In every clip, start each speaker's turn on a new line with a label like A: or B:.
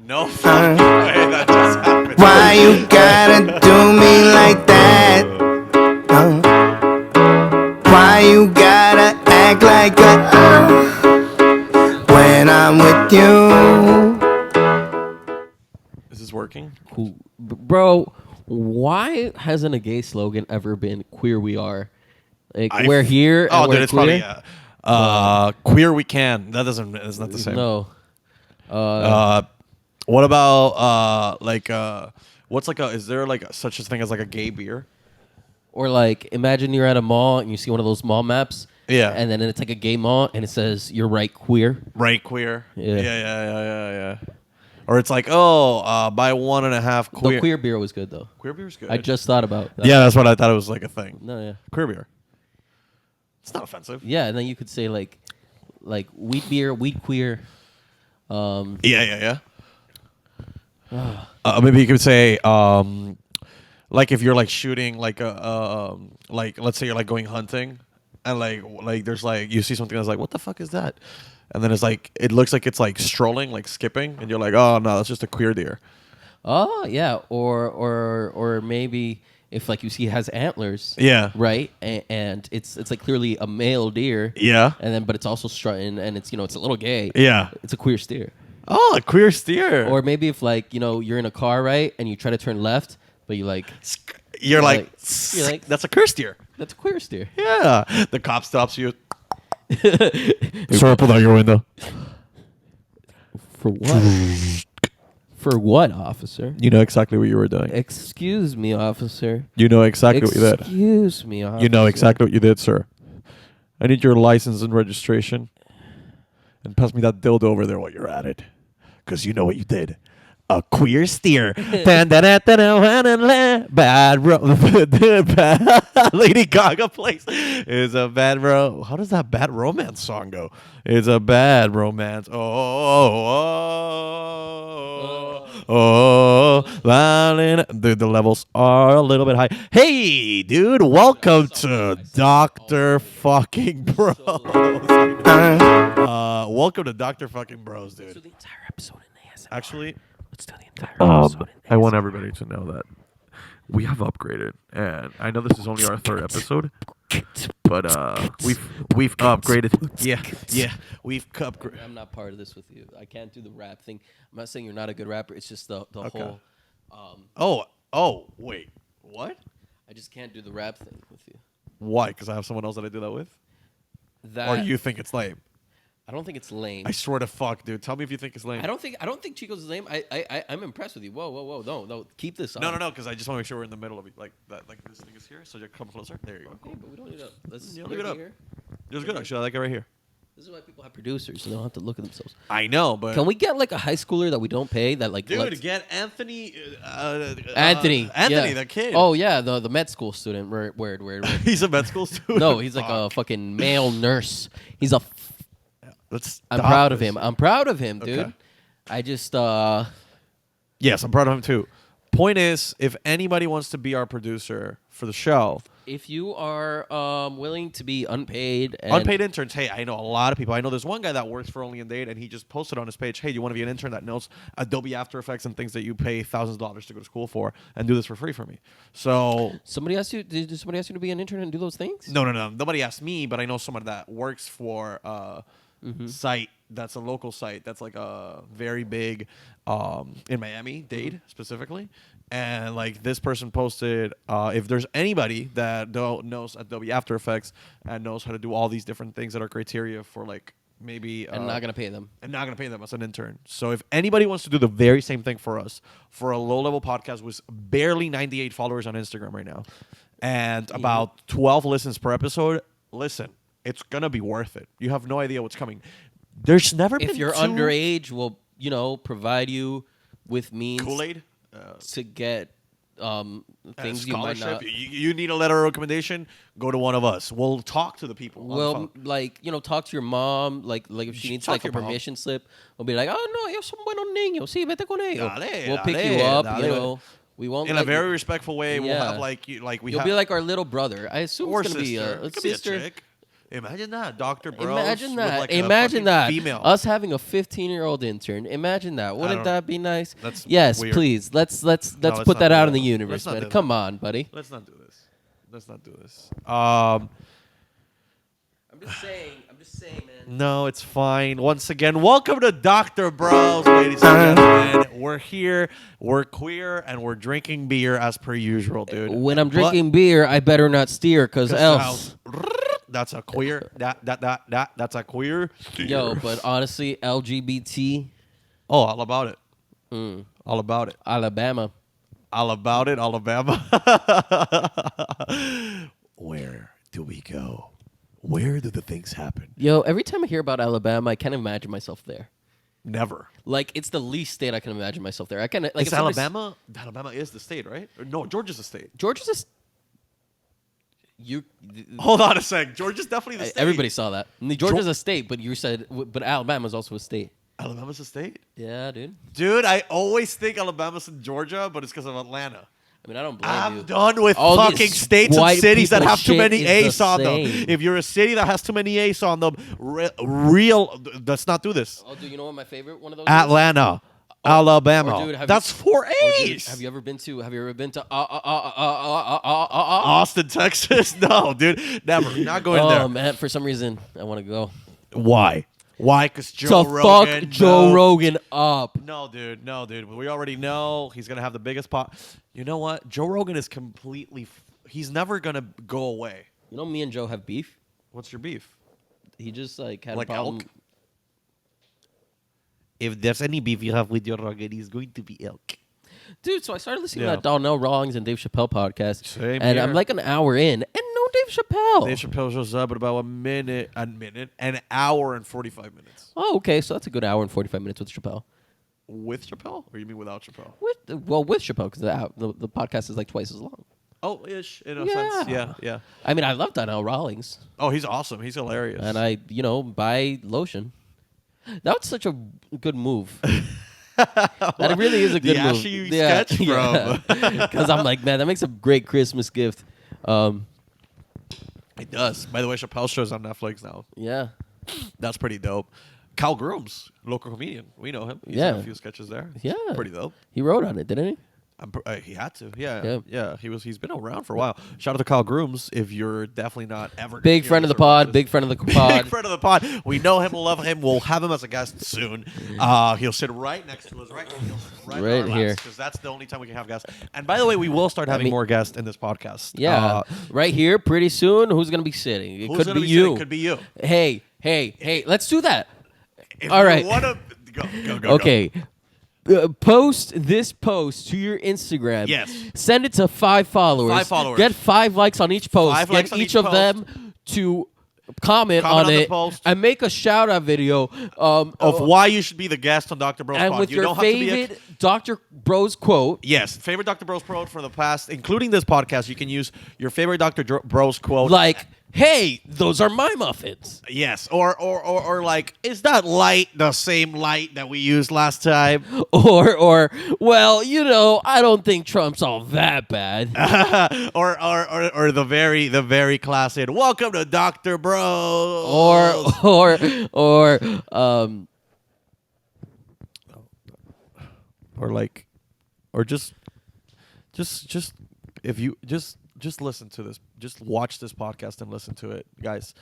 A: No fucking way that just happened.
B: Why you gotta do me like that? Why you gotta act like when I'm with you?
A: Is this working?
C: Cool. Bro, why hasn't a gay slogan ever been "Queer We Are"? Like we're here.
A: Oh,
C: and
A: dude,
C: we're
A: it's
C: queer?
A: probably queer we can. That doesn't. It's not the same.
C: No.
A: What about what's like a? Is there like such a thing as like a gay beer?
C: Or like, imagine you're at a mall and you see one of those mall maps.
A: Yeah.
C: And then it's like a gay mall and it says, "You're right, queer."
A: Right, queer.
C: Yeah.
A: Yeah. Or it's like, buy 1.5 queer.
C: The queer beer was good though.
A: Queer beer's good.
C: I just thought about that.
A: Yeah, that's what I thought it was like a thing.
C: No, yeah.
A: Queer beer. It's not offensive.
C: Yeah, and then you could say like wheat beer, wheat queer.
A: Yeah. Maybe you could say, like if you're like shooting like like let's say you're like going hunting, and like there's like you see something that's like, what the fuck is that? And then it's like it looks like it's like strolling, like skipping, and you're like, oh no, that's just a queer deer.
C: Oh yeah, or maybe if like you see it has antlers.
A: Yeah.
C: Right, and it's like clearly a male deer.
A: Yeah.
C: And then but it's also strutting and it's it's a little gay.
A: Yeah.
C: It's a queer steer.
A: Oh, a queer steer.
C: Or maybe if like you're in a car, right, and you try to turn left, but you like
A: you're like
C: that's
A: a queer steer.
C: a queer steer.
A: Yeah. The cop stops you. Sir, pull down your window.
C: For what? For what, officer?
A: You know exactly what you were doing.
C: Excuse me, officer.
A: You know exactly what you did.
C: Excuse me, officer.
A: You know exactly what you did, sir. I need your license and registration. And pass me that dildo over there while you're at it. Because you know what you did. A queer steer. Bad Lady Gaga plays. Is a bad How does that bad romance song go? It's a bad romance. Dude, the levels are a little bit high. Hey, dude, welcome to Dr. Fucking Bros. Welcome to Dr. Fucking Bros, dude.
C: So the entire episode in ASMR.
A: Actually,
C: Let's do the entire episode in
A: I want everybody to know that we have upgraded, and I know this is only our third episode, but we've upgraded. Yeah, we've upgraded.
C: I'm not part of this with you. I can't do the rap thing. I'm not saying you're not a good rapper. It's just the whole.
A: Oh, wait, what?
C: I just can't do the rap thing with you.
A: Why? Because I have someone else that I do that with,
C: That
A: or you think it's lame?
C: I don't think it's lame.
A: I swear to fuck, dude. Tell me if you think it's lame.
C: I don't think Chico's is lame. I'm impressed with you. Whoa. No. Keep this on.
A: No. Because I just want to make sure we're in the middle of it, like that. Like this thing is here, so you come closer. There you go.
C: Okay, but we don't need to. Let's
A: Leave it up.
C: here.
A: It was good actually. I like it right here.
C: This is why people have producers. So they don't have to look at themselves.
A: I know, but
C: Can we get like a high schooler that we don't pay that like
A: dude, get Anthony.
C: Anthony,
A: Anthony,
C: yeah.
A: the kid.
C: Oh yeah, the med school student. Word.
A: He's a med school student.
C: No, he's like a fucking male nurse. He's a.
A: I'm
C: proud of him. I'm proud of him, dude.
A: Okay.
C: I just
A: Yes, I'm proud of him too. Point is, if anybody wants to be our producer for the show,
C: if you are willing to be unpaid and
A: unpaid interns. Hey, I know a lot of people. I know there's one guy that works for Only in Date, and he just posted on his page, "Hey, do you want to be an intern that knows Adobe After Effects and things that you pay thousands of dollars to go to school for, and do this for free for me?" So
C: did somebody ask you to be an intern and do those things?
A: no. Nobody asked me, but I know someone that works for site that's a local site that's like a very big in Miami, Dade specifically. And like this person posted, if there's anybody that knows Adobe After Effects and knows how to do all these different things that are criteria for like maybe
C: And not gonna pay them.
A: and not gonna pay them as an intern. So if anybody wants to do the very same thing for us for a low level podcast with barely 98 followers on Instagram right now and about 12 listens per episode, listen, it's gonna be worth it. You have no idea what's coming. There's never been
C: If you're underage, we'll provide you with means
A: Kool-Aid
C: to get things you might
A: scholarship.
C: not.
A: You need a letter of recommendation. Go to one of us. We'll talk to the people. on the
C: Well,
A: phone.
C: like talk to your mom. Like if she needs
A: talk
C: like
A: to
C: a
A: your mom.
C: permission slip, we'll be like, oh no, ellos son buenos niños. Sí, vete con ellos.
A: Dale,
C: We'll pick
A: dale,
C: you up.
A: dale.
C: We won't.
A: in
C: like,
A: a very respectful way. We'll
C: Yeah.
A: have like we
C: You'll
A: have
C: be like our little brother. I assume
A: or
C: it's gonna
A: sister.
C: be a
A: It could be a
C: sister.
A: chick. Imagine that, Dr. Bros.
C: Imagine
A: with
C: that.
A: like a
C: Imagine
A: fucking
C: that.
A: Female.
C: Us having a 15-year-old intern. Imagine that. Wouldn't
A: don't-
C: that be nice?
A: That's
C: yes,
A: weird.
C: please. Let's
A: let's
C: put
A: not
C: that
A: do
C: out in
A: that.
C: the universe,
A: Let's not
C: man.
A: do
C: Come
A: that.
C: on, buddy.
A: Let's not do this. Let's not do this.
C: I'm just saying, man.
A: No, it's fine. Once again, welcome to Dr. Bros, ladies and gentlemen. We're here, we're queer, and we're drinking beer as per usual, dude.
C: When I'm drinking beer, I better not steer, cause else.
A: That's a queer. That's a queer.
C: Yo, but honestly, LGBT,
A: Oh, all about it. All about it.
C: Alabama.
A: All about it, Alabama. Where do we go? Where do the things happen?
C: Yo, every time I hear about Alabama, I can't imagine myself there.
A: Never.
C: Like, it's the least state I can imagine myself there. I can like
A: It's
C: if somebody's-
A: Alabama. Alabama is the state, right? Or no, Georgia's the state.
C: Georgia's a you.
A: Hold on a sec. Georgia's definitely the state.
C: Everybody saw that. Georgia's a state, but you said, but Alabama's also a state.
A: Alabama's a state?
C: Yeah, dude.
A: Dude, I always think Alabama's in Georgia, but it's because of Atlanta.
C: I mean, I don't blame you.
A: I'm done with
C: All
A: fucking
C: these
A: states and
C: white
A: cities that
C: people
A: have too
C: shit
A: many
C: is
A: A's
C: the
A: on them.
C: same.
A: If you're a city that has too many A's on them, let's not do this.
C: Oh, dude, you know what my favorite one of those is?
A: Atlanta, Alabama.
C: Or, dude,
A: That's four
C: Or, dude,
A: A's.
C: have you ever been to
A: Austin, Texas? No, dude, never. Not going
C: Oh
A: there.
C: man, for some reason I want to go.
A: Why? Why? Because Joe
C: To
A: Rogan.
C: fuck Joe
A: no.
C: Rogan up.
A: No, dude. No, dude. We already know he's gonna have the biggest pot. You know what? Joe Rogan is completely. He's never gonna go away.
C: You know, me and Joe have beef.
A: What's your beef?
C: He just like had
A: Like
C: a problem.
A: elk? If there's any beef you have with Joe Rogan, he's going to be elk.
C: Dude, so I started listening
A: Yeah.
C: to that Donnell Rawlings and Dave Chappelle podcast.
A: Same
C: and
A: here.
C: I'm like an hour in, and no Dave Chappelle.
A: Dave Chappelle shows up at about an hour and 45 minutes.
C: Oh, okay, so that's a good hour and 45 minutes with Chappelle.
A: With Chappelle, or you mean without Chappelle?
C: With Chappelle, because the podcast is like twice as long.
A: Oh, ish in a
C: Yeah.
A: sense. Yeah.
C: I mean, I love Donnell Rawlings,
A: Oh, he's awesome. He's hilarious.
C: and I, buy lotion. That was such a good move. That really is a good
A: the
C: move.
A: Ashy sketch, bro.
C: Because I'm like, man, that makes a great Christmas gift.
A: It does. By the way, Chappelle show's on Netflix now.
C: Yeah.
A: That's pretty dope. Cal Grooms, local comedian. We know him. He's
C: Yeah.
A: done a few sketches there.
C: Yeah.
A: Pretty dope.
C: He wrote on it, didn't he?
A: He had to.
C: Yeah.
A: Yeah. He's been around for a while. Shout out to Kyle Grooms if you're definitely not ever.
C: Big
A: gonna
C: friend
A: hear
C: of the
A: this
C: pod.
A: references.
C: Big friend of the pod.
A: Big friend of the pod. We know him, love him. We'll have him as a guest soon. He'll sit right next to us, right
C: Right here.
A: because that's the only time we can have guests. And by the way, we will start having more guests in this podcast.
C: Yeah. Right here, pretty soon. Who's gonna be sitting? It
A: Who's
C: could
A: gonna
C: be
A: sitting?
C: you.
A: Could be you.
C: Hey. Let's do that.
A: If
C: All
A: you
C: right.
A: wanna go.
C: Okay. Post this post to your Instagram.
A: Yes.
C: Send it to 5 followers.
A: 5 followers.
C: Get 5 likes on each post.
A: 5
C: Get
A: likes on
C: each
A: each
C: of
A: post.
C: them to comment
A: Comment
C: on
A: on the
C: it
A: post.
C: and make a shout out video
A: Of why you should be the guest on Dr. Bros
C: and
A: Pod.
C: with
A: You
C: your
A: don't have to be
C: favorite Dr. Bros quote.
A: Yes, favorite Dr. Bros quote for the past, including this podcast. You can use your favorite Dr. Bros quote.
C: Like, hey, those are my muffins.
A: Yes, or like, is that light the same light that we used last time?
C: Or well, I don't think Trump's all that bad.
A: or the very classic. Welcome to Dr. Bros. Or just if you just listen to this, just watch this podcast and listen to it, guys.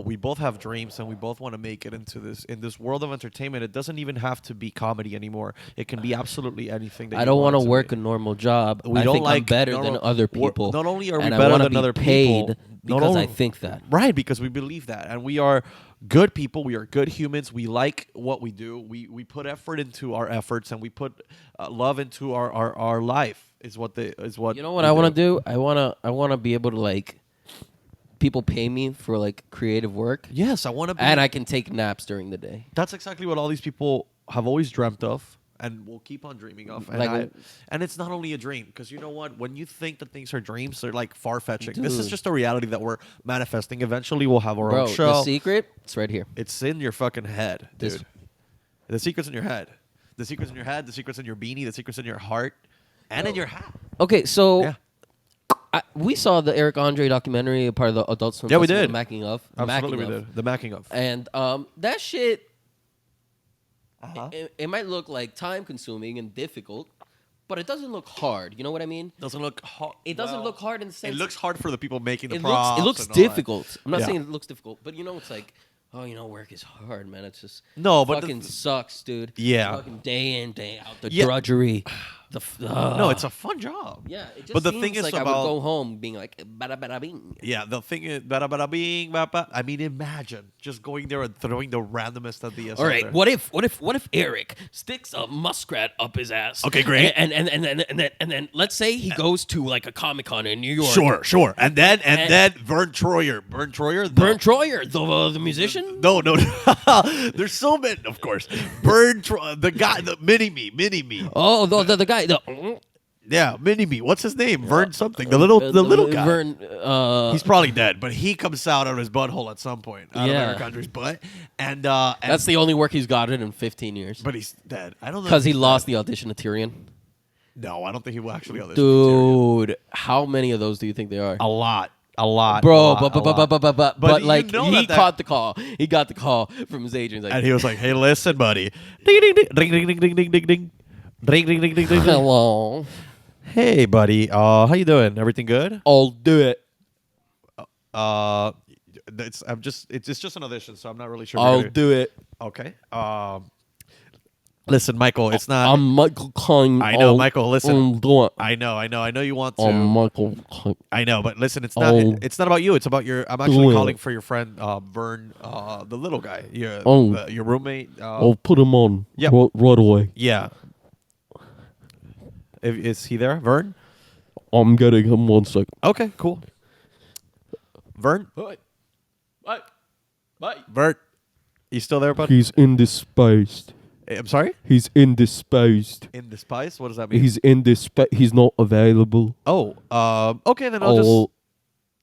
A: We both have dreams and we both want to make it in this world of entertainment. It doesn't even have to be comedy anymore. It can be absolutely anything. That
C: I don't
A: want
C: want
A: it
C: to work
A: be.
C: a normal job.
A: We
C: I
A: don't
C: think I'm
A: like
C: better than other people.
A: Not only are we
C: and I
A: better
C: wanna
A: than
C: be
A: other
C: paid
A: people,
C: because I think that.
A: Right, because we believe that, and we are good people. We are good humans. We like what we do. We put effort into our efforts, and we put love into our life. Is what
C: You know what I want to do? I want to be able to like people pay me for like creative work,
A: Yes, I want to be.
C: and I can take naps during the day.
A: That's exactly what all these people have always dreamt of, and will keep on dreaming of. And it's not only a dream, because you know what? When you think that things are dreams, they're like far-fetching. This is
C: Dude.
A: just a reality that we're manifesting. Eventually, we'll have our
C: Bro,
A: own show.
C: the secret, it's right here.
A: It's in your fucking head, dude.
C: This-
A: The secret's in your head. The secret's in your head. The secret's in your beanie. The secret's in your heart, and in your hat.
C: Okay, so
A: Yeah.
C: we saw the Eric Andre documentary, part of the Adult Swim.
A: Yeah, we
C: Festival,
A: did.
C: Macking of.
A: Absolutely,
C: Macking
A: we
C: of.
A: did. The macking of.
C: And that shit,
A: Uh-huh.
C: it might look like time consuming and difficult, but it doesn't look hard. You know what I mean?
A: Doesn't look hard.
C: It doesn't look hard in the sense.
A: It looks hard for the people making the
C: It
A: props.
C: looks
A: and all that.
C: difficult. I'm not
A: Yeah.
C: saying it looks difficult, but it's like, work is hard, man. It's just
A: No, but
C: fucking sucks, dude.
A: Yeah.
C: Fucking day in, day out, the
A: Yeah.
C: drudgery.
A: No, it's a fun job.
C: Yeah, it just
A: But the
C: seems
A: thing is
C: like I
A: about-
C: would go home being like, bada bada bing.
A: Yeah, the thing is, bada bada bing, ba ba. I mean, imagine just going there and throwing the randomest of the.
C: All right, what if Eric sticks a muskrat up his ass?
A: Okay, great.
C: And then let's say he goes to like a Comic-Con in New York.
A: Sure, and then Vern Troyer,
C: Vern Troyer, the musician.
A: No, there's so many, of course. The guy, the mini me.
C: Oh, the guy,
A: Yeah, mini me. What's his name? Vern something. The little guy.
C: Vern.
A: He's probably dead, but he comes out of his butthole at some point out of Eric Andre's butt, and
C: That's the only work he's gotten in 15 years.
A: but he's dead. I don't know
C: Because
A: if
C: he
A: he's
C: lost
A: dead.
C: the audition to Tyrion.
A: No, I don't think he will actually audition.
C: Dude, how many of those do you think there are?
A: A lot. Bro,
C: Bro,
A: but
C: but
A: you
C: like
A: know
C: he
A: that-
C: caught the call. He got the call from his agent. Like,
A: And he was like, "Hey, listen, buddy, ding ding ding, ring ding ding ding ding ding ding, ring ding ding ding ding."
C: hello,
A: Hey, buddy, how you doing? Everything good?
C: I'll do it.
A: It's just an audition, so I'm not really sure. if
C: I'll
A: you're gonna-
C: do it.
A: Okay. Listen, Michael, it's not.
C: I'm Michael Kine.
A: I know, Michael. Listen,
C: I'll do it.
A: I know you want to.
C: I'm Michael Kine.
A: I know, but listen, it's not.
C: Oh.
A: It's not about you. It's about your. I'm actually
C: Yeah.
A: calling for your friend Vern, the little guy.
C: Oh.
A: Your roommate.
C: I'll put him on.
A: Yep.
C: Right away.
A: Yeah. Is he there, Vern?
C: I'm getting him 1 second.
A: Okay, cool. Vern, Vern, you still there, bud?
C: He's indisposed.
A: I'm sorry.
C: He's indisposed.
A: In the spice? What does that mean?
C: He's indisposed. He's not available.
A: Oh, okay, then I'll just.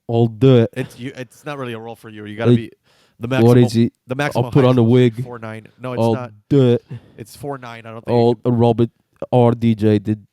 C: I'll do it.
A: It's not really a role for you. You gotta be the maximum.
C: What is it?
A: The maximum.
C: I'll put on a wig.
A: 4'9". No, it's
C: I'll
A: not.
C: do it.
A: It's 4'9". I don't
C: Oh,
A: think.
C: Robert, our DJ did.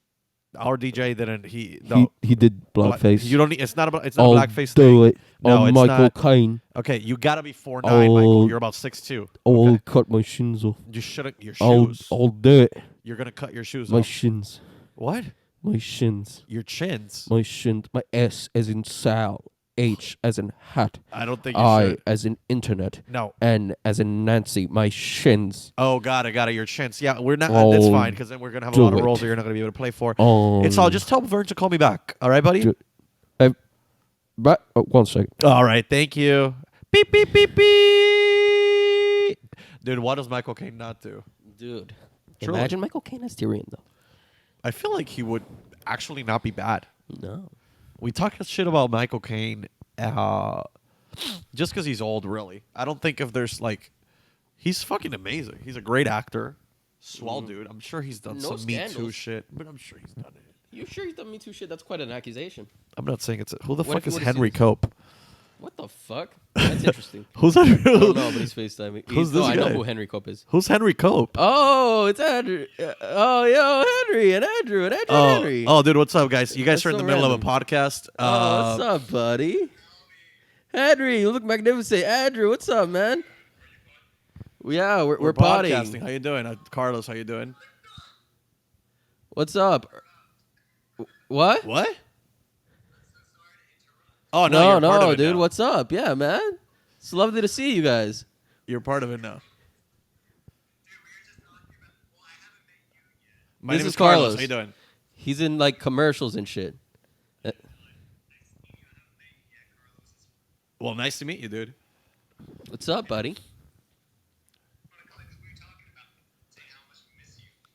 A: Our DJ didn't. No.
C: He did blackface.
A: You don't need. It's not about. It's not
C: I'll
A: a blackface
C: do
A: thing.
C: it.
A: No,
C: I'm
A: it's
C: Michael
A: not.
C: Caine.
A: Okay, you gotta be 4'9",
C: I'll-
A: Michael. You're about 6'2".
C: I'll
A: Okay?
C: cut my shins off.
A: You shouldn't. Your
C: I'll
A: shoes.
C: do it.
A: You're gonna cut your shoes
C: My
A: off.
C: shins.
A: What?
C: My shins.
A: Your chins.
C: My shins. My S as in Sal. H as in hat.
A: I don't think you
C: I
A: should.
C: as in internet.
A: No.
C: N as in Nancy. My shins.
A: Oh, got it. Your chins. Yeah, we're not. That's
C: I'll
A: fine because then we're gonna have a
C: do
A: lot of
C: it.
A: roles that you're not gonna be able to play for.
C: Um,
A: It's all. Just tell Vern to call me back. All right, buddy.
C: But 1 second.
A: All right. Thank you. Beep beep beep beep. Dude, what does Michael Caine not do?
C: Dude.
A: Truly.
C: Imagine Michael Caine as Tyrion, though.
A: I feel like he would actually not be bad.
C: No.
A: We talk shit about Michael Caine just because he's old, really. I don't think if there's like... He's fucking amazing. He's a great actor. Swell dude. I'm sure he's done
C: No
A: some Me Too
C: scandals.
A: shit, but I'm sure he's done it.
C: You sure he's done Me Too shit? That's quite an accusation.
A: I'm not saying it's... Who the
C: What
A: fuck
C: if he
A: is
C: would've
A: Henry
C: seen-
A: Cope?
C: What the fuck? That's interesting.
A: Who's Henry?
C: I don't know, but he's FaceTiming.
A: Who's this
C: I know
A: guy?
C: who Henry Cope is.
A: Who's Henry Cope?
C: Oh, it's Andrew. Oh, yo, Henry and Andrew and Henry.
A: Oh, dude, what's up, guys? You guys
C: That's
A: are in the
C: so
A: middle of a
C: random.
A: podcast.
C: What's up, buddy? Henry, you look magnificent. Andrew, what's up, man? Yeah, we're
A: podcasting.
C: potting.
A: How you doing? Carlos, how you doing?
C: What's up? What?
A: What? Oh, no, you're part of it
C: dude.
A: now.
C: What's up? Yeah, man. It's lovely to see you guys.
A: You're part of it now. My
C: This
A: name
C: is
A: is Carlos.
C: Carlos.
A: How you doing?
C: He's in like commercials and shit.
A: Well, nice to meet you, dude.
C: What's up, buddy?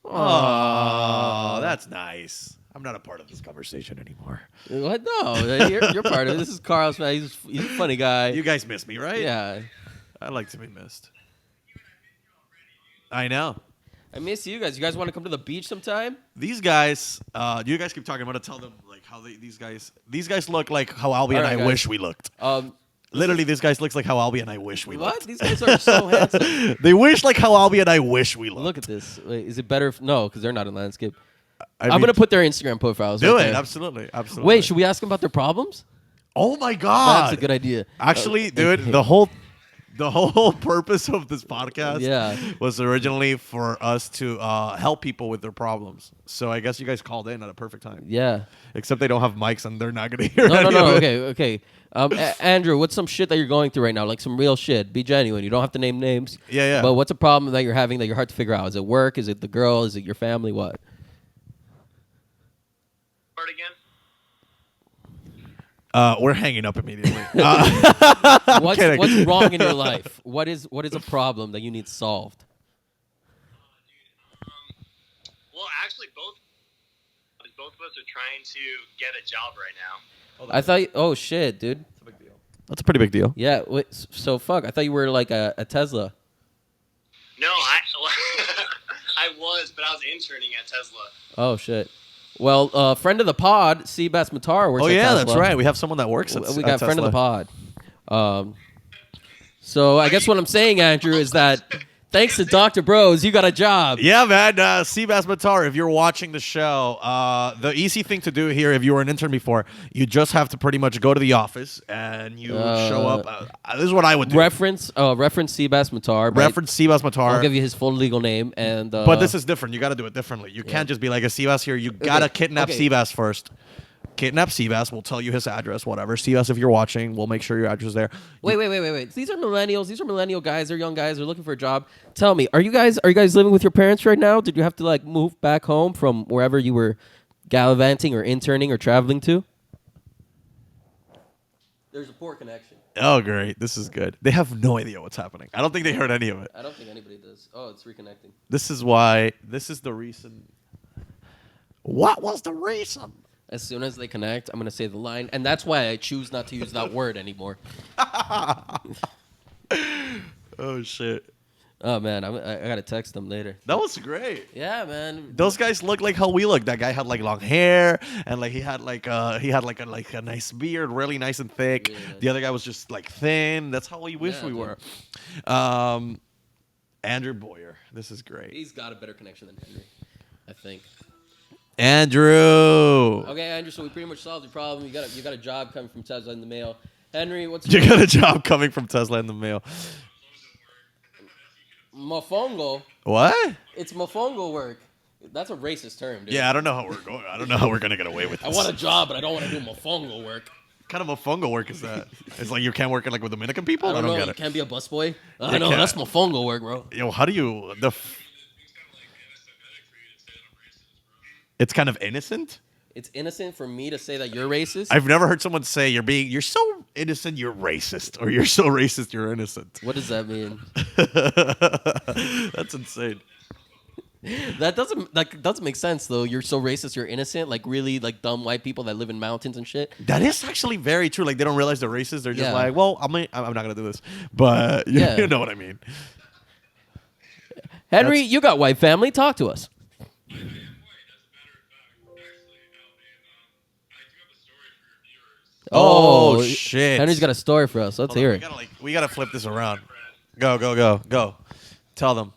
A: Oh, that's nice. I'm not a part of this conversation anymore.
C: What? No, you're part of it. This is Carlos, man. He's a funny guy.
A: You guys miss me, right?
C: Yeah.
A: I like to be missed. I know.
C: I miss you guys. You guys want to come to the beach sometime?
A: These guys, you guys keep talking. I'm gonna tell them like how these guys look like how Alby and
C: All right,
A: I
C: guys.
A: wish we looked. Literally, this guys looks like how Alby and I wish we
C: What?
A: looked.
C: These guys are so handsome.
A: They wish like how Alby and I wish we looked.
C: Look at this. Wait, is it better? No, because they're not in landscape. I'm gonna put their Instagram profiles.
A: Do
C: right
A: it.
C: there.
A: Absolutely. Absolutely.
C: Wait, should we ask them about their problems?
A: Oh my God.
C: That's a good idea.
A: Actually, dude, the whole purpose of this podcast was originally for us to help people with their problems. So I guess you guys called in at a perfect time.
C: Yeah.
A: Except they don't have mics and they're not gonna hear.
C: No.
A: any of it.
C: Okay. Andrew, what's some shit that you're going through right now? Like some real shit. Be genuine. You don't have to name names.
A: Yeah.
C: But what's a problem that you're having that you're hard to figure out? Is it work? Is it the girl? Is it your family? What?
D: Start again.
A: We're hanging up immediately.
C: What's wrong in your life? What is a problem that you need solved?
D: Well, actually, both of us are trying to get a job right now.
C: I thought. Oh shit, dude.
A: That's a big deal. That's a pretty big deal.
C: Yeah. Wait, so fuck. I thought you were like a Tesla.
D: No, I was, but I was interning at Tesla.
C: Oh shit. Well, friend of the pod, Seabass Matar works.
A: Oh
C: at
A: yeah,
C: Tesla.
A: that's right. We have someone that works at
C: We got
A: Tesla.
C: friend of the pod. So I guess what I'm saying, Andrew, is that thanks to Dr. Bros, you got a job.
A: Yeah, man. Seabass Matar, if you're watching the show, the easy thing to do here, if you were an intern before, you just have to pretty much go to the office and you show up. This is what I would do.
C: Reference Seabass Matar.
A: Reference Seabass Matar.
C: I'll give you his full legal name. And
A: but this is different. You got to do it differently. You can't just be like a Seabass here. You got to kidnap Seabass first. Kidnap Seabass. We'll tell you his address, whatever. Seabass, if you're watching, we'll make sure your address is there.
C: Wait. These are millennials. These are millennial guys. They're young guys. They're looking for a job. Tell me, are you guys living with your parents right now? Did you have to like move back home from wherever you were gallivanting or interning or traveling to? There's a poor connection.
A: Oh, great. This is good. They have no idea what's happening. I don't think they heard any of it.
C: I don't think anybody does. Oh, it's reconnecting.
A: This is the reason. What was the reason?
C: As soon as they connect, I'm going to say the line. And that's why I choose not to use that word anymore.
A: Oh, shit.
C: Oh, man. I got to text them later.
A: That was great.
C: Yeah, man.
A: Those guys look like how we look. That guy had like long hair and like he had like a nice beard, really nice and thick.
C: Yeah,
A: the other guy was just like thin. That's how we wish we were. Andrew Boyer. This is great.
C: He's got a better connection than Henry, I think.
A: Andrew.
C: Okay, Andrew, so we pretty much solved your problem. You got a job coming from Tesla in the mail. Henry, what's
A: You got a job coming from Tesla in the mail.
C: Mofongo?
A: What?
C: It's mofongo work. That's a racist term, dude.
A: Yeah, I don't know how we're going. I don't know how we're gonna get away with this.
C: I want a job, but I don't want to do mofongo work.
A: What kind of a fungal work is that? It's like you can't work like with Dominican people?
C: I don't know.
A: get
C: You
A: it.
C: can't be a busboy. I
A: You
C: know.
A: can't.
C: That's mofongo work, bro.
A: Yo, how do you It's kind of innocent?
C: It's innocent for me to say that you're racist.
A: I've never heard someone say you're so innocent you're racist, or you're so racist you're innocent.
C: What does that mean?
A: That's insane.
C: That doesn't make sense though. You're so racist, you're innocent. Like really, like dumb white people that live in mountains and shit.
A: That is actually very true. Like they don't realize they're racist. They're just
C: Yeah.
A: like, well, I'm not gonna do this, but
C: Yeah.
A: you know what I mean.
C: Henry, you got white family. Talk to us.
A: Oh, shit.
C: Henry's got a story for us. Let's hear it.
A: We gotta flip this around. Go. Tell them.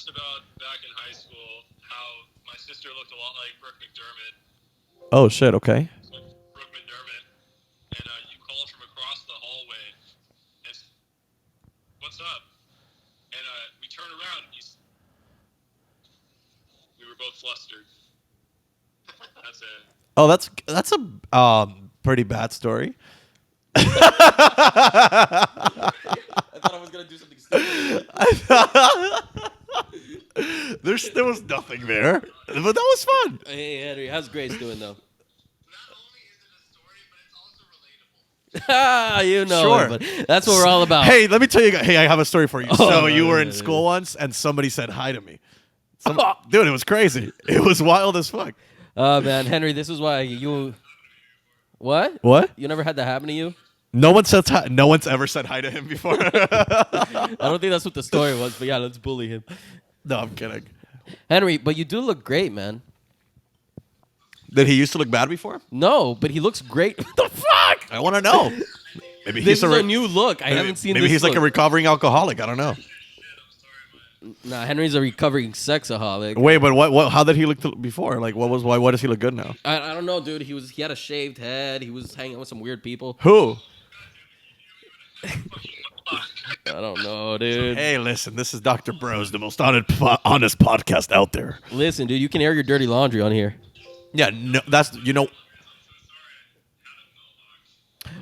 D: About back in high school, how my sister looked a lot like Brooke McDermott.
A: Oh shit. Okay.
D: Brooke McDermott, and you called from across the hallway. And what's up? And we turned around. And we were both flustered. That's it.
A: Oh, that's a pretty bad story.
C: I thought I was gonna do something stupid.
A: There was nothing there, but that was fun.
C: Hey Henry, how's Grace doing though?
D: Not only is it a story, but it's also relatable.
C: You know,
A: Sure.
C: it, but that's what we're all about.
A: Hey, let me tell you. Hey, I have a story for you. So
C: no,
A: you were
C: no,
A: in
C: no,
A: school once, and somebody said hi to me. Dude, it was crazy. It was wild as fuck.
C: Oh man, Henry, this is why you. What?
A: What?
C: You never had that happen to you?
A: No one says hi. No one's ever said hi to him before.
C: I don't think that's what the story was, but yeah, let's bully him.
A: No, I'm kidding.
C: Henry, but you do look great, man.
A: Did he used to look bad before?
C: No, but he looks great. What the fuck?
A: I want to know. Maybe
C: This
A: he's
C: is a new look. I haven't seen
A: Maybe
C: this
A: he's like a
C: look.
A: recovering alcoholic. I don't know.
C: Nah, Henry's a recovering sexaholic.
A: Wait, but what? How did he look before? Like, why does he look good now?
C: I don't know, dude. He had a shaved head. He was hanging out with some weird people.
A: Who?
C: I don't know, dude.
A: Hey, listen, this is Dr. Bros, the most honest podcast out there.
C: Listen, dude, you can air your dirty laundry on here.
A: Yeah, no, that's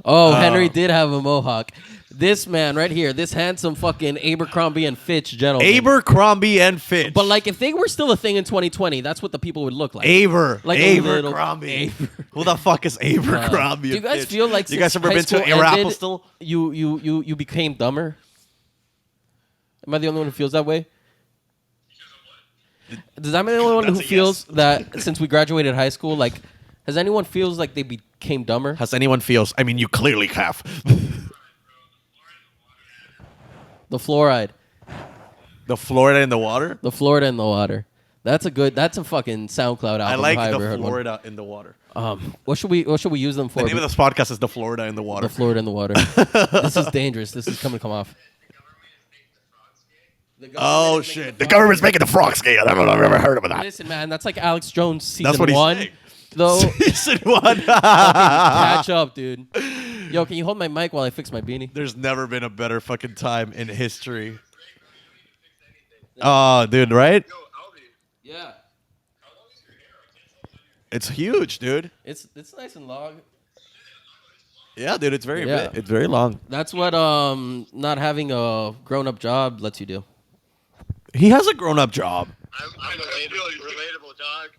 C: Oh, Henry did have a mohawk. This man right here, this handsome fucking Abercrombie and Fitch gentleman.
A: Abercrombie and Fitch.
C: But like, if they were still a thing in 2020, that's what the people would look like. Like
A: Abercrombie. Who the fuck is Abercrombie?
C: Do you guys feel like
A: you guys ever
C: high
A: been to
C: school ended,
A: Aeropostale?
C: You became dumber? Am I the only one who feels that way? Does that mean the only one who feels that since we graduated high school, like, has anyone feels like they became dumber?
A: Has anyone feels? I mean, you clearly have.
C: The fluoride.
A: The Florida in the water?
C: The Florida in the water. That's a fucking SoundCloud album.
A: I like
C: if I
A: the
C: ever heard one.
A: Florida in the water.
C: What should we use them for?
A: The name of this podcast is The Florida in the Water.
C: The Florida in the water. This is dangerous. This is coming to come off.
A: Oh, shit. The government's making the frogs gay. I don't know if I've ever heard of that.
C: Listen, man, that's like Alex Jones season
A: That's what he's
C: 1.
A: saying.
C: Though,
A: Season 1.
C: catch up, dude. Yo, can you hold my mic while I fix my beanie?
A: There's never been a better fucking time in history. Oh, dude, right?
D: Yo, Alby,
C: Yeah,
D: how long is your hair? I can't tell.
A: It's huge, dude.
C: it's nice and long.
A: Yeah, dude, it's very
C: Yeah.
A: It's very long.
C: That's what not having a grown-up job lets you do.
A: He has a grown-up job.
D: I'm relatable, dog.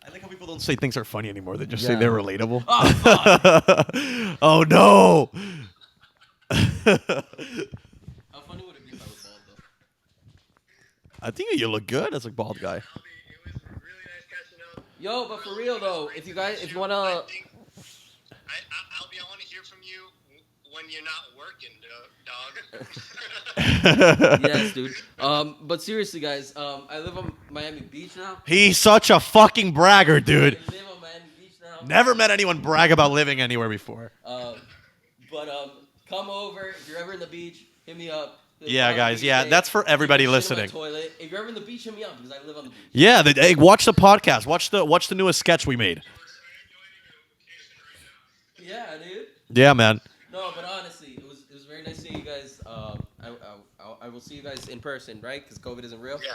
A: I like how people don't say things are funny anymore. They just say
C: Yeah.
A: they're relatable.
C: Oh, fuck.
A: Oh, no.
C: How funny would it be if I was bald, though?
A: I think you look good as a bald guy.
D: Alby, it was really nice catching up.
C: Yo, but for real though, if you wanna,
D: Alby, I want to hear from you when you're not working, dog.
C: yes, dude. But seriously, guys, I live on Miami Beach now.
A: He's such a fucking bragger, dude.
C: I live on Miami Beach now.
A: Never met anyone brag about living anywhere before.
C: But come over if you're ever in the beach. Hit me up.
A: Yeah, guys. Yeah, that's for everybody
C: Shit in my
A: listening.
C: toilet. If you're ever in the beach, hit me up because I live on the beach.
A: Yeah, hey, watch the podcast. Watch the newest sketch we made.
C: Yeah, dude.
A: Yeah, man.
C: No, but honestly, it was very nice seeing you guys. I will see you guys in person, right? Because COVID isn't real.
D: Yeah.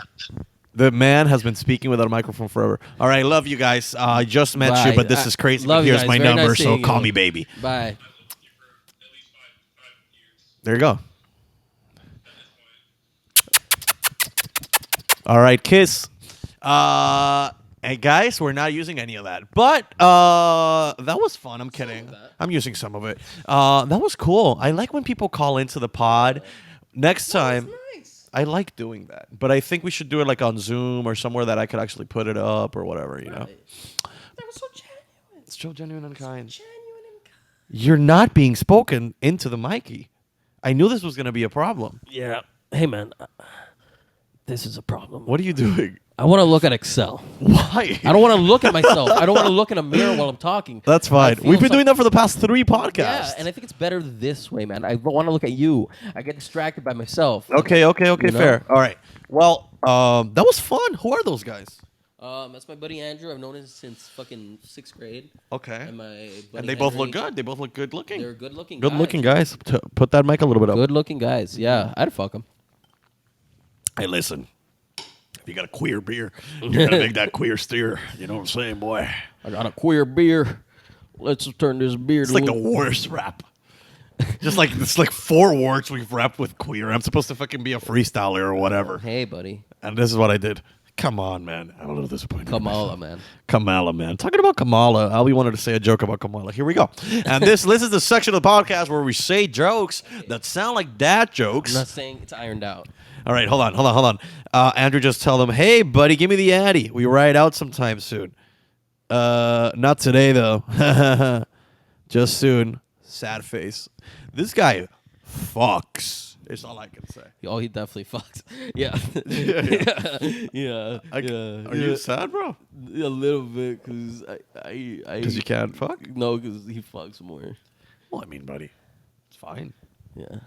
A: The man has been speaking without a microphone forever. All right, love you guys. I just met
C: Bye.
A: you, but this is crazy.
C: Love
A: But
C: you
A: here's
C: guys.
A: my
C: Very
A: number,
C: nice
A: so
C: seeing
A: call
C: you.
A: me baby.
C: Bye.
A: There you go. All right, kiss. Hey guys, we're not using any of that, but that was fun. I'm kidding. I'm using some of it. That was cool. I like when people call into the pod. Next time,
C: Nice.
A: I like doing that, but I think we should do it like on Zoom or somewhere that I could actually put it up or whatever. You know,
C: That was so genuine.
A: it's so genuine and kind.
C: Genuine and kind.
A: You're not being spoken into the Mikey. I knew this was gonna be a problem.
C: Yeah. Hey, man. This is a problem.
A: What are you doing?
C: I want to look at Excel.
A: Why?
C: I don't want to look at myself. I don't want to look in a mirror while I'm talking.
A: That's
C: I
A: fine.
C: feel
A: We've been
C: some-
A: doing that for the past 3 podcasts.
C: Yeah, and I think it's better this way, man. I want to look at you. I get distracted by myself.
A: Okay,
C: You know?
A: fair. All right. Well, that was fun. Who are those guys?
C: That's my buddy Andrew. I've known him since fucking 6th grade.
A: Okay.
C: And my buddy
A: And they both
C: Henry.
A: look good. They both look good looking.
C: They're good looking.
A: Good looking guys. Put that mic a little bit up.
C: Good looking guys. Yeah, I'd fuck them.
A: Hey, listen. If you got a queer beer, you gotta make that queer steer. You know what I'm saying, boy?
C: I got a queer beer. Let's turn this beer.
A: It's like the worst rap. Just like it's like 4 words we've rapped with queer. I'm supposed to fucking be a freestyler or whatever.
C: Hey, buddy.
A: And this is what I did. Come on, man. I'm a little disappointed.
C: Kamala, man.
A: Kamala, man. Talking about Kamala, Alby wanted to say a joke about Kamala. Here we go. And this is the section of the podcast where we say jokes that sound like dad jokes.
C: I'm not saying it's ironed out.
A: All right, hold on. Andrew, just tell them, hey, buddy, give me the Addy. We ride out sometime soon. Not today, though. Just soon. Sad face. This guy fucks. It's all I can say.
C: Oh, he definitely fucks. Yeah. Yeah.
A: Are you sad, bro?
C: A little bit, because I
A: Because you can't fuck?
C: No, because he fucks more.
A: Well, I mean, buddy, it's fine.
C: Yeah.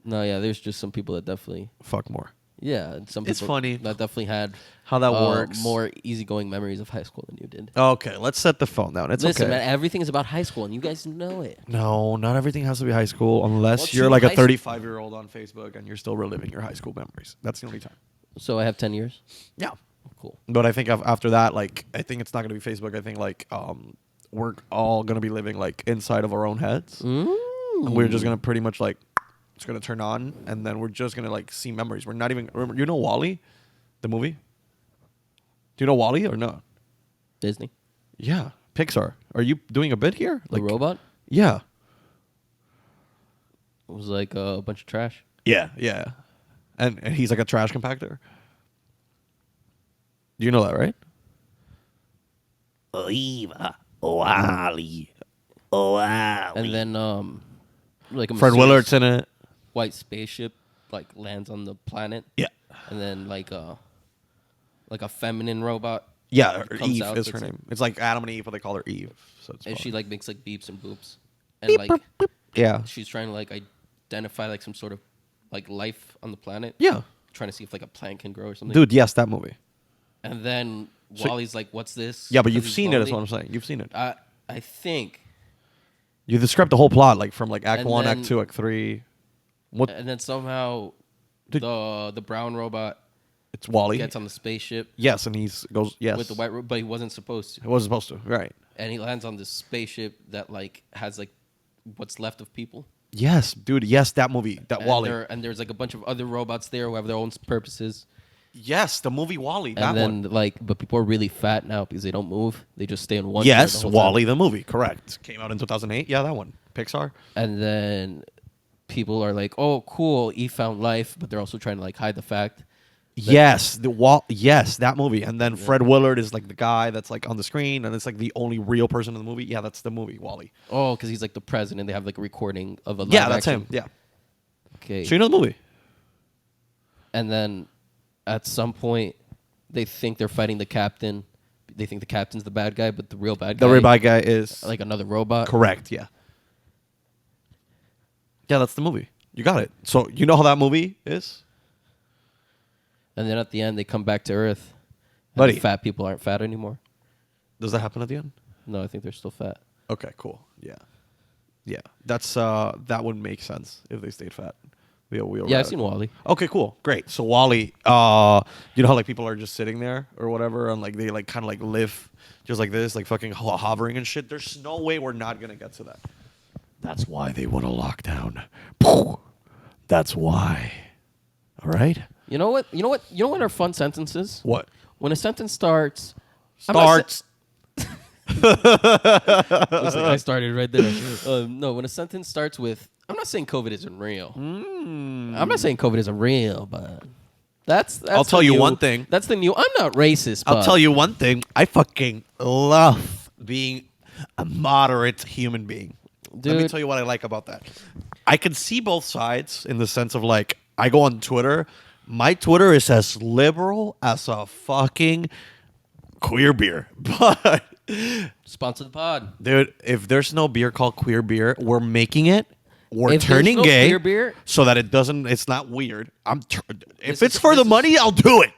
C: No, yeah, there's just some people that definitely,
A: Fuck more.
C: yeah, and some people
A: It's funny
C: that definitely had
A: how that works.
C: more easygoing memories of high school than you did.
A: Okay, let's set the phone down. It's
C: Listen,
A: okay.
C: man, everything is about high school, and you guys know it.
A: No, not everything has to be high school unless
C: Well,
A: you're
C: true,
A: like a
C: high school-
A: 35-year-old on Facebook and you're still reliving your high school memories. That's the only time.
C: So I have 10 years.
A: Yeah.
C: Cool.
A: But I think after that, like, I think it's not going to be Facebook. I think, like, we're all going to be living, like, inside of our own heads. And we're just going to pretty much, like, it's going to turn on, and then we're just going to, like, see memories. We're not even, remember, you know Wall-E, the movie? Do you know Wall-E or not?
C: Disney.
A: Yeah. Pixar. Are you doing a bit here?
C: The robot?
A: Yeah.
C: It was like a bunch of trash.
A: Yeah, yeah. And he's like a trash compactor. You know that, right? Oliva, Wally,
C: And then like a
A: Fred
C: mysterious
A: Willard's in it.
C: white spaceship like lands on the planet.
A: Yeah.
C: And then like a feminine robot.
A: Yeah,
C: comes
A: Eve
C: out
A: is
C: that's
A: her
C: like-
A: name. It's like Adam and Eve, but they call her Eve. So it's
C: And she
A: fun.
C: like makes like beeps and boops. And like
A: Yeah.
C: she's trying to like identify like some sort of like life on the planet.
A: Yeah.
C: Trying to see if like a plant can grow or something.
A: Dude, yes, that movie.
C: And then
A: So-
C: Wally's like, "What's this?"
A: Yeah, but
C: 'Cause
A: you've
C: he's
A: seen it, is
C: lonely.
A: what I'm saying. You've seen it.
C: I think.
A: You described the whole plot, like from like Act
C: And
A: 1,
C: then-
A: Act 2, Act 3. What?
C: And then somehow
A: Did-
C: the brown robot
A: It's Wally.
C: gets on the spaceship
A: Yes, and goes, yes.
C: with the white robot, but he wasn't supposed to.
A: It wasn't supposed to, right.
C: And he lands on this spaceship that like has like what's left of people.
A: Yes, dude, yes, that movie, that
C: And
A: Wally.
C: and there's like a bunch of other robots there who have their own purposes.
A: Yes, the movie Wally, that
C: And then
A: one.
C: like, but people are really fat now because they don't move. They just stay in one. chair
A: Yes,
C: the whole
A: Wally,
C: time.
A: the movie, correct. Came out in 2008. Yeah, that one. Pixar.
C: And then people are like, "Oh, cool, he found life," but they're also trying to like hide the fact.
A: Yes, yes, that movie. And then Fred Willard is like the guy that's like on the screen, and it's like the only real person in the movie. Yeah, that's the movie Wally.
C: Oh, because he's like the president. They have like a recording of a live
A: Yeah, that's
C: action.
A: him. Yeah.
C: Okay.
A: So you know the movie?
C: And then at some point, they think they're fighting the captain. They think the captain's the bad guy, but the real bad guy,
A: The ribeye guy is
C: like another robot.
A: correct. Yeah. Yeah, that's the movie. You got it. So you know how that movie is?
C: And then at the end, they come back to Earth. And
A: Buddy.
C: the fat people aren't fat anymore.
A: Does that happen at the end?
C: No, I think they're still fat.
A: Okay, cool. Yeah. Yeah. That's that would make sense if they stayed fat.
C: Yeah, I've seen Wally.
A: Okay, cool. Great. So Wally, you know how like people are just sitting there or whatever and like they like kind of like live just like this, like fucking hovering and shit. There's no way we're not going to get to that. That's why they want a lockdown. That's why. All right?
C: You know what? You know what? You know what are fun sentences?
A: What?
C: When a sentence starts. I'm not
A: Starts.
C: Looks like I started right there. No, when a sentence starts with, "I'm not saying COVID isn't real." I'm not saying COVID isn't real, but that's
A: I'll tell
C: the
A: you
C: new-
A: one thing.
C: That's the new. I'm not racist.
A: I'll
C: but
A: tell you one thing. I fucking love being a moderate human being. Let me
C: Dude.
A: tell you what I like about that. I can see both sides in the sense of like, I go on Twitter. My Twitter is as liberal as a fucking queer beer. But,
C: Sponsor the pod.
A: dude, if there's no beer called queer beer, we're making it. We're
C: If there's
A: turning
C: no
A: gay
C: queer beer-
A: so that it's not weird. If
C: This
A: it's
C: is-
A: for the
C: this is-
A: money, I'll do it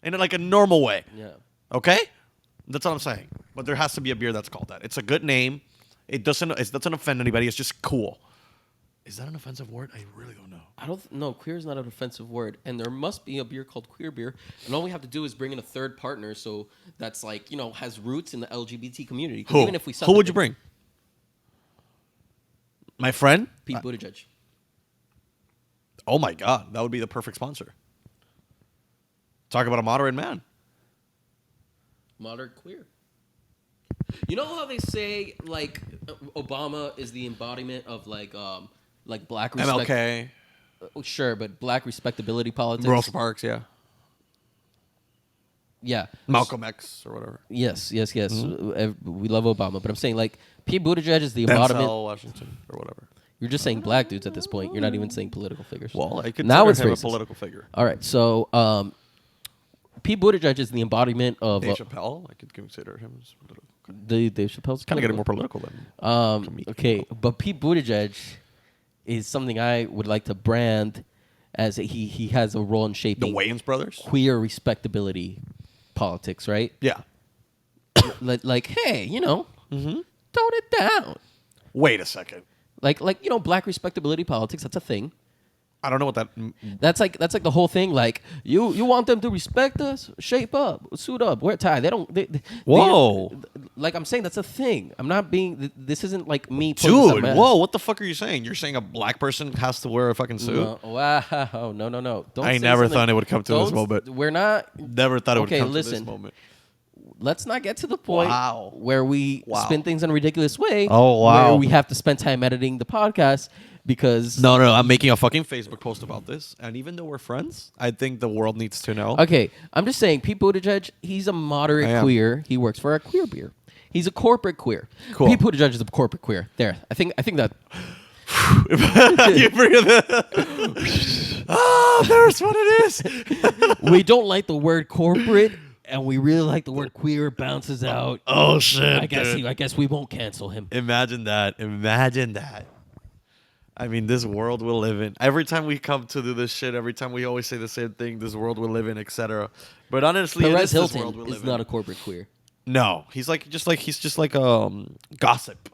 A: in like a normal way.
C: Yeah.
A: Okay, that's what I'm saying. But there has to be a beer that's called that. It's a good name. It doesn't offend anybody. It's just cool. Is that an offensive word? I really don't know.
C: I don't. No, queer is not an offensive word, and there must be a beer called queer beer, and all we have to do is bring in a third partner, so that's like has roots in the LGBT community. 'Cause
A: Who?
C: Even if we
A: Who would you bring? My friend?
C: Pete Buttigieg.
A: Oh my God, that would be the perfect sponsor. Talk about a moderate man.
C: Modern queer. You know how they say like Obama is the embodiment of like black respect.
A: MLK,
C: Sure, but black respectability politics.
A: Rosa Parks, yeah.
C: Yeah.
A: Malcolm X or whatever.
C: Yes. We love Obama, but I'm saying like Pete Buttigieg is the embodiment.
A: Denzel Washington or whatever.
C: You're just saying black dudes at this point. You're not even saying political figures.
A: Well, I consider
C: now it's
A: him a
C: racist.
A: political figure.
C: All right, so Pete Buttigieg is the embodiment of
A: Dave Chappelle, I could consider him as political.
C: Dave Chappelle's
A: Kind of getting more political than.
C: Okay, but Pete Buttigieg is something I would like to brand as he has a role in
A: The
C: shaping
A: Wayans brothers.
C: queer respectability politics, right?
A: Yeah.
C: Like, hey, tone it down.
A: Wait a second.
C: Like black respectability politics. That's a thing.
A: I don't know what that.
C: That's like the whole thing. Like you want them to respect us, shape up, suit up, wear a tie. They don't.
A: Whoa.
C: Like I'm saying, that's a thing. I'm not being. This isn't like me. putting this on
A: Dude,
C: mass.
A: whoa! What the fuck are you saying? You're saying a black person has to wear a fucking suit?
C: No, wow, no. Don't
A: I
C: say
A: never
C: something-
A: thought it would come to this
C: don't-
A: moment.
C: We're not.
A: Never thought it would
C: Okay,
A: come to
C: listen.
A: this moment.
C: Let's not get to the point
A: Wow.
C: where we
A: Wow.
C: spin things in a ridiculous way.
A: Oh, wow.
C: Where we have to spend time editing the podcast because
A: No, I'm making a fucking Facebook post about this, and even though we're friends, I think the world needs to know.
C: Okay, I'm just saying, Pete Buttigieg, he's a
A: I
C: moderate
A: am.
C: queer. He works for a queer beer. He's a corporate queer.
A: Cool.
C: Pete Buttigieg is a corporate queer. There, I think that.
A: You bring it. Ah, there's what it is.
C: We don't like the word corporate, and we really like the word queer. Bounces out.
A: Oh shit!
C: I guess
A: dude.
C: I guess we won't cancel him.
A: Imagine that. I mean, this world we live in. Every time we come to do this shit, every time we always say the same thing. This world we live in, etc. But honestly, it
C: Perez
A: is this world
C: Hilton
A: we
C: is
A: live
C: not
A: in.
C: a corporate queer.
A: No, he's just like gossip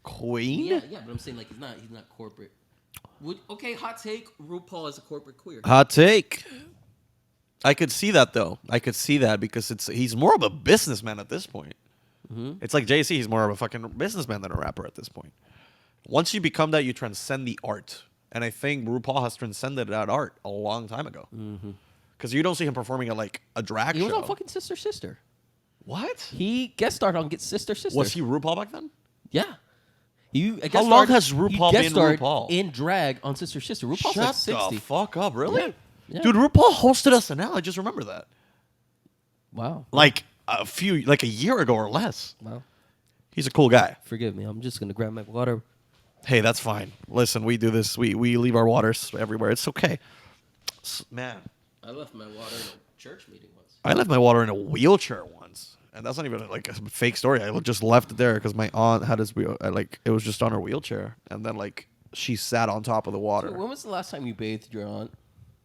A: queen.
C: Yeah, but I'm saying like he's not corporate. Okay, hot take. RuPaul is a corporate queer.
A: Hot take. I could see that though. I could see that because he's more of a businessman at this point. It's like JC. He's more of a fucking businessman than a rapper at this point. Once you become that, you transcend the art, and I think RuPaul has transcended that art a long time ago. Because you don't see him performing at like a drag
C: He
A: show.
C: was on fucking Sister.
A: What?
C: He guest starred on Get Sister.
A: Was he RuPaul back then?
C: Yeah.
A: How long has RuPaul been
C: starred
A: RuPaul?
C: in drag on Sister. RuPaul's
A: Shut
C: like 60.
A: the fuck up, really?
C: Yeah.
A: Dude, RuPaul hosted SNL. I just remember that.
C: Wow.
A: Like a year ago or less.
C: Wow.
A: He's a cool guy.
C: Forgive me. I'm just gonna grab my water.
A: Hey, that's fine. Listen, we do this. We leave our waters everywhere. It's okay. Man,
C: I left my water in a church meeting once.
A: I left my water in a wheelchair once. And that's not even like a fake story. I just left it there because my aunt had his wheel. It was just on her wheelchair. And then she sat on top of the water.
C: So when was the last time you bathed your aunt?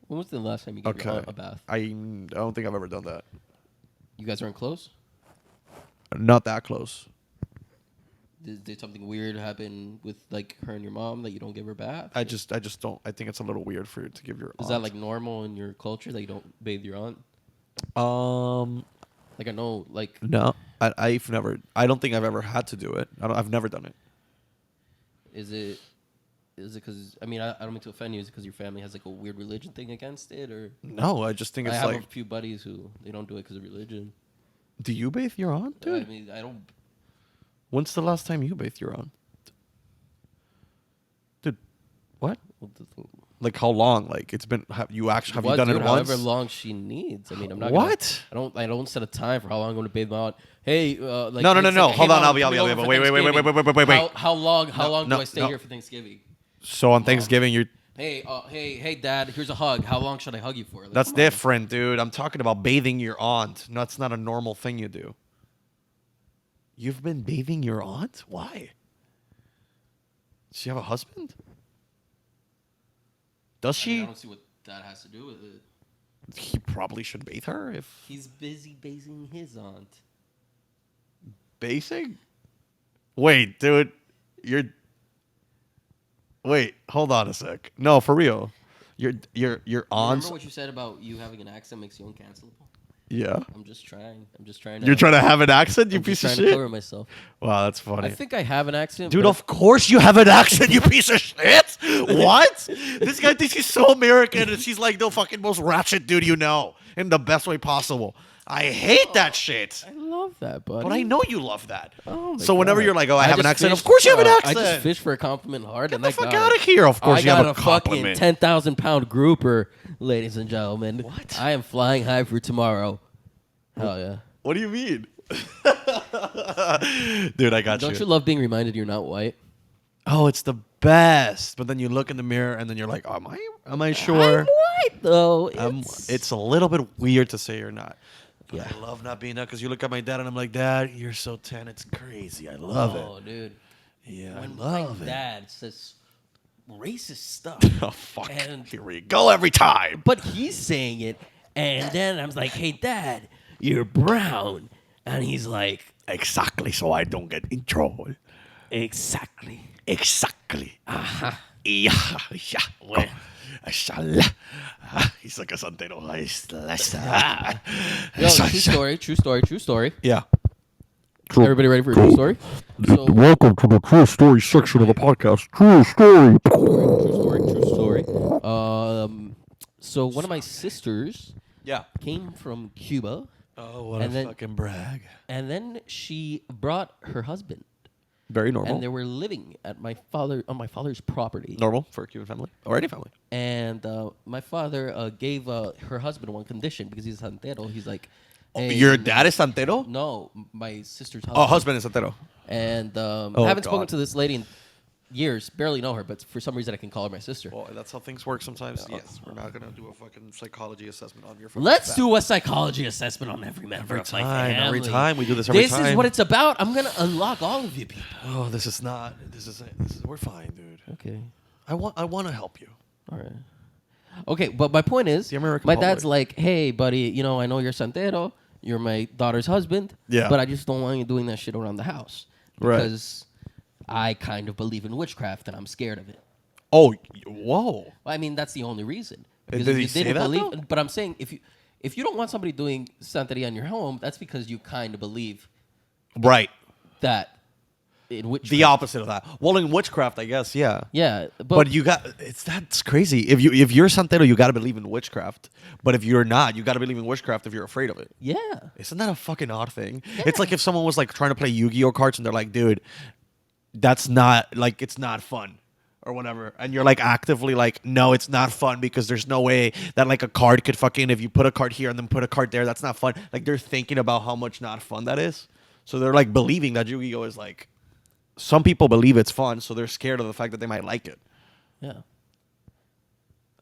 C: When was the last time you gave your aunt a bath?
A: I don't think I've ever done that.
C: You guys aren't close?
A: Not that close.
C: Did something weird happen with like her and your mom that you don't give her a bath?
A: I just don't. I think it's a little weird for you to give your aunt.
C: Is that like normal in your culture that you don't bathe your aunt? Like I know, like
A: No, I've never. I don't think I've ever had to do it. I've never done it.
C: is it because I don't mean to offend you? Is it because your family has like a weird religion thing against it, or
A: No, I just think
C: I
A: it's
C: have
A: like.
C: a few buddies who they don't do it because of religion.
A: Do you bathe your aunt, dude?
C: I mean, I don't.
A: When's the last time you bathed your aunt? Dude, what? Like how long? Like it's been. Have you done it once?
C: However long she needs. I mean, I'm not.
A: What?
C: I don't set a time for how long I'm going to bathe my aunt. Hey, like
A: No.
C: it's like,
A: Hold
C: hey,
A: on,
C: Mom,
A: Alby.
C: come over for
A: Wait.
C: Thanksgiving. How long? How long
A: No,
C: do I stay
A: no.
C: here for Thanksgiving?
A: So on Thanksgiving, you're.
C: Hey, Dad. Here's a hug. How long should I hug you for? Like,
A: That's
C: come on.
A: different, dude. I'm talking about bathing your aunt. No, that's not a normal thing you do. You've been bathing your aunt? Why? Does she have a husband? Does
C: I mean,
A: she?
C: I don't see what that has to do with it.
A: He probably should bathe her if
C: He's busy bathing his aunt.
A: bathing. Wait, dude, Wait, hold on a sec. No, for real. Your aunt's.
C: Remember what you said about you having an accent makes you uncancelable?
A: Yeah.
C: I'm just trying. To,
A: You're trying to have an accent, you
C: I'm
A: piece
C: just
A: of
C: trying to
A: shit.
C: cover myself.
A: Wow, that's funny.
C: I think I have an accent.
A: Dude,
C: but
A: of course you have an accent, you piece of shit. What? This guy thinks he's so American and he's like the fucking most ratchet dude you know in the best way possible. I hate that shit.
C: I love that, buddy.
A: But I know you love that.
C: Oh my
A: So whenever
C: God.
A: you're like, oh, I have an
C: just
A: accent, of
C: fished
A: course you have an
C: for-
A: accent.
C: I just fished for a compliment hard,
A: Get
C: and
A: the
C: I
A: fuck
C: got
A: out
C: it.
A: of here. Of course
C: I
A: you have
C: got
A: a
C: fucking
A: compliment.
C: 10,000-pound grouper, ladies and gentlemen.
A: What?
C: I am flying high for tomorrow. Hell yeah.
A: What do you mean? Dude, I got
C: Don't you love being reminded you're not white?
A: Oh, it's the best. But then you look in the mirror and then you're like, am I sure?
C: I'm white, though.
A: It's a little bit weird to say you're not. But
C: Yeah.
A: I love not being that because you look at my dad and I'm like, Dad, you're so tan. It's crazy. I love
C: Oh, dude.
A: it. Yeah,
C: When
A: I love
C: my
A: it.
C: dad says racist stuff.
A: Oh, fuck.
C: And
A: Here we go every time.
C: but he's saying it, and then I was like, "Hey, Dad, you're brown," and he's like,
A: Exactly, so I don't get in trouble.
C: "Exactly."
A: Exactly.
C: Ajá.
A: Yeah, yeah. Well, he's like a santero.
C: Yo, true story.
A: Yeah.
C: Everybody ready for a true story? So,
E: Welcome to the true story section of the podcast. True story.
C: true story. So one of my sisters
A: Yeah.
C: came from Cuba,
A: Oh, what
C: And
A: a
C: then-
A: fucking brag.
C: and then she brought her husband,
A: Very normal.
C: and they were living at my father's property.
A: Normal for a Cuban family or any family.
C: And my father gave her husband one condition because he's a santero. He's like, hey,
A: Your dad is santero?
C: No, my sister's husband.
A: Oh, husband is santero.
C: And I haven't spoken
A: God.
C: to this lady in years, barely know her, but for some reason I can call her my sister.
A: Well, that's how things work sometimes. Yes, we're not gonna do a fucking psychology assessment on your.
C: Let's do a psychology assessment on every member of my family.
A: Every time we do this. Every
C: This
A: time.
C: is what it's about. I'm gonna unlock all of you people.
A: Oh, this is not. This is. We're fine, dude.
C: Okay.
A: I want to help you.
C: All right. Okay, but my point is,
A: The American
C: my dad's
A: public.
C: like, hey, buddy, I know you're santero. You're my daughter's husband.
A: Yeah.
C: But I just don't want you doing that shit around the house.
A: Right.
C: Because I kind of believe in witchcraft and I'm scared of it.
A: Oh, whoa.
C: Well, I mean, that's the only reason. Because
A: Did
C: if
A: he
C: you
A: say
C: didn't
A: that,
C: believe,
A: though?
C: but I'm saying if you don't want somebody doing santeria in your home, that's because you kind of believe
A: Right.
C: that in witchcraft.
A: The opposite of that. Well, in witchcraft, I guess, yeah.
C: Yeah,
A: But you got that's crazy. If you're santero, you got to believe in witchcraft. But if you're not, you got to believe in witchcraft if you're afraid of it.
C: yeah.
A: Isn't that a fucking odd thing? It's like if someone was like trying to play Yu-Gi-Oh cards and they're like, dude, that's not like it's not fun or whatever. And you're like actively like, no, it's not fun because there's no way that like a card could fucking if you put a card here and then put a card there, that's not fun. Like they're thinking about how much not fun that is. So they're like believing that Yu-Gi-Oh is like some people believe it's fun, so they're scared of the fact that they might like it.
C: Yeah.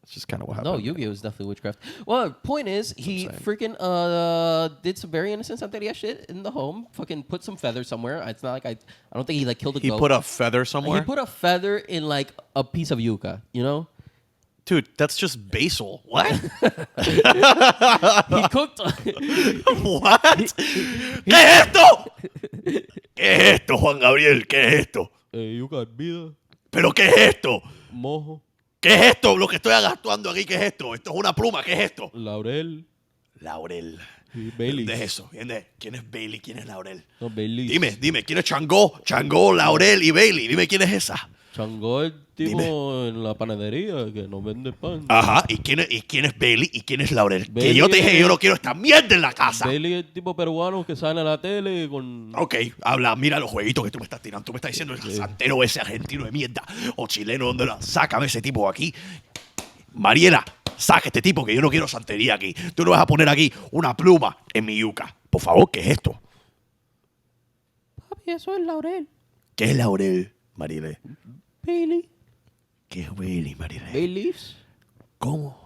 A: That's just kind of what happened.
C: No, Yu-Gi-Oh is definitely witchcraft. Well, point is, he
A: I'm
C: freaking did some very innocent santeria shit in the home. Fucking put some feather somewhere. It's not like I don't think he like killed a
A: He
C: goat.
A: put a feather somewhere.
C: He put a feather in like a piece of yuca.
A: Dude, that's just basil. What?
C: He cooked.
A: What? ¿Qué es esto? ¿Qué es esto, Juan Gabriel? ¿Qué es esto?
C: Yuca vida,
A: ¿Pero qué es esto?
C: mojo,
A: ¿Qué es esto? Lo que estoy actuando aquí, ¿qué es esto? Esto es una pluma, ¿qué es esto?
C: laurel
A: Laurel.
C: y Bailey.
A: ¿Qué es eso? ¿Quién es Bailey? ¿Quién es Laurel?
C: No, Bailey.
A: Dime, ¿quién es Changó? Changó, Laurel y Bailey. Dime quién es esa.
C: Changó el tipo en la panadería que no vende pan.
A: Ajá, ¿y quién es Bailey y quién es Laurel? Que
C: Bailey
A: yo te dije
C: es-
A: que yo no quiero esta mierda en la casa.
C: Bailey es el tipo peruano que sale a la tele con...
A: Ok, habla, mira los jueguitos que tú me estás tirando. Tú me estás diciendo el santero ese argentino de mierda o chileno, ¿dónde lo? Sácame ese tipo aquí. Mariela, saca este tipo que yo no quiero santería aquí. Tú no vas a poner aquí una pluma en mi yuca. Por favor, ¿qué es esto?
C: Papi, eso es laurel.
A: ¿Qué es Laurel, Mariela?
C: Bailey.
A: ¿Qué es Bailey, Mariela?
C: Bay leaves.
A: ¿Cómo?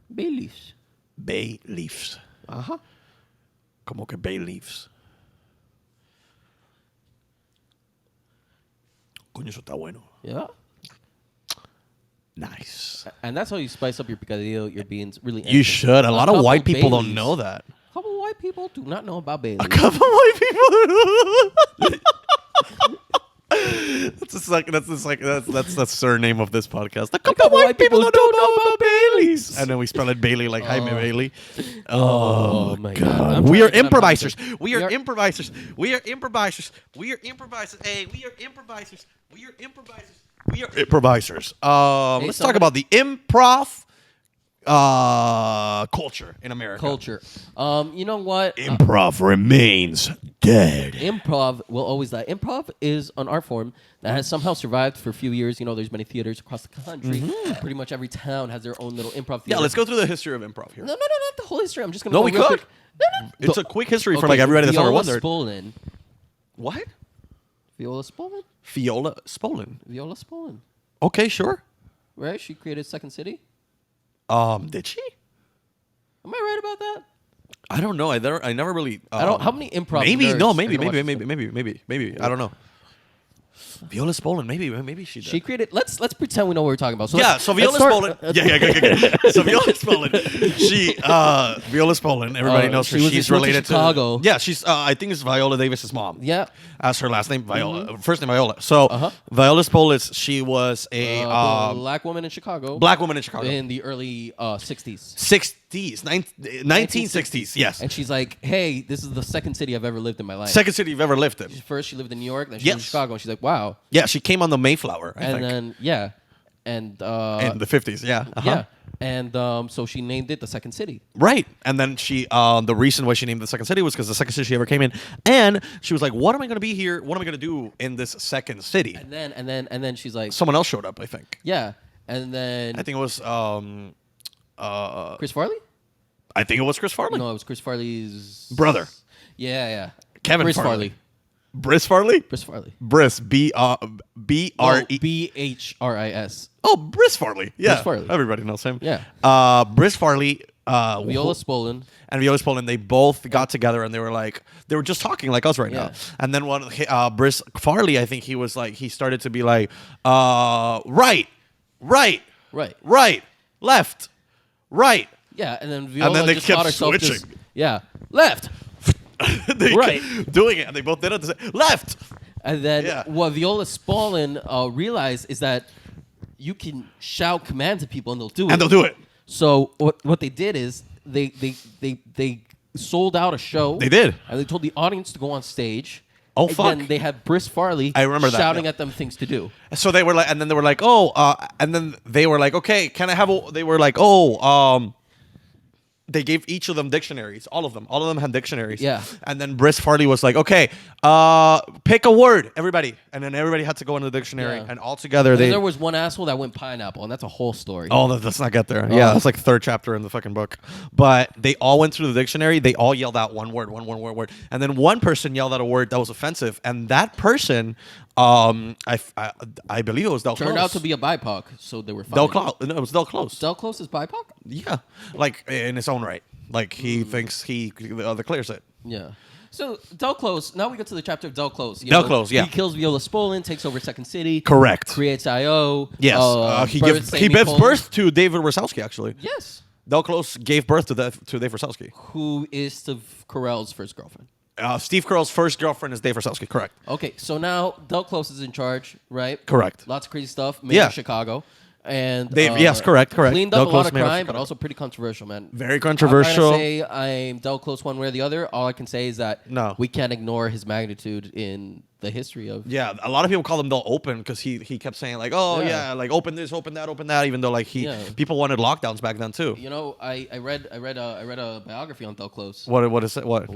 C: Bay leaves.
A: Bay leaves.
C: Ajá.
A: ¿Cómo que bay leaves? Coño, eso está bueno.
C: Yeah.
A: Nice.
C: And that's how you spice up your picadillo, your beans. Really.
A: You should. A lot of
C: couple
A: white people don't
C: Baileys.
A: know that.
C: A couple white people do not know about Bailey.
A: A couple white people. That's the surname of this podcast. A couple white people who don't know about Baileys. And then we spell it Bailey like Jaime Bailey.
C: Oh my God. I'm
A: We
C: trying
A: are
C: to get on
A: improvisers.
C: topic.
A: We are improvisers. We are improvisers. We are improvisers. Hey, we are improvisers. We are improvisers. We are improvisers. Let's talk
C: somebody-
A: about the improv culture in America.
C: Culture. You know what?
A: Improv remains dead.
C: Improv will always die. Improv is an art form that has somehow survived for a few years. There's many theaters across the country. Pretty much every town has their own little improv theater.
A: Yeah, let's go through the history of improv here.
C: No, not the whole history. I'm just going to
A: No,
C: go
A: we
C: real
A: could.
C: quick. No.
A: It's a quick history for like everybody that's ever wondered.
C: Spolin.
A: What?
C: Viola Spolin?
A: Viola Spolin.
C: Viola Spolin.
A: Okay, sure.
C: Right? She created Second City.
A: Did she?
C: Am I right about that?
A: I don't know. I never really.
C: I don't. How many improv?
A: Maybe
C: nerds
A: no.
C: are
A: Maybe.
C: gonna watch this?
A: Maybe. I don't know. Viola Spolin. Maybe she did.
C: She created. Let's pretend we know what we're talking about. So
A: Yeah, so Viola Spolin. Yeah. So Viola Spolin. Viola Spolin. Everybody knows her.
C: she was
A: She's
C: went to
A: related
C: Chicago.
A: Yeah, she's. I think it's Viola Davis's mom.
C: Yeah.
A: As her last name, Viola. First name Viola. So Viola Spolin. She was a
C: black woman in Chicago.
A: black woman in Chicago
C: in the early 60s.
A: 1960s. Yes.
C: And she's like, "Hey, this is the second city I've ever lived in my life."
A: Second city you've ever lived in.
C: First, she lived in New York. Then she lived in
A: Yes.
C: Chicago. And she's like, "Wow."
A: Yeah, she came on the Mayflower. I think.
C: Then and
A: in the 50s. Yeah.
C: yeah, and so she named it the second city.
A: Right. And then she, the reason why she named the second city was because the second city she ever came in. And she was like, what am I going to be here? What am I going to do in this second city?
C: And then she's like,
A: Someone else showed up, I think.
C: yeah, and then
A: I think it was,
C: Chris Farley?
A: I think it was Chris Farley.
C: No, it was Chris Farley's
A: Brother.
C: Yeah.
A: Kevin
C: Chris
A: Farley. Briss Farley?
C: Chris Farley.
A: Briss. B-R-E.
C: Bhris.
A: Oh, Briss Farley. Yeah.
C: Briss Farley.
A: Everybody knows him.
C: Yeah.
A: Briss Farley.
C: Viola Spolin.
A: And Viola Spolin, they both got together and they were just talking like us right
C: Yeah.
A: now. And then Briss Farley, I think he was like, he started to be like, right, left, right.
C: Yeah, and then Viola
A: then they
C: just
A: kept
C: taught herself
A: switching.
C: just, left.
A: They
C: Right.
A: kept doing it, and they both did it. At the same, left.
C: And then
A: Yeah.
C: what Viola Spolin realized is that you can shout commands at people and they'll do it.
A: And they'll do it.
C: So what they did is they sold out a show.
A: They did.
C: And they told the audience to go on stage.
A: Oh,
C: and
A: fuck.
C: then they had Briss Farley
A: I remember that,
C: shouting
A: yeah.
C: at them things to do.
A: So they were like, and then they were like, okay, can I have they were like, they gave each of them dictionaries, all of them had dictionaries.
C: Yeah.
A: And then Briss Farley was like, okay, pick a word, everybody. And then everybody had to go into the dictionary,
C: Yeah.
A: and all together
C: And
A: they.
C: there was one asshole that went pineapple, and that's a whole story.
A: Oh, let's not get there. Yeah, that's like third chapter in the fucking book. But they all went through the dictionary. They all yelled out one word. And then one person yelled out a word that was offensive. And that person, I believe it was Del Close.
C: Turned out to be a BIPOC, so they were fine.
A: Del Close. No, it was Del Close.
C: Del Close is BIPOC?
A: Yeah, like in his own right. Like he thinks he clears it.
C: Yeah. So Del Close. Now we get to the chapter of Del Close.
A: Del Close, yeah.
C: He kills Viola Spolin, takes over Second City.
A: Creact.
C: Creates IO.
A: Yes, he gives birth to David Rosowski. Actually,
C: Yes.
A: Del Close gave birth to Dave Rosowski.
C: Who is Steve Carell's first girlfriend?
A: Steve Carell's first girlfriend is Dave Rosowski. Correct.
C: Okay, so now Del Close is in charge, right?
A: Correct.
C: Lots of crazy stuff. Made
A: Yeah.
C: in Chicago. And
A: Yes, correct.
C: Cleaned
A: Del
C: up a
A: Close
C: lot of
A: made of
C: crime,
A: Chicago.
C: but also pretty controversial, man.
A: Very controversial.
C: I'm not gonna say I'm Del Close one way or the other. All I can say is that
A: No.
C: we can't ignore his magnitude in the history of.
A: Yeah, a lot of people call him Del Open because he kept saying like, oh
C: Yeah.
A: yeah, like open this, open that, even though like people wanted lockdowns back then too.
C: You know, I read a biography on Del Close.
A: What is it? What?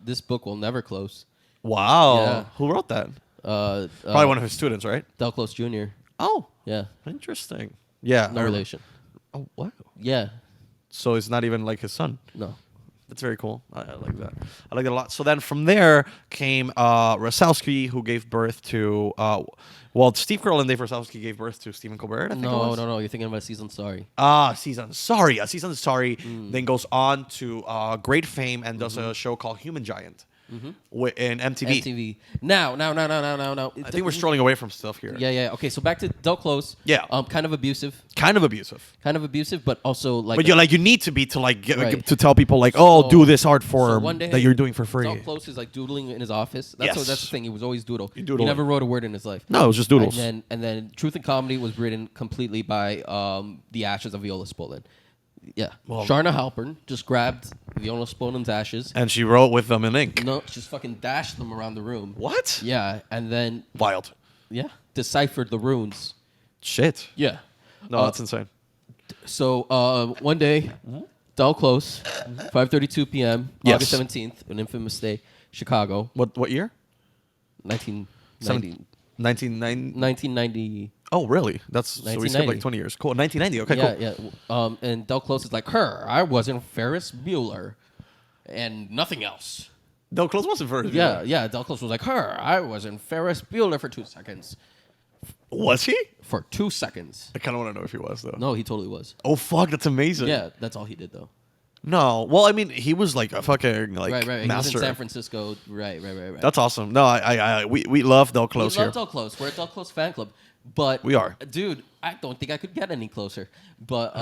C: This book will never close.
A: Wow.
C: Yeah.
A: Who wrote that? Probably one of his students, right?
C: Del Close Jr.
A: Oh,
C: Yeah,
A: interesting. Yeah.
C: no relation.
A: Oh, wow.
C: Yeah,
A: So it's not even like his son.
C: no.
A: That's very cool. I like that. I like it a lot. So then from there came Rosowski, who gave birth to, Steve Carell and Dave Rosowski gave birth to Stephen Colbert, I think it was.
C: No. You're thinking about Season Sorry.
A: Season Sorry. Then goes on to great fame and does a show called Human Giant in MTV.
C: MTV. Now.
A: I think we're strolling away from stuff here.
C: Yeah. Okay, so back to Del Close.
A: Yeah.
C: Kind of abusive,
A: Kind of abusive.
C: but also like.
A: But you need to be to
C: Right.
A: to tell people like,
C: So-
A: do this art for
C: so one day,
A: that you're doing for free.
C: Del Close is like doodling in his office.
A: Yes.
C: That's the thing. He was always doodle. He
A: doodling.
C: never wrote a word in his life.
A: No, it was just doodles.
C: And then Truth and Comedy was written completely by the ashes of Viola Spolin. Yeah.
A: Well-
C: Sharna Halpern just grabbed Viola Spolin's ashes.
A: And she wrote with them in ink.
C: No, just fucking dashed them around the room.
A: What?
C: Yeah, and then
A: Wild.
C: deciphered the runes.
A: Shit.
C: Yeah.
A: No, that's insane.
C: So one day, Del Close, 5:32 p.m.,
A: Yes.
C: August 17th, an infamous day, Chicago,
A: What year?
C: 1990.
A: 1990.
C: 1990.
A: Oh, really? That's so we skipped
C: 1990.
A: like 20 years. Cool. 1990. Okay, cool.
C: Yeah. And Del Close is like, I wasn't Ferris Bueller, and nothing else.
A: Del Close wasn't first.
C: Yeah. Del Close was like, I wasn't Ferris Bueller for 2 seconds.
A: Was he?
C: For 2 seconds.
A: I kind of want to know if he was though.
C: No, he totally was.
A: Oh fuck, that's amazing.
C: Yeah, that's all he did though.
A: No. Well, I mean, he was like a fucking like
C: Right. He was in
A: master.
C: San Francisco. Right.
A: That's awesome. No, we love Del Close
C: We
A: here.
C: love Del Close. We're a Del Close fan club. But
A: We are.
C: dude. I don't think I could get any closer. But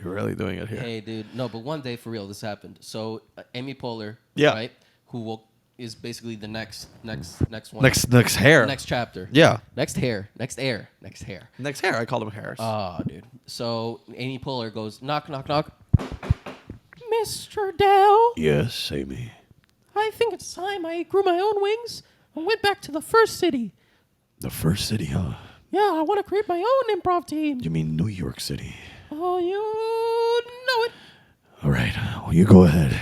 A: You're really doing it here.
C: hey, dude. No, but one day for real, this happened. So Amy Poehler,
A: Yeah.
C: right, is basically the next one,
A: Next hair.
C: next chapter,
A: Yeah.
C: next hair.
A: Next hair. I called him Harris.
C: Oh, dude. So Amy Poehler goes knock, knock, knock. Mr. Dell,
A: Yes, Amy.
C: I think it's time I grew my own wings and went back to the first city.
A: The first city, huh?
C: Yeah, I want to create my own improv team.
A: You mean New York City?
C: Oh, you know it.
A: All right. Well, you go ahead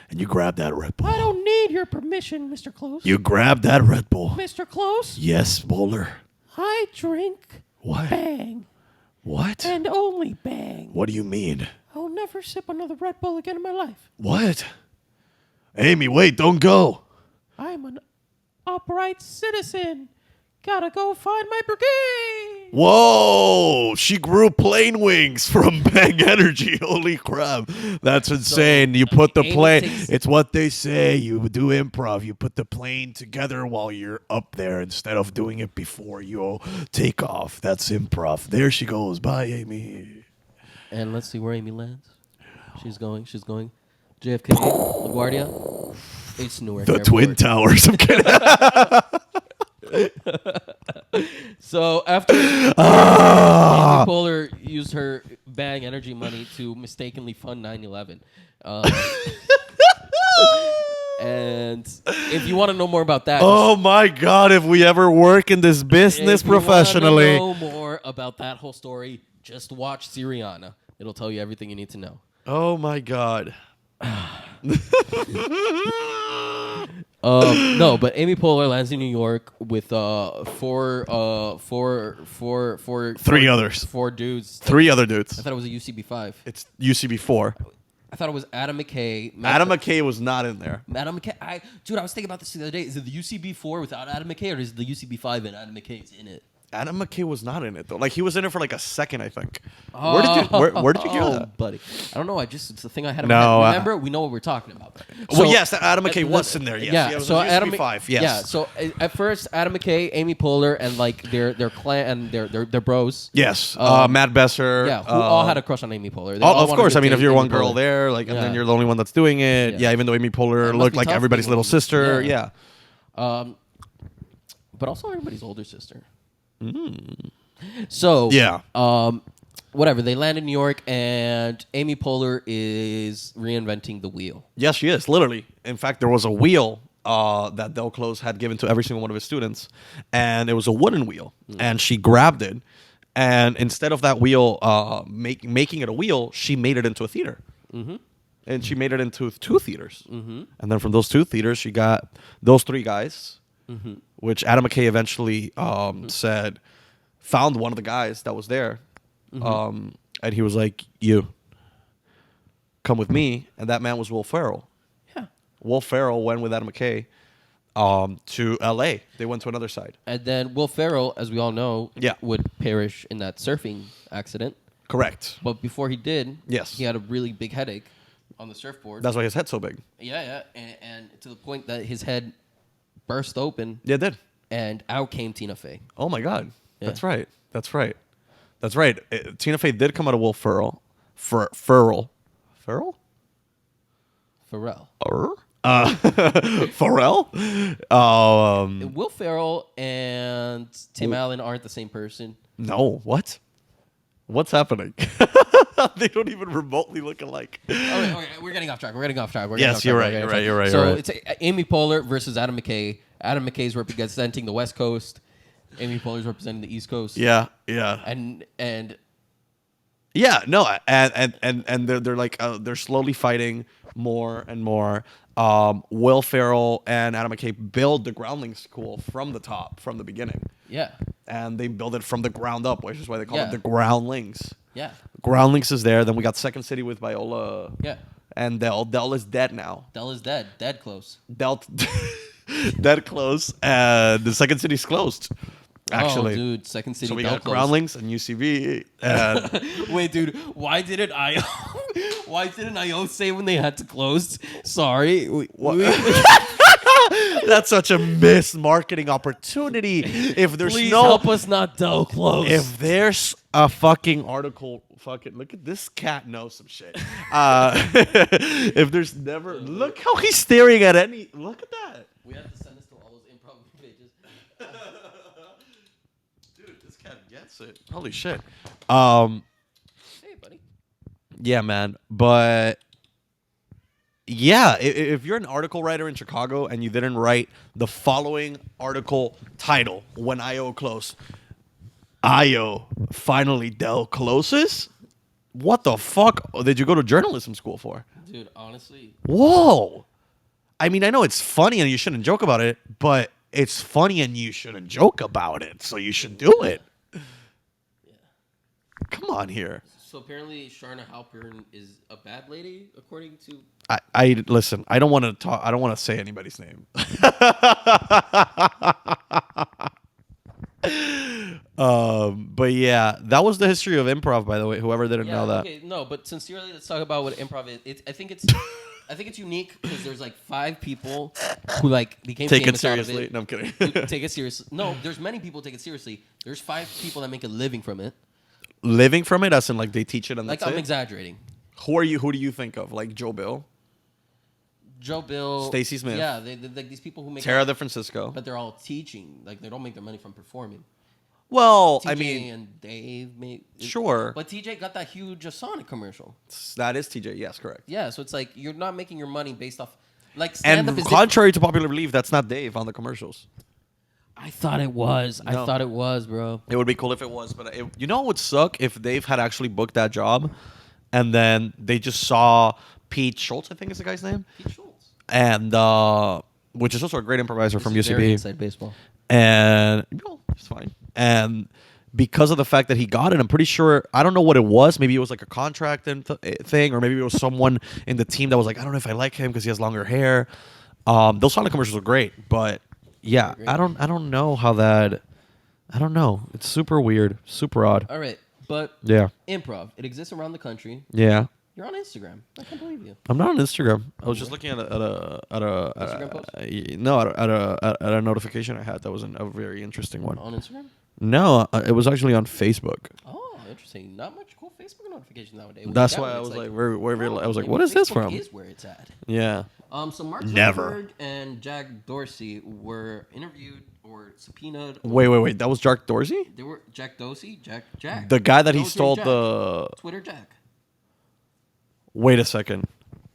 A: and you grab that Red Bull.
C: I don't need your permission, Mr. Close.
A: You grab that Red Bull.
C: Mr. Close,
A: Yes, Bowler.
C: I drink
A: What?
C: Bang
A: What?
C: and only Bang.
A: What do you mean?
C: I'll never sip another Red Bull again in my life.
A: What? Amy, wait, don't go.
C: I'm an upright citizen. Gotta go find my brigade.
A: Whoa! She grew plane wings from Bang Energy. Holy crap. That's insane. You put the
C: Amy
A: plane.
C: takes-
A: It's what they say. You do improv. You put the plane together while you're up there instead of doing it before you take off. That's improv. There she goes. Bye, Amy.
C: And let's see where Amy lands. She's going. JFK, LaGuardia. It's Newark
A: The
C: Airport.
A: Twin Towers. I'm kidding.
C: So after Amy Poehler used her Bang Energy money to mistakenly fund 9/11. And if you want to know more about that,
A: Oh my God! If we ever work in this business
C: if you wanna
A: professionally,
C: know more about that whole story, just watch Syriana. It'll tell you everything you need to know.
A: oh my God!
C: No, but Amy Poehler lands in New York with four
A: Three others.
C: four dudes.
A: Three other
C: I
A: dudes.
C: thought it was a UCB 5.
A: It's UCB 4.
C: I thought it was Adam McKay.
A: Adam McKay was not in there.
C: Adam McKay. I was thinking about this the other day. Is it the UCB 4 without Adam McKay, or is it the UCB 5 and Adam McKay is in it?
A: Adam McKay was not in it though. Like he was in it for like a second, I think. Where did you hear that?
C: buddy? I don't know. It's the thing I had in
A: No,
C: my head. Remember, we know what we're talking about.
A: Well, yes, Adam McKay was in there. Yes,
C: yeah.
A: it was
C: So
A: UCB
C: Adam
A: 5. Yes.
C: Yeah. So at first, Adam McKay, Amy Poehler, and like their clan and their bros.
A: Yes. Matt Besser.
C: Yeah, who all had a crush on Amy Poehler. They
A: Oh,
C: all
A: of
C: wanted
A: course.
C: to
A: I mean,
C: date
A: if you're
C: Amy
A: one girl
C: Poehler.
A: there, like, and
C: Yeah.
A: then you're the only one that's doing it.
C: Yeah.
A: Yeah. Even though Amy Poehler
C: It must
A: looked
C: be
A: like
C: tough
A: everybody's
C: being
A: little
C: a woman.
A: sister.
C: Yeah.
A: Yeah.
C: But also everybody's older sister. So
A: Yeah.
C: whatever. They land in New York, and Amy Poehler is reinventing the wheel.
A: Yes, she is, literally. In fact, there was a wheel that Del Close had given to every single one of his students, and it was a wooden wheel. And she grabbed it, and instead of that wheel making it a wheel, she made it into a theater. Mm-hmm. And she made it into 2 theaters. Mm-hmm. And then from those 2 theaters, she got those 3 guys, which Adam McKay eventually found one of the guys that was there. And he was like, you come with me. And that man was Will Ferrell.
C: Yeah.
A: Will Ferrell went with Adam McKay to L.A. They went to another side.
C: And then Will Ferrell, as we all know,
A: Yeah.
C: would perish in that surfing accident.
A: Correct.
C: But before he did,
A: Yes.
C: he had a really big headache on the surfboard.
A: That's why his head's so big.
C: Yeah. And to the point that his head burst open,
A: Yeah, it did.
C: and out came Tina Fey.
A: Oh, my God.
C: Yeah.
A: That's right. Tina Fey did come out of Will Ferrell. Ferrell?
C: Pharrell.
A: Pharrell?
C: Will Ferrell and Tim Allen aren't the same person.
A: No. What? What's happening? They don't even remotely look alike.
C: Okay, we're getting off track.
A: Yes, you're right.
C: So it's Amy Poehler versus Adam McKay. Adam McKay's representing the West Coast. Amy Poehler's representing the East Coast.
A: Yeah.
C: And
A: Yeah, no, and they're like they're slowly fighting more and more. Will Ferrell and Adam McKay build the Groundlings School from the top, from the beginning,
C: yeah.
A: and they build it from the ground up, which is why they call
C: Yeah.
A: it the Groundlings.
C: Yeah.
A: Groundlings is there. Then we got Second City with Viola.
C: Yeah.
A: And Del is dead now.
C: Del is dead. Dead close.
A: Del dead close, and the Second City's closed. Actually,
C: Oh, dude, Second City.
A: so we
C: Del
A: got
C: close.
A: Groundlings and UCB. And
C: Wait, dude, why didn't I Why didn't I say when they had to close? Sorry.
A: That's such a missed marketing opportunity. If there's
C: Please
A: no,
C: help us not close.
A: if there's a fucking article, fucking look at this cat knows some shit. If there's never, look how he's staring at any. Look at that,
C: we have to send this to all those improv pages.
A: dude. This cat gets it. Holy shit.
C: Hey, buddy.
A: Yeah, man. But yeah, if you're an article writer in Chicago and you didn't write the following article title, "When IO closed," IO finally dealt closes. What the fuck did you go to journalism school for?
C: Dude, honestly.
A: Whoa. I mean, I know it's funny and you shouldn't joke about it, but it's funny and you shouldn't joke about it, so you should do it.
C: Yeah.
A: Come on here.
C: So apparently, Sharna Halpern is a bad lady, according to.
A: I listen. I don't want to talk. I don't want to say anybody's name. But yeah, that was the history of improv. By the way, whoever didn't know that.
C: Okay, no, but sincerely, let's talk about what improv is. I think it's unique because there's like 5 people who like became
A: Take it
C: famous out of
A: seriously.
C: it.
A: No, I'm kidding.
C: Take it seriously. No, there's many people who take it seriously. There's 5 people that make a living from it.
A: Living from it, as in like they teach it and
C: Like
A: that's
C: I'm
A: it?
C: exaggerating.
A: Who do you think of? Like Joe Bill,
C: Joe Bill,
A: Stacey Smith.
C: Yeah, they like these people who make.
A: Tara the Francisco.
C: But they're all teaching. Like they don't make their money from performing.
A: Well,
C: TJ
A: I mean,
C: and Dave made
A: sure.
C: But TJ got that huge Sonic commercial.
A: That is TJ. Yes, correct.
C: Yeah, so it's like you're not making your money based off like
A: And
C: stand-up is
A: contrary to popular belief, that's not Dave on the commercials.
C: I thought it was. I
A: No.
C: thought it was, bro.
A: It would be cool if it was, but you know what would suck if Dave had actually booked that job, and then they just saw Pete Schultz, I think is the guy's name,
C: Pete Schultz.
A: and which is also a great improviser from
C: This is very
A: UCB,
C: inside baseball.
A: and it's fine. And because of the fact that he got it, I'm pretty sure, I don't know what it was. Maybe it was like a contract thing, or maybe it was someone in the team that was like, I don't know if I like him because he has longer hair. Those Sonic commercials are great, but yeah, I don't know how that. I don't know. It's super weird, super odd.
C: All right, but
A: Yeah,
C: improv. It exists around the country.
A: yeah.
C: You're on Instagram. I can't believe you.
A: I'm not on Instagram. I was just looking at a
C: Instagram post?
A: at a notification I had that was a very interesting one.
C: On Instagram?
A: No, it was actually on Facebook.
C: Oh, interesting. Not much cool Facebook notifications nowadays.
A: That's
C: Yeah,
A: why I
C: it's
A: was like, where I was like,
C: maybe
A: what is this
C: Facebook
A: from?
C: Is where it's at.
A: Yeah.
C: So Mark
A: Never.
C: Zuckerberg and Jack Dorsey were interviewed or subpoenaed.
A: Wait. That was Jack Dorsey,
C: They were Jack Dorsey, Jack.
A: the guy that he
C: Dorsey
A: stole
C: Jack.
A: the.
C: Twitter Jack.
A: Wait a second,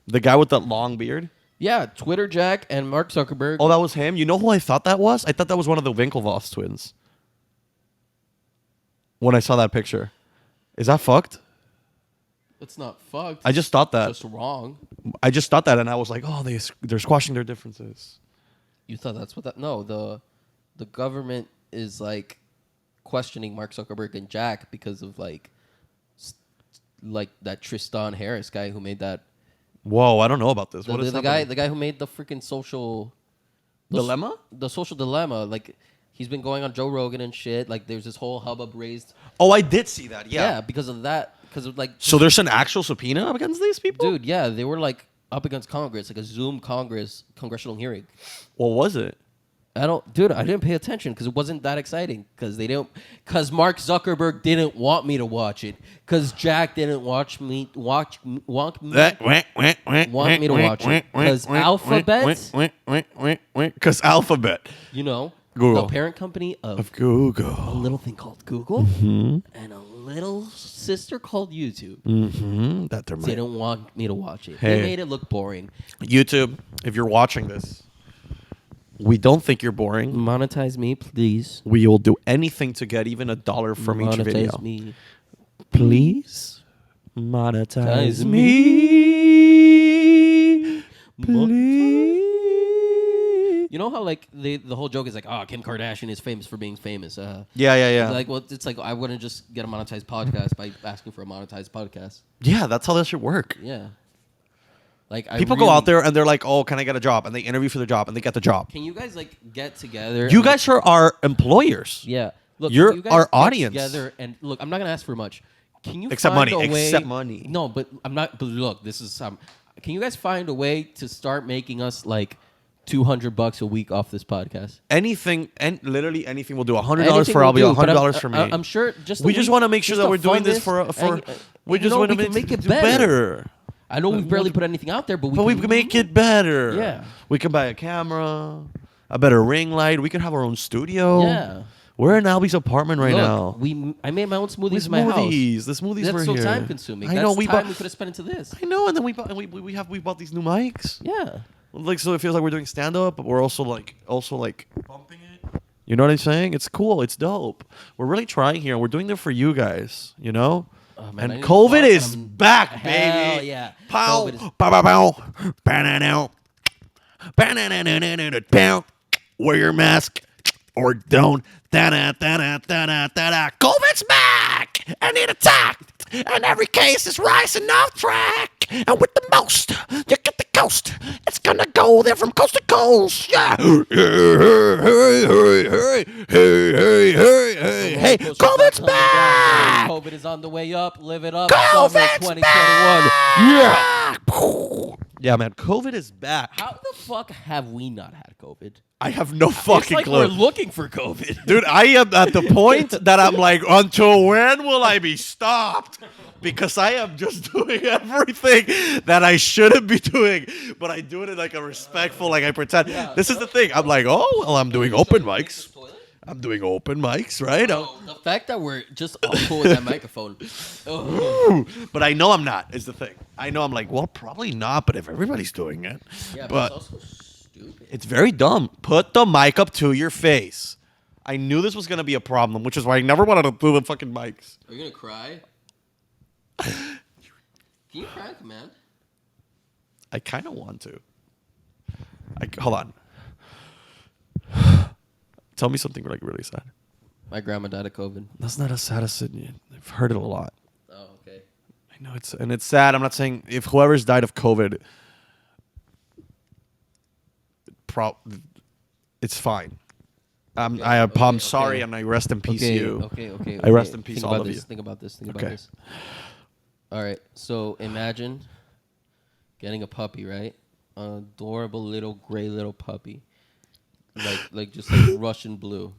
A: the guy with that long beard.
C: Yeah, Twitter Jack and Mark Zuckerberg.
A: Oh, that was him. You know who I thought that was? I thought that was one of the Winklevoss twins. When I saw that picture, is that fucked?
C: It's not fucked.
A: I just thought that.
C: It's just wrong.
A: I just thought that, and I was like, oh, they're squashing their differences.
C: You thought that's what that? No, the government is like questioning Mark Zuckerberg and Jack because of like that Tristan Harris guy who made that.
A: Whoa, I don't know about this.
C: The,
A: What is
C: the
A: happening?
C: guy who made the freaking social
A: Dilemma?
C: The social dilemma. Like he's been going on Joe Rogan and shit. Like there's this whole hubbub raised.
A: Oh, I did see that. Yeah.
C: Because of that. Because of like.
A: So there's an actual subpoena against these people?
C: Dude, yeah, they were like up against Congress, like a Zoom congressional hearing.
A: What was it?
C: I didn't pay attention because it wasn't that exciting. Because Mark Zuckerberg didn't want me to watch it. Because Jack didn't want me to watch it. Because Alphabet,
A: Because Alphabet.
C: you know,
A: Google.
C: the parent company of a
A: Google.
C: little thing called Google and a little sister called YouTube,
A: That they're my
C: didn't want me to watch it.
A: Hey.
C: They made it look boring.
A: YouTube, if you're watching this, we don't think you're boring.
C: Monetize me, please.
A: We will do anything to get even $1 from each video.
C: Monetize me.
A: Please monetize
C: Monetize
A: me. Please.
C: You know how like the whole joke is like, oh, Kim Kardashian is famous for being famous.
A: Yeah.
C: Like, well, it's like I wouldn't just get a monetized podcast by asking for a monetized podcast.
A: Yeah, that's how that should work.
C: Yeah. Like
A: People go out there and they're like, "Oh, can I get a job?" And they interview for the job and they get the job.
C: Can you guys like get together?
A: You
C: and,
A: guys are our employers.
C: yeah. Look,
A: You're
C: can you guys
A: our
C: get
A: audience.
C: together and look. I'm not gonna ask for much. Can you
A: Except
C: find
A: money.
C: a way?
A: Except money.
C: No, but I'm not. But look, this is some. Can you guys find a way to start making us like $200 a week off this podcast?
A: Anything and literally anything we'll do. $100
C: Anything
A: for
C: we'll
A: Alby,
C: do, but
A: $100 for me.
C: I'm sure.
A: we just want to make sure that we're doing this for. We just want to
C: make it
A: do better.
C: I know we barely put anything out there, but
A: we can make it better.
C: Yeah.
A: We can buy a camera, a better ring light. We can have our own studio.
C: Yeah.
A: We're in Alby's apartment right
C: Look,
A: now.
C: I made my own smoothies in my house.
A: The smoothies
C: That's
A: were
C: so
A: here.
C: time consuming.
A: I
C: That's
A: know.
C: time we could have spent into this.
A: I know, and then we bought these new mics.
C: Yeah.
A: Like, so it feels like we're doing stand up, but we're also like bumping it. You know what I'm saying? It's cool. It's dope. We're really trying here, and we're doing it for you guys. You know.
C: Oh, man,
A: And COVID is back, baby.
C: Hell yeah.
A: Pow.
C: COVID is-
A: Pow, pow, pow. Ba-na-now. Ba-na-na-na-na-na-na. Wear your mask or don't. Da-da-da-da-da-da-da. COVID's back and it attacked, and every case is rising off track. And with the most, you get the coast. It's gonna go there from coast to coast. Yeah. Hey, COVID's back.
C: COVID is on the way up. Live it up.
A: COVID's
C: Summer 2021.
A: Yeah. Yeah, man. COVID is back.
C: How the fuck have we not had COVID?
A: I have no
C: It's
A: fucking
C: like
A: clue.
C: we're looking for COVID.
A: Dude, I am at the point that I'm like, until when will I be stopped? Because I am just doing everything that I shouldn't be doing, but I do it in like a respectful, like I pretend. This is the thing. I'm like, oh, well, I'm doing open mics. I'm doing open mics, right?
C: Oh, the fact that we're just all cool with that microphone. Oh.
A: But I know I'm not, is the thing. I know I'm like, well, probably not, but if everybody's doing it.
C: Yeah,
A: but
C: it's also stupid.
A: it's very dumb. Put the mic up to your face. I knew this was going to be a problem, which is why I never wanted to do the fucking mics.
C: Are you going to cry? Can you cry, man?
A: I kind of want to. Hold on. Tell me something like really sad.
C: My grandma died of COVID.
A: That's not as sad as it. I've heard it a lot.
C: Oh, okay.
A: I know it's sad. I'm not saying if whoever's died of COVID, it's fine. I'm sorry, and I rest in peace you.
C: Okay.
A: I rest in peace all of you.
C: Think about this. Think
A: Okay.
C: about this. All right. So imagine getting a puppy, right? An adorable little gray little puppy, like just like Russian blue.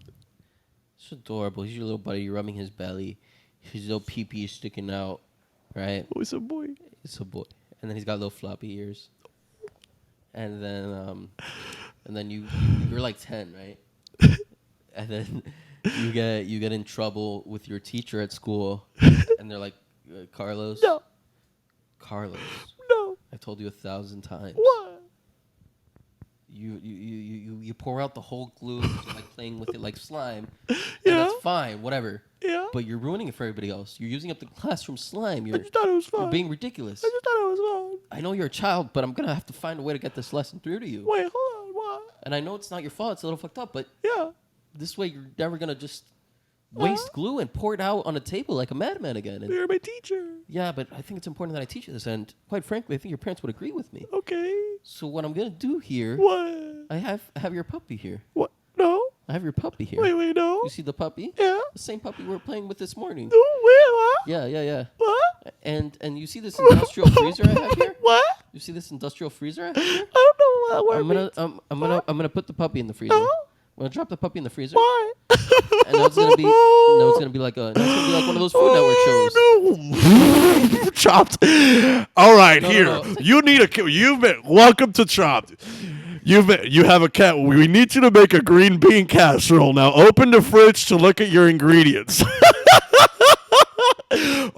C: It's adorable. He's your little buddy. You're rubbing his belly. His little pee-pee is sticking out, right?
A: Oh, it's a boy.
C: It's a boy. And then he's got little floppy ears. And then you're like 10, right? And then you get in trouble with your teacher at school, and they're like, Carlos.
A: No.
C: Carlos.
A: No.
C: I told you 1,000 times.
A: What?
C: You pour out the whole glue, you're like playing with it like slime. And
A: Yeah.
C: that's fine, whatever.
A: Yeah.
C: But you're ruining it for everybody else. You're using up the classroom slime.
A: I just thought it was
C: You're
A: fun.
C: being ridiculous.
A: I just thought it was
C: I know you're a child, but I'm gonna have to find a way to get this lesson through to you.
A: fun. Wait, hold on. What?
C: And I know it's not your fault. It's a little fucked up, but
A: Yeah.
C: this way you're never gonna just waste glue and pour it out on a table like a madman again. And
A: You're my teacher.
C: yeah, but I think it's important that I teach you this. And quite frankly, I think your parents would agree with me.
A: Okay.
C: So what I'm gonna do here,
A: What?
C: I have your puppy here.
A: What? No.
C: I have your puppy here.
A: Wait, no.
C: You see the puppy?
A: Yeah.
C: The same puppy we were playing with this morning.
A: Oh, wait, what?
C: Yeah.
A: What?
C: And you see this industrial freezer I have here?
A: What?
C: You see this industrial freezer I have here?
A: I don't know what
C: I'm gonna put the puppy in the freezer.
A: No.
C: I'm gonna drop the puppy in the freezer.
A: Why?
C: And now it's gonna be like one of those Food Network shows.
A: Oh, no. Chopped. All right,
C: No,
A: here.
C: no.
A: You need welcome to Chopped. You have a cat. We need you to make a green bean casserole. Now open the fridge to look at your ingredients.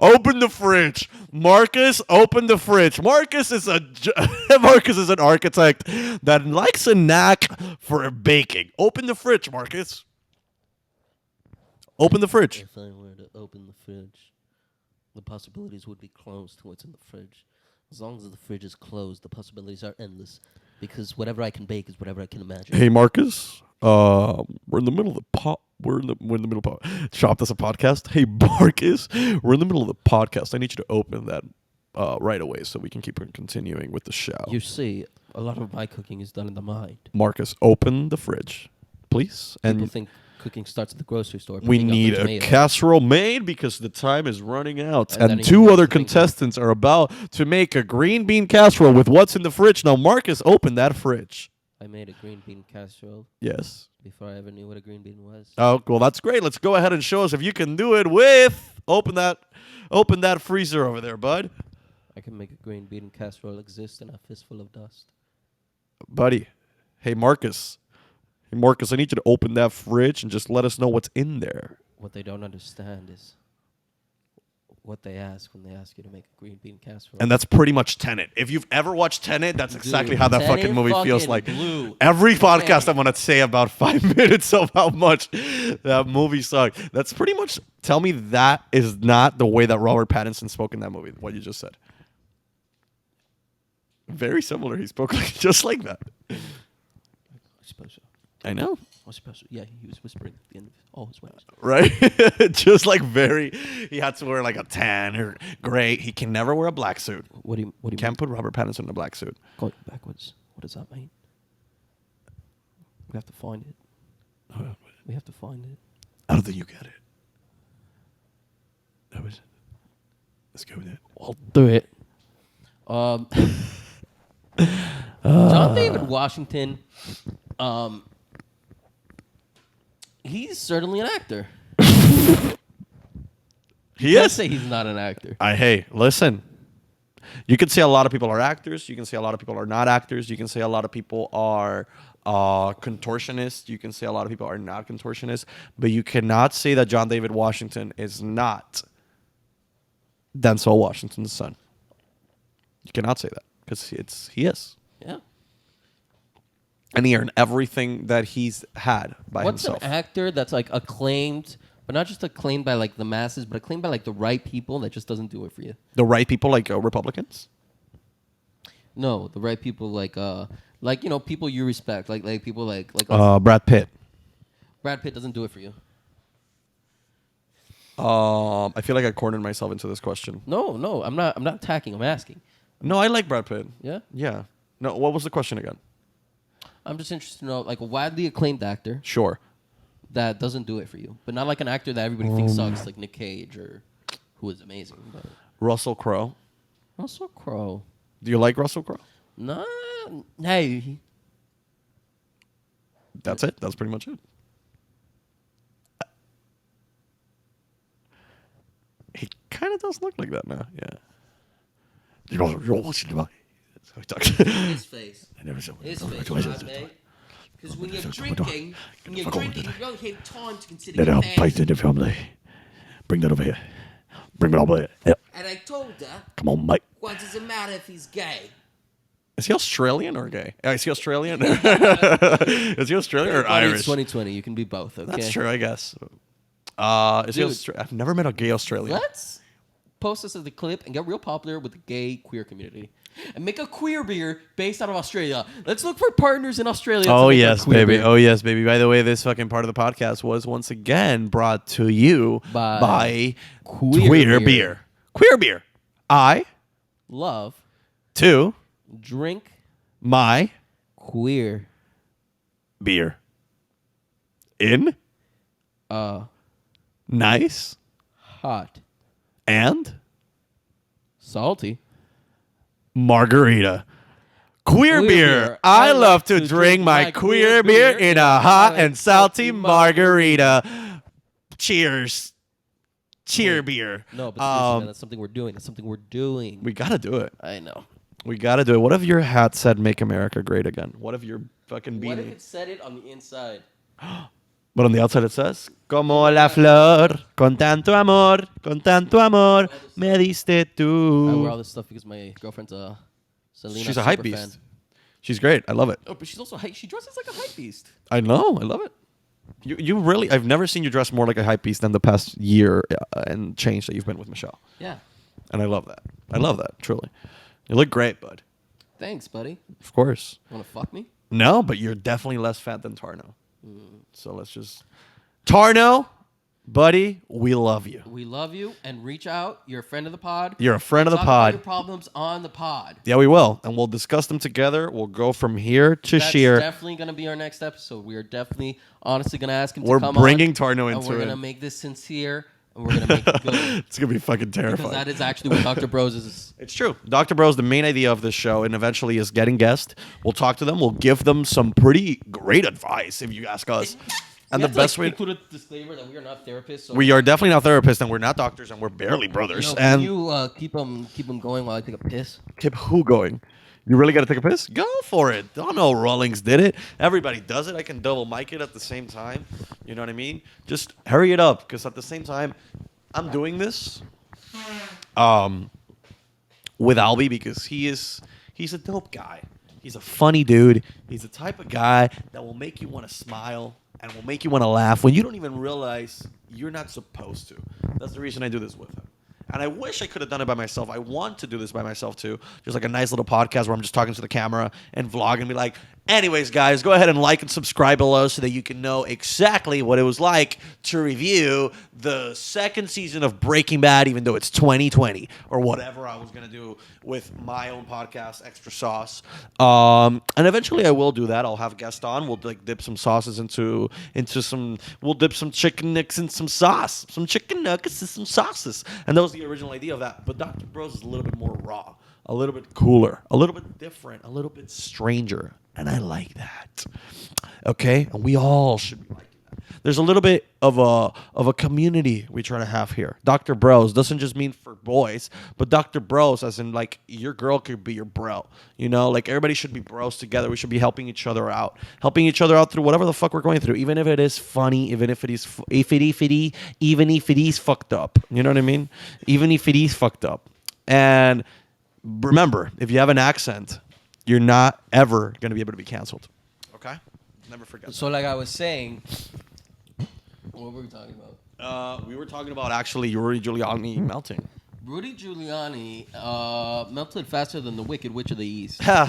A: Open the fridge. Marcus, open the fridge. Marcus is an architect that likes a knack for baking. Open the fridge, Marcus. Open the fridge.
C: If I were to open the fridge, the possibilities would be closed to what's in the fridge. As long as the fridge is closed, the possibilities are endless. Because whatever I can bake is whatever I can imagine.
A: Hey, Marcus. We're in the middle of the pot. We're in the middle of Shop. That's a podcast. Hey, Marcus. We're in the middle of the podcast. I need you to open that right away so we can keep continuing with the show.
C: You see, a lot of my cooking is done in the mind.
A: Marcus, open the fridge, please.
C: People
A: And
C: think Cooking starts at the grocery store.
A: We
C: picking up
A: need
C: the
A: a
C: tomatoes.
A: casserole made because the time is running out.
C: And then
A: And
C: he
A: two
C: makes
A: other
C: the big-
A: contestants are about to make a green bean casserole with what's in the fridge. Now, Marcus, open that fridge.
C: I made a green bean casserole
A: Yes.
C: before I ever knew what a green bean was.
A: Oh, well, that's great. Let's go ahead and show us if you can do it with open that freezer over there, bud.
C: I can make a green bean casserole exist in a fistful of dust.
A: Buddy. Hey, Marcus. Hey, Marcus, I need you to open that fridge and just let us know what's in there.
C: What they don't understand is what they ask when they ask you to make a green bean casserole.
A: And that's pretty much Tenet. If you've ever watched Tenet, that's exactly
C: Dude,
A: how that
C: Tenet
A: fucking movie feels
C: fucking
A: like.
C: blew.
A: Every podcast
C: Man.
A: I'm going to say about 5 minutes of how much that movie sucked. That's pretty much, tell me that is not the way that Robert Pattinson spoke in that movie, what you just said. Very similar. He spoke just like that.
C: What's supposed to?
A: I know.
C: What's supposed to? Yeah, he was whispering at the end of all his words.
A: Right? Just like he had to wear like a tan or gray. He can never wear a black suit.
C: What do you
A: Can't put Robert Pattinson in a black suit.
C: Going backwards. What does that mean? We have to find it. We have to find it.
A: I don't think you get it. That was it. Let's go with it.
C: I'll do it. John David Washington, he's certainly an actor.
A: He
C: Can't
A: is.
C: say he's not an actor.
A: Hey, listen. You can say a lot of people are actors. You can say a lot of people are not actors. You can say a lot of people are contortionists. You can say a lot of people are not contortionists. But you cannot say that John David Washington is not Denzel Washington's son. You cannot say that because he is.
C: Yeah.
A: And he earned everything that he's had by
C: What's
A: himself.
C: an actor that's like acclaimed, but not just acclaimed by like the masses, but acclaimed by like the right people that just doesn't do it for you?
A: The right people, like Republicans?
C: No, the right people like people you respect, like people like
A: Brad Pitt.
C: Brad Pitt doesn't do it for you.
A: I feel like I cornered myself into this question.
C: No, I'm not attacking. I'm asking.
A: No, I like Brad Pitt.
C: Yeah.
A: Yeah. No, what was the question again?
C: I'm just interested to know like a widely acclaimed actor
A: Sure.
C: that doesn't do it for you, but not like an actor that everybody thinks sucks, like Nick Cage or who is amazing. But
A: Russell Crowe.
C: Russell Crowe.
A: Do you like Russell Crowe?
C: No.
A: That's it. That's pretty much it. He kind of does look like that now. Yeah. That's how he talks.
C: His face. His face,
A: Because
C: because when you're drinking, you don't have time to consider
E: Let
C: your
E: out fight in
C: family.
E: the family. Bring that over here. Bring it over here. Yeah.
C: And I told her,
E: Come on, mate.
C: what does it matter if he's gay?
A: Is he Australian or gay? Is he Australian? Is he Australian or
C: Buddy, it's
A: Irish?
C: 2020. You can be both, okay?
A: That's true, I guess. Is he
C: Dude.
A: I've never met a gay Australian.
C: Let's post this as a clip and get real popular with the gay queer community. And make a queer beer based out of Australia. Let's look for partners in Australia. to
A: Oh
C: make a
A: yes,
C: queer
A: baby.
C: beer.
A: Oh yes, baby. By the way, this fucking part of the podcast was once again brought to you by
C: Queer
A: beer.
C: beer.
A: Queer beer. I
C: Love,
A: too
C: drink,
A: my
C: queer.
A: beer. In nice
C: Hot.
A: and
C: Salty.
A: margarita. Queer beer. I love to drink my queer beer in a hot and salty margarita. Cheers. Cheer beer.
C: No, but seriously, man, that's something we're doing. That's something we're doing.
A: We gotta do it.
C: I know.
A: We gotta do it. What if your hat said "Make America Great Again"? What if your fucking
C: What if
A: beanie?
C: it said it on the inside?
A: But on the outside it says "Como la flor, con tanto amor, me diste
C: I
A: tú."
C: wear all this stuff because my girlfriend's a Selena
A: She's a hype
C: super
A: beast.
C: fan.
A: She's great. I love it.
C: Oh, but she's also she dresses like a hype beast.
A: I know. I love it. You really. I've never seen you dress more like a hype beast than the past year and change that you've been with Michelle.
C: Yeah.
A: And I love that. I love that. Truly. You look great, bud.
C: Thanks, buddy.
A: Of course.
C: Want to fuck me?
A: No, but you're definitely less fat than Tarno. So let's just Tarno. Buddy, we love you.
C: We love you, and reach out. You're a friend of the pod.
A: You're a friend of the
C: Talk about
A: pod.
C: your problems on the pod.
A: Yeah, we will. And we'll discuss them together. We'll go from here to
C: That's
A: sheer.
C: definitely going to be our next episode. We are definitely, honestly, going to ask him
A: We're
C: to come
A: bringing
C: on.
A: Tarno
C: And
A: into
C: we're
A: it.
C: going to make this sincere, and we're going to make it good.
A: It's going to be fucking
C: Because
A: terrifying.
C: that is actually what Dr. Bros is.
A: It's true. Dr. Bro is the main idea of this show, and eventually is getting guests. We'll talk to them. We'll give them some pretty great advice, if you ask us. And
C: We
A: the
C: have
A: best
C: to,
A: way...
C: include a disclaimer that we are not therapists. So
A: We are definitely not therapists, and we're not doctors, and we're barely brothers.
C: Yo,
A: and
C: can you keep them going while I take a piss?
A: keep who going? You really got to take a piss? Go for it. Don't know Rawlings did it. Everybody does it. I can double mic it at the same time. You know what I mean? Just hurry it up, because at the same time, I'm doing this with Alby because he's a dope guy. He's a funny dude. He's the type of guy that will make you want to smile and will make you want to laugh when you don't even realize you're not supposed to. That's the reason I do this with him. And I wish I could have done it by myself. I want to do this by myself too. Just like a nice little podcast where I'm just talking to the camera and vlog and be like, anyways, guys, go ahead and like and subscribe below so that you can know exactly what it was like to review the second season of Breaking Bad, even though it's 2020 or whatever I was going to do with my own podcast, Extra Sauce. And eventually I will do that. I'll have guests on. We'll like dip some sauces into some, we'll dip some chicken nuggets in some sauce, some chicken nuggets and some sauces. And that was the original idea of that. But Dr. Bros is a little bit more raw, a little bit cooler, a little bit different, a little bit stranger. And I like that. Okay? And we all should be liking that. There's a little bit of a community we try to have here. Dr. Bros doesn't just mean for boys, but Dr. Bros as in like your girl could be your bro. You know, like everybody should be bros together. We should be helping each other out. Helping each other out through whatever the fuck we're going through. Even if it is funny, even if it is even if it is fucked up. You know what I mean? Even if it is fucked up. And remember, if you have an accent, you're not ever going to be able to be canceled. Okay? Never forget.
C: So, like I was saying, what were we talking about?
A: We were talking about actually Rudy Giuliani melting.
C: Rudy Giuliani melted faster than the Wicked Witch of the East.
A: How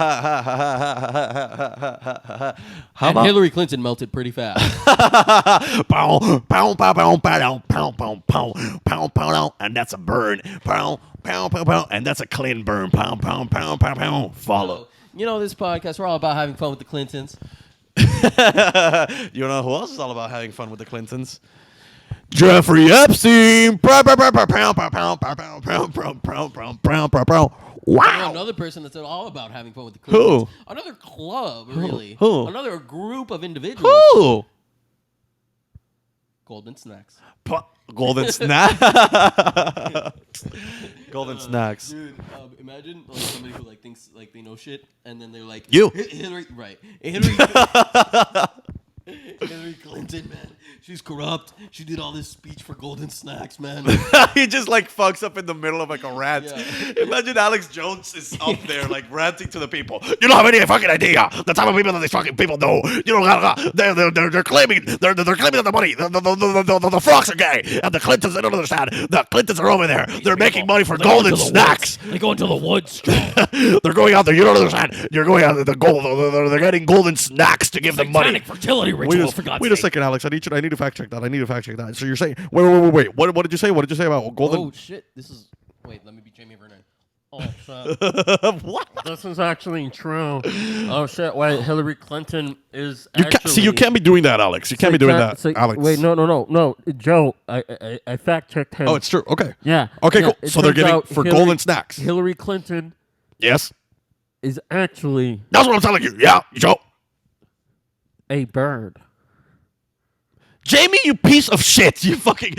C: And
A: about
C: Hillary Clinton melted pretty fast.
A: and that's a burn. And that's a clean burn. Follow.
C: You know, this podcast, we're all about having fun with the Clintons.
A: You know who else is all about having fun with the Clintons? Jeffrey Epstein.
C: You know,
A: Wow.
C: another person that's all about having fun with the Clintons. Another club, really.
A: Who?
C: Another group of individuals.
A: Who?
C: Golden Snacks.
A: Golden Snacks. Golden Snacks.
C: Dude, imagine like somebody who like thinks like they know shit, and then they're like
A: You.
C: Hillary, right? Hillary Clinton, man, she's corrupt. She did all this speech for Golden Snacks, man.
A: He just like fucks up in the middle of like a rant.
C: Yeah.
A: Imagine Alex Jones is up there like ranting to the people. You don't have any fucking idea the type of people that these fucking people know. You know, they're claiming they're claiming that the money the frogs are gay and the Clintons. I don't understand. The Clintons are over there. They're making money for Golden Snacks.
C: They go into the woods.
A: They're going out there. You don't understand. You're going out there. They're getting Golden Snacks to give them money.
C: Fertility ritual, for God's
A: Wait a second, Alex. I need to fact check that. So you're saying wait. What did you say? What did you say about Golden?
C: Oh shit! Wait. Let me be Jamie Vernon. Oh shit!
A: What?
F: This is actually true. Oh shit! Wait, Hillary Clinton is
A: You
F: actually.
A: you can't be doing that, Alex. You can't be doing that, Alex.
F: Wait, no, Joe. I fact checked him.
A: Oh, it's true. Okay.
F: Yeah.
A: Okay,
F: yeah,
A: cool.
F: it
A: So they're
F: turns
A: getting
F: out
A: for Golden Snacks.
F: Hillary Clinton
A: Yes.
F: is actually
A: That's what I'm telling you. Yeah, Joe.
F: a bird.
A: Jamie, you piece of shit. You fucking.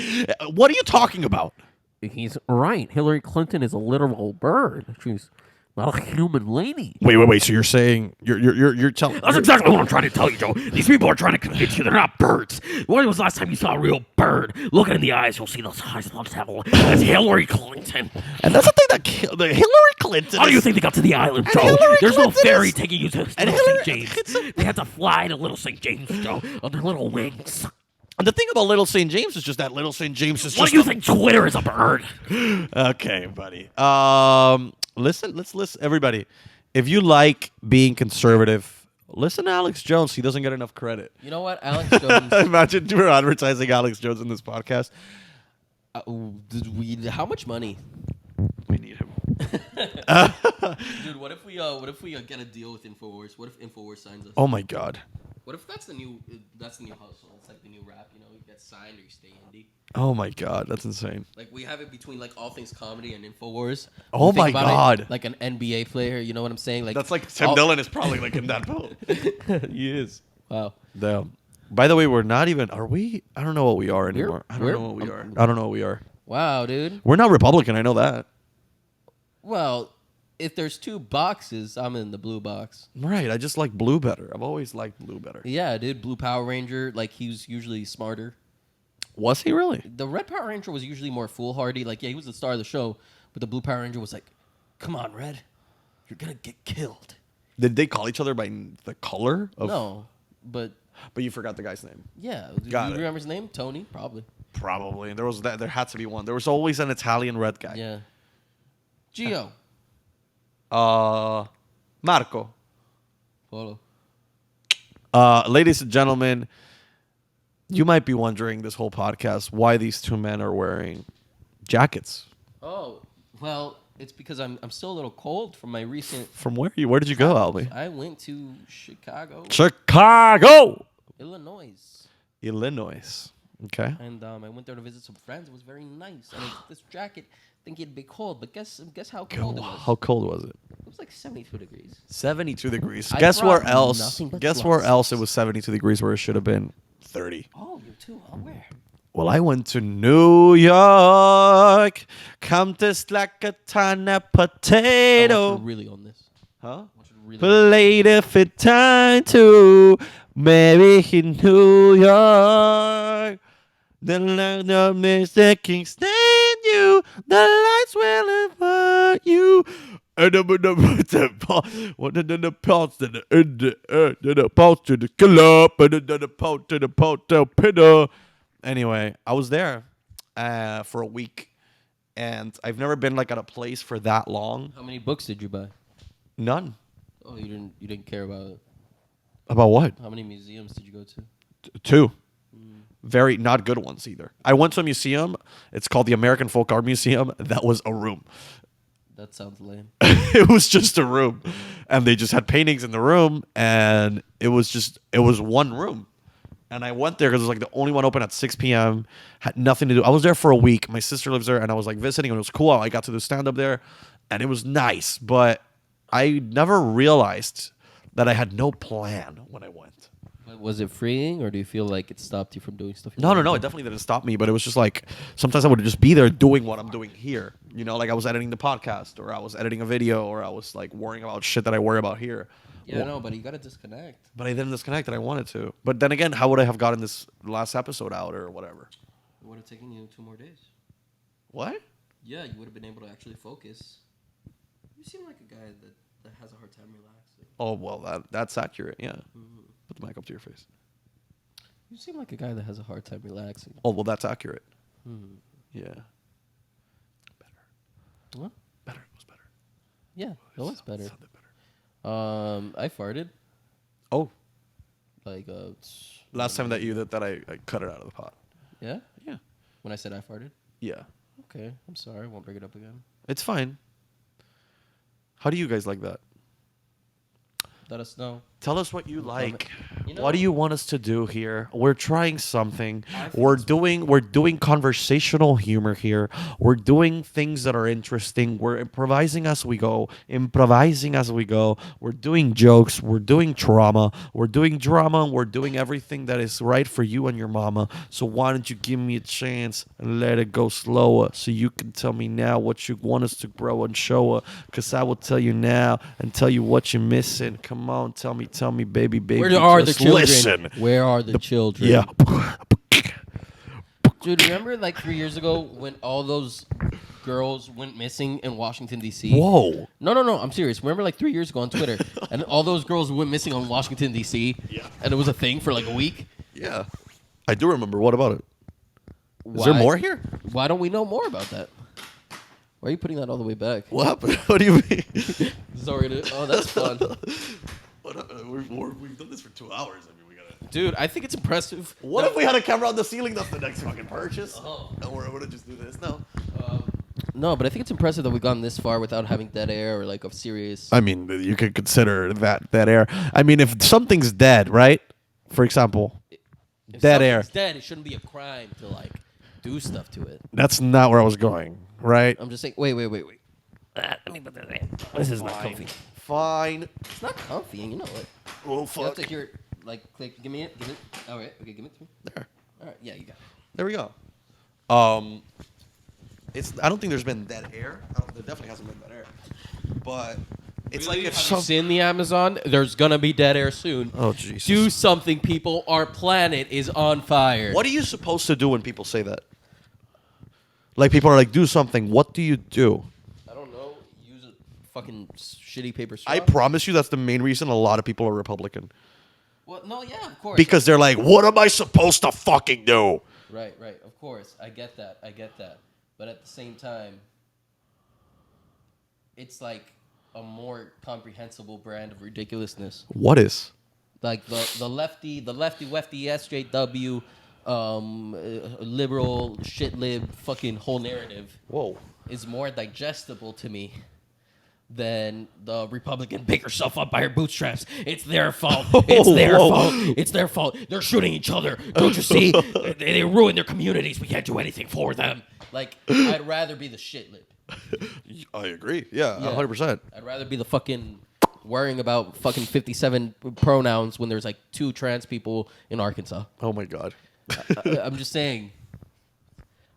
A: What are you talking about?
F: He's right. Hillary Clinton is a literal bird. She's not a human lady.
A: Wait. So you're saying you're telling?
G: That's exactly what I'm trying to tell you, Joe. These people are trying to convince you they're not birds. When was the last time you saw a real bird? Look it in the eyes, you'll see those eyes love devil. That's Hillary Clinton.
A: And that's the thing that killed Hillary Clinton.
G: How do you think they got to the island,
A: And
G: Joe?
A: Hillary
G: There's no
A: Clinton
G: ferry
A: is-
G: taking you to
A: and
G: Little
A: Hillary-
G: St. James. They had to fly to Little St. James, Joe, on their little wings.
A: And the thing about Little St. James is just that Little St. James is
G: What
A: just.
G: do you think Twitter is a bird?
A: Okay, buddy. Let's listen, everybody. If you like being conservative, Listen to Alex Jones. He doesn't get enough credit.
C: You know what, Alex Jones?
A: Imagine we're advertising Alex Jones in this podcast.
C: How much money?
A: We need him.
C: Dude, what if we get a deal with Infowars? What if Infowars signs us?
A: Oh my God.
C: What if that's the new hustle? It's like the new rap, you know, you get signed or you stay indie.
A: Oh my God, that's insane.
C: Like we have it between like All Things Comedy and Infowars.
A: Oh
C: You think
A: my
C: about it,
A: God.
C: like an NBA player, you know what I'm saying? Like
A: That's like Tim Dillon is probably like in that boat.
C: He is. Wow.
A: Damn. By the way, we're not even. Are we? I don't know what we are anymore. I don't
C: we're-
A: know what we are. I don't know what we are.
C: Wow, dude.
A: We're not Republican. I know that.
C: Well, if there's two boxes, I'm in the blue box.
A: Right. I just like blue better. I've always liked blue better.
C: Yeah, dude. Blue Power Ranger, like he's usually smarter.
A: Was he really?
C: The Red Power Ranger was usually more foolhardy. Like, yeah, he was the star of the show, but the Blue Power Ranger was like, "Come on, Red, you're gonna get killed."
A: Did they call each other by the color?
C: No, but
A: But you forgot the guy's name.
C: yeah,
A: Got
C: you
A: it.
C: remember his name? Tony, probably.
A: Probably. There was that. There had to be one. There was always an Italian red guy.
C: Yeah. Gio.
A: Marco.
C: Polo.
A: Ladies and gentlemen, you might be wondering this whole podcast why these two men are wearing jackets.
C: Oh, well, it's because I'm still a little cold from my recent.
A: From where? Where did you go, Alby?
C: I went to Chicago,
A: Chicago,
C: Illinois,
A: Illinois. Okay.
C: and I went there to visit some friends. It was very nice, and I took this jacket thinking it'd be cold, but guess how cold it was.
A: How cold was it?
C: It was like 72 degrees.
A: 72 degrees.
C: I
A: Guess where
C: brought
A: else?
C: nothing but
A: Guess where
C: gloves.
A: else it was 72 degrees where it should have been 30.
C: Oh, you too? Oh, where?
A: Well, I went to New York. Come taste like a ton of
C: I want
A: potato.
C: you to really on this.
A: Huh?
C: I want you to really own this.
A: Later for time to marry in New York. The line of mistake can't stand you. The lights will invite you. And the pulse to the end, the pulse to the club, and then the pulse to the hotel pinner. Anyway, I was there for a week, and I've never been like at a place for that long.
C: How many books did you buy?
A: None.
C: Oh, you didn't care about it.
A: About what?
C: How many museums did you go to?
A: Two. Very not good ones either. I went to a museum. It's called the American Folk Art Museum. That was a room.
C: That sounds lame.
A: It was just a room, and they just had paintings in the room, and it was one room. And I went there because it was like the only one open at 6 p.m. Had nothing to do. I was there for a week. My sister lives there, and I was like visiting, and it was cool. I got to do stand up there, and it was nice. But I never realized that I had no plan when I went.
C: But was it freeing, or do you feel like it stopped you from doing stuff?
A: No, it definitely didn't stop me. But it was just like sometimes I would just be there doing what I'm doing here. You know, like I was editing the podcast, or I was editing a video, or I was like worrying about shit that I worry about here.
C: Yeah, no, but you gotta disconnect.
A: But I didn't disconnect, and I wanted to. But then again, how would I have gotten this last episode out or whatever?
C: It would have taken you 2 more days.
A: What?
C: Yeah, you would have been able to actually focus. You seem like a guy that has a hard time relaxing.
A: Oh well, that's accurate. Yeah. Put the mic up to your face.
C: You seem like a guy that has a hard time relaxing.
A: Oh well, that's accurate. Yeah.
C: What?
A: Better. It was better.
C: Yeah, that was better.
A: Sounded better.
C: I farted.
A: Oh,
C: Like,
A: last time that you did that, I cut it out of the pot.
C: yeah?
A: Yeah.
C: When I said I farted?
A: Yeah.
C: Okay, I'm sorry. I won't bring it up again.
A: It's fine. How do you guys like that?
C: Let us know.
A: Tell us what you like.
C: You know-
A: What do you want us to do here? We're trying something.
C: I think
A: We're doing conversational humor here. We're doing things that are interesting. We're improvising as we go. We're doing jokes. We're doing trauma. We're doing drama. We're doing everything that is right for you and your mama. So why don't you give me a chance and let it go slower so you can tell me now what you want us to grow and show her? Because I will tell you now and tell you what you're missing. Come on, tell me, baby.
C: Where are the
A: just
C: children?
A: listen.
C: Where are the children?
A: Yeah.
C: Dude, remember like 3 years ago when all those girls went missing in Washington, D.C.?
A: Whoa.
C: No, I'm serious. Remember like 3 years ago on Twitter and all those girls went missing on Washington, D.C.?
A: Yeah.
C: And it was a thing for like a week?
A: Yeah. I do remember. What about it? Is
C: Why-
A: there more here?
C: Why don't we know more about that? Why are you putting that all the way back?
A: What happened? What do you mean?
C: Sorry. Oh, that's fun.
A: What happened? We've done this for 2 hours. I mean, we gotta.
C: Dude, I think it's impressive.
A: What if we had a camera on the ceiling? That's the next fucking purchase.
C: Oh.
A: And we're able to just do this. No.
C: No, but I think it's impressive that we've gone this far without having dead air or like a serious.
A: I mean, you could consider that air. I mean, if something's dead, right? For example,
C: If
A: dead air.
C: something's dead, it shouldn't be a crime to like do stuff to it.
A: That's not where I was going, right?
C: I'm just saying. Wait.
G: Let me put this in. This is not comfy.
A: Fine.
C: It's not comfy, you know it.
A: Oh,
C: You have
A: fuck.
C: to hear, like, click. Give me it. Give it. All right. Okay. Give it to me.
A: There.
C: All right. Yeah, you got it.
A: There we go. I don't think there's been dead air. There definitely hasn't been dead air. But it's like if
C: Have you seen the Amazon? There's gonna be dead air soon.
A: Oh, Jesus.
C: Do something, people. Our planet is on fire.
A: What are you supposed to do when people say that? Like, people are like, do something. What do you do?
C: I don't know. Use a fucking shitty paper straw.
A: I promise you that's the main reason a lot of people are Republican.
C: Well, no, yeah, of course.
A: Because they're like, what am I supposed to fucking do?
C: Right. Of course, I get that. But at the same time, it's like a more comprehensible brand of ridiculousness.
A: What is?
C: Like the lefty SJW, liberal shit lib fucking whole narrative
A: Whoa.
C: is more digestible to me than the Republican pick herself up by her bootstraps. It's their fault. It's their fault. It's their fault. They're shooting each other. Don't you see? They ruin their communities. We can't do anything for them. Like, I'd rather be the shit lib.
A: I agree. Yeah,
C: Yeah.
A: 100%.
C: I'd rather be the fucking worrying about fucking 57 pronouns when there's like 2 trans people in Arkansas.
A: Oh, my God.
C: I'm just saying.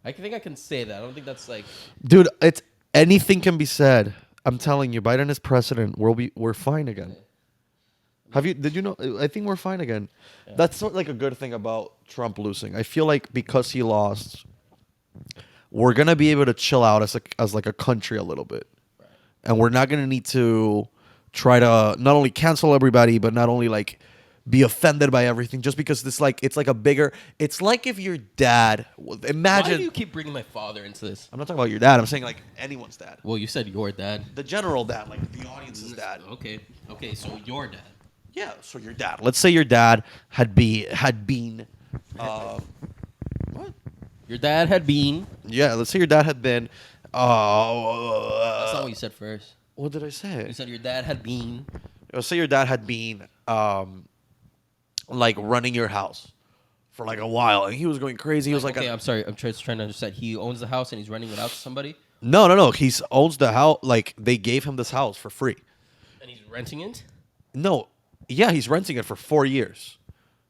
C: I think I can say that. I don't think that's like.
A: Dude, it's anything can be said. I'm telling you, Biden is president. We're fine again. Did you know? I think we're fine again. Yeah. That's sort of like a good thing about Trump losing. I feel like because he lost, we're gonna be able to chill out as like a country a little bit, right. And we're not gonna need to try to not only cancel everybody, but not only like be offended by everything just because it's like a bigger. It's like if your dad. Imagine.
C: Why do you keep bringing my father into this?
A: I'm not talking about your dad. I'm saying like anyone's dad.
C: Well, you said your dad.
A: The general dad, like the audience's dad.
C: Okay, so your dad.
A: Yeah, so your dad. Let's say your dad had been. What?
C: Your dad had been.
A: Yeah, let's say your dad had been.
C: That's not what you said first.
A: What did I say?
C: You said your dad had been.
A: Let's say your dad had been, like running your house for like a while, and he was going crazy. He was like,
C: okay, I'm sorry. I'm just trying to understand. He owns the house and he's renting it out to somebody.
A: No. He owns the house. Like they gave him this house for free.
C: And he's renting it.
A: No. Yeah, he's renting it for 4 years.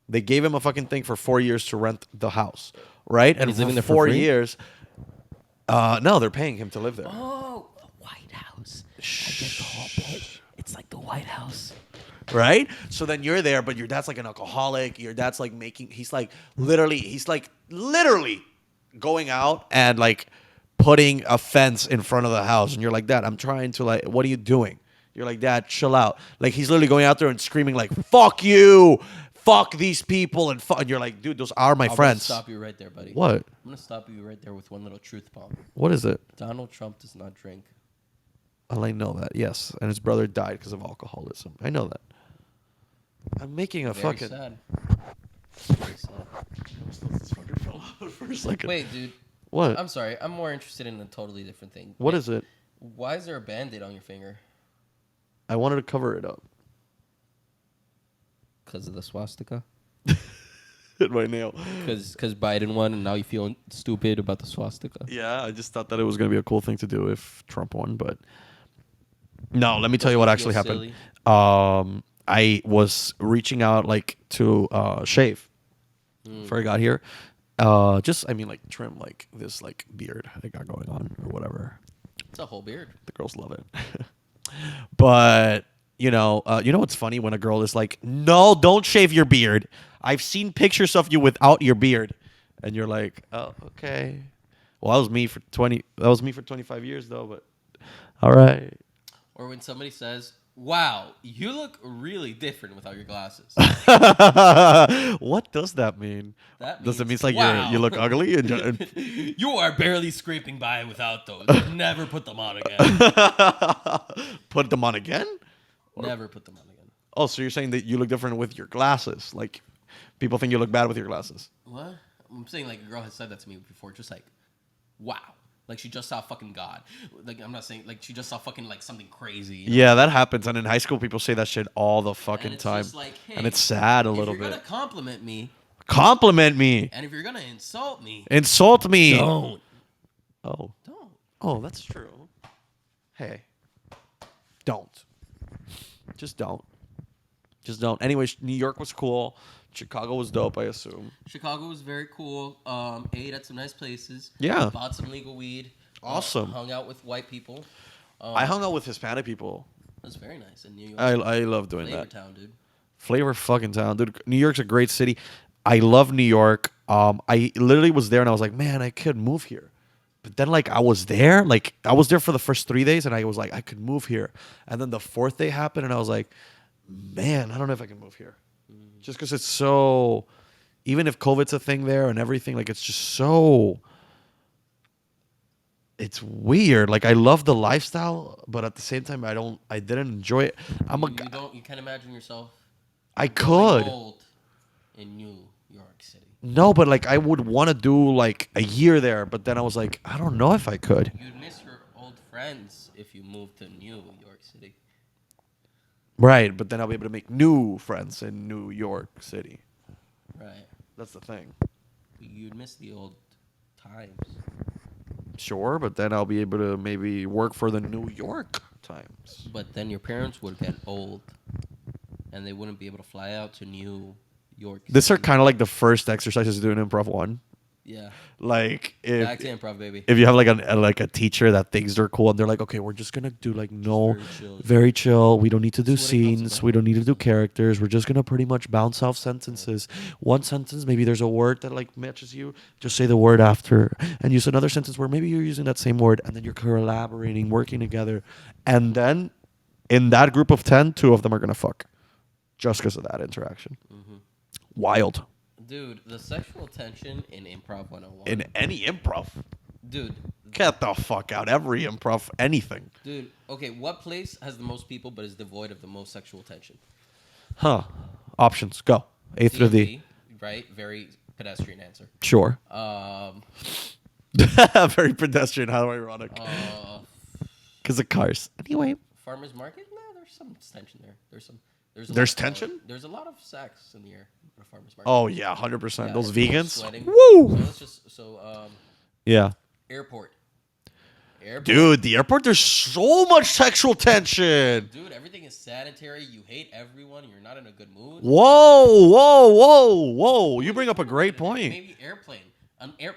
A: They gave him a fucking thing for 4 years to rent the house, right? And
C: he's living there for
A: 4
C: free?
A: years. No, they're paying him to live there.
C: Oh, the White House. I get the whole bit. It's like the White House.
A: Right? So then you're there, but your dad's like an alcoholic. Your dad's like he's like literally going out and like putting a fence in front of the house. And you're like, Dad, I'm trying to like, what are you doing? You're like, Dad, chill out. Like he's literally going out there and screaming like, fuck you, fuck these people. And you're like, dude, those are my friends.
C: I'm going to stop you right there, buddy.
A: What?
C: I'm going to stop you right there with one little truth bomb.
A: What is it?
C: Donald Trump does not drink.
A: Well, I know that, yes. And his brother died because of alcoholism. I know that. I'm making a
C: Very
A: fucking...
C: sad. Very sad.
A: This fucking fell out for a second.
C: Wait, dude.
A: What?
C: I'm sorry. I'm more interested in a totally different thing.
A: What is it?
C: Why is there a Band-Aid on your finger?
A: I wanted to cover it up.
C: Because of the swastika?
A: Hit my nail.
C: Because Biden won and now you feel stupid about the swastika?
A: Yeah, I just thought that it was going to be a cool thing to do if Trump won, but... No, let me tell you what actually happened. I was reaching out like to shave before I got here. Like trim like this like beard I got going on or whatever.
C: It's a whole beard.
A: The girls love it. But you know what's funny when a girl is like, "No, don't shave your beard. I've seen pictures of you without your beard." And you're like, "Oh, okay." Well, that was me for 25 years though, but all right.
C: Or when somebody says, "Wow, you look really different without your glasses."
A: What does that mean?
C: That
A: does it
C: means,
A: mean like
C: wow.
A: you look ugly? And
C: You are barely scraping by without those. Never put them on again.
A: Put them on again?
C: Never put them on again.
A: Oh, so you're saying that you look different with your glasses? Like, people think you look bad with your glasses.
C: What? I'm saying like a girl has said that to me before, just like, wow. Like she just saw fucking God. Like I'm not saying like she just saw fucking like something crazy. You know?
A: Yeah, that happens. And in high school, people say that shit all the fucking
C: And it's
A: time.
C: just like, hey,
A: and it's sad a little
C: if you're
A: bit.
C: gonna compliment me,
A: Compliment me.
C: and if you're gonna insult me,
A: Insult me.
C: don't.
A: Oh.
C: Don't.
A: Oh, that's true. Hey. Don't. Just don't. Just don't. Anyways, New York was cool. Chicago was dope, I assume.
C: Chicago was very cool. Ate at some nice places.
A: Yeah.
C: Bought some legal weed.
A: Awesome.
C: Hung out with white people.
A: I hung out with Hispanic people.
C: It was very nice in New York.
A: I love doing
C: Flavor
A: that.
C: Town, dude.
A: Flavor fucking town, dude. New York's a great city. I love New York. I literally was there and I was like, man, I could move here. But then I was there for the first 3 days and I was like, I could move here. And then the fourth day happened and I was like, man, I don't know if I can move here. Just because it's so, even if COVID's a thing there and everything, it's just so, it's weird. I love the lifestyle, but at the same time, I didn't enjoy it.
C: You can't imagine yourself
A: I could.
C: old in New York City.
A: No, but I would want to do a year there, but then I was like, I don't know if I could.
C: You'd miss your old friends if you moved to New York City.
A: Right, but then I'll be able to make new friends in New York City.
C: Right.
A: That's the thing.
C: You'd miss the old times.
A: Sure, but then I'll be able to maybe work for the New York Times.
C: But then your parents would get old, and they wouldn't be able to fly out to New York City.
A: These are kind of like the first exercises to do in Improv 1.
C: Yeah.
A: Back
C: Back to improv, baby.
A: if you have a teacher that thinks they're cool and they're like, okay, we're just gonna do very chill. We don't need to do
C: That's what it comes
A: scenes.
C: about.
A: We don't need to do characters. We're just gonna pretty much bounce off sentences. One sentence, maybe there's a word that matches you. Just say the word after, and use another sentence where maybe you're using that same word, and then you're collaborating, working together, and then in that group of 10, 2 of them are gonna fuck, just because of that interaction. Wild.
C: Dude, the sexual tension in Improv 101.
A: In any improv,
C: Dude,
A: get the fuck out. Every improv, anything.
C: dude, okay, what place has the most people but is devoid of the most sexual tension?
A: Huh. Options. Go. A through D.
C: D&D, right? Very pedestrian answer.
A: Sure.
C: Um,
A: Very pedestrian. How ironic. Because of cars. Anyway.
C: Farmers market? Nah, there's some tension there. There's
A: There's tension?
C: There's a lot of sex in the air at a farmers market.
A: Oh, yeah. 100%.
C: Yeah,
A: Those
C: everyone's
A: vegans.
C: sweating.
A: Woo! Yeah.
C: Airport.
A: Dude, the airport, there's so much sexual tension.
C: Dude, everything is sanitary. You hate everyone. You're not in a good mood.
A: Whoa. You bring up a great point.
C: Maybe airplane.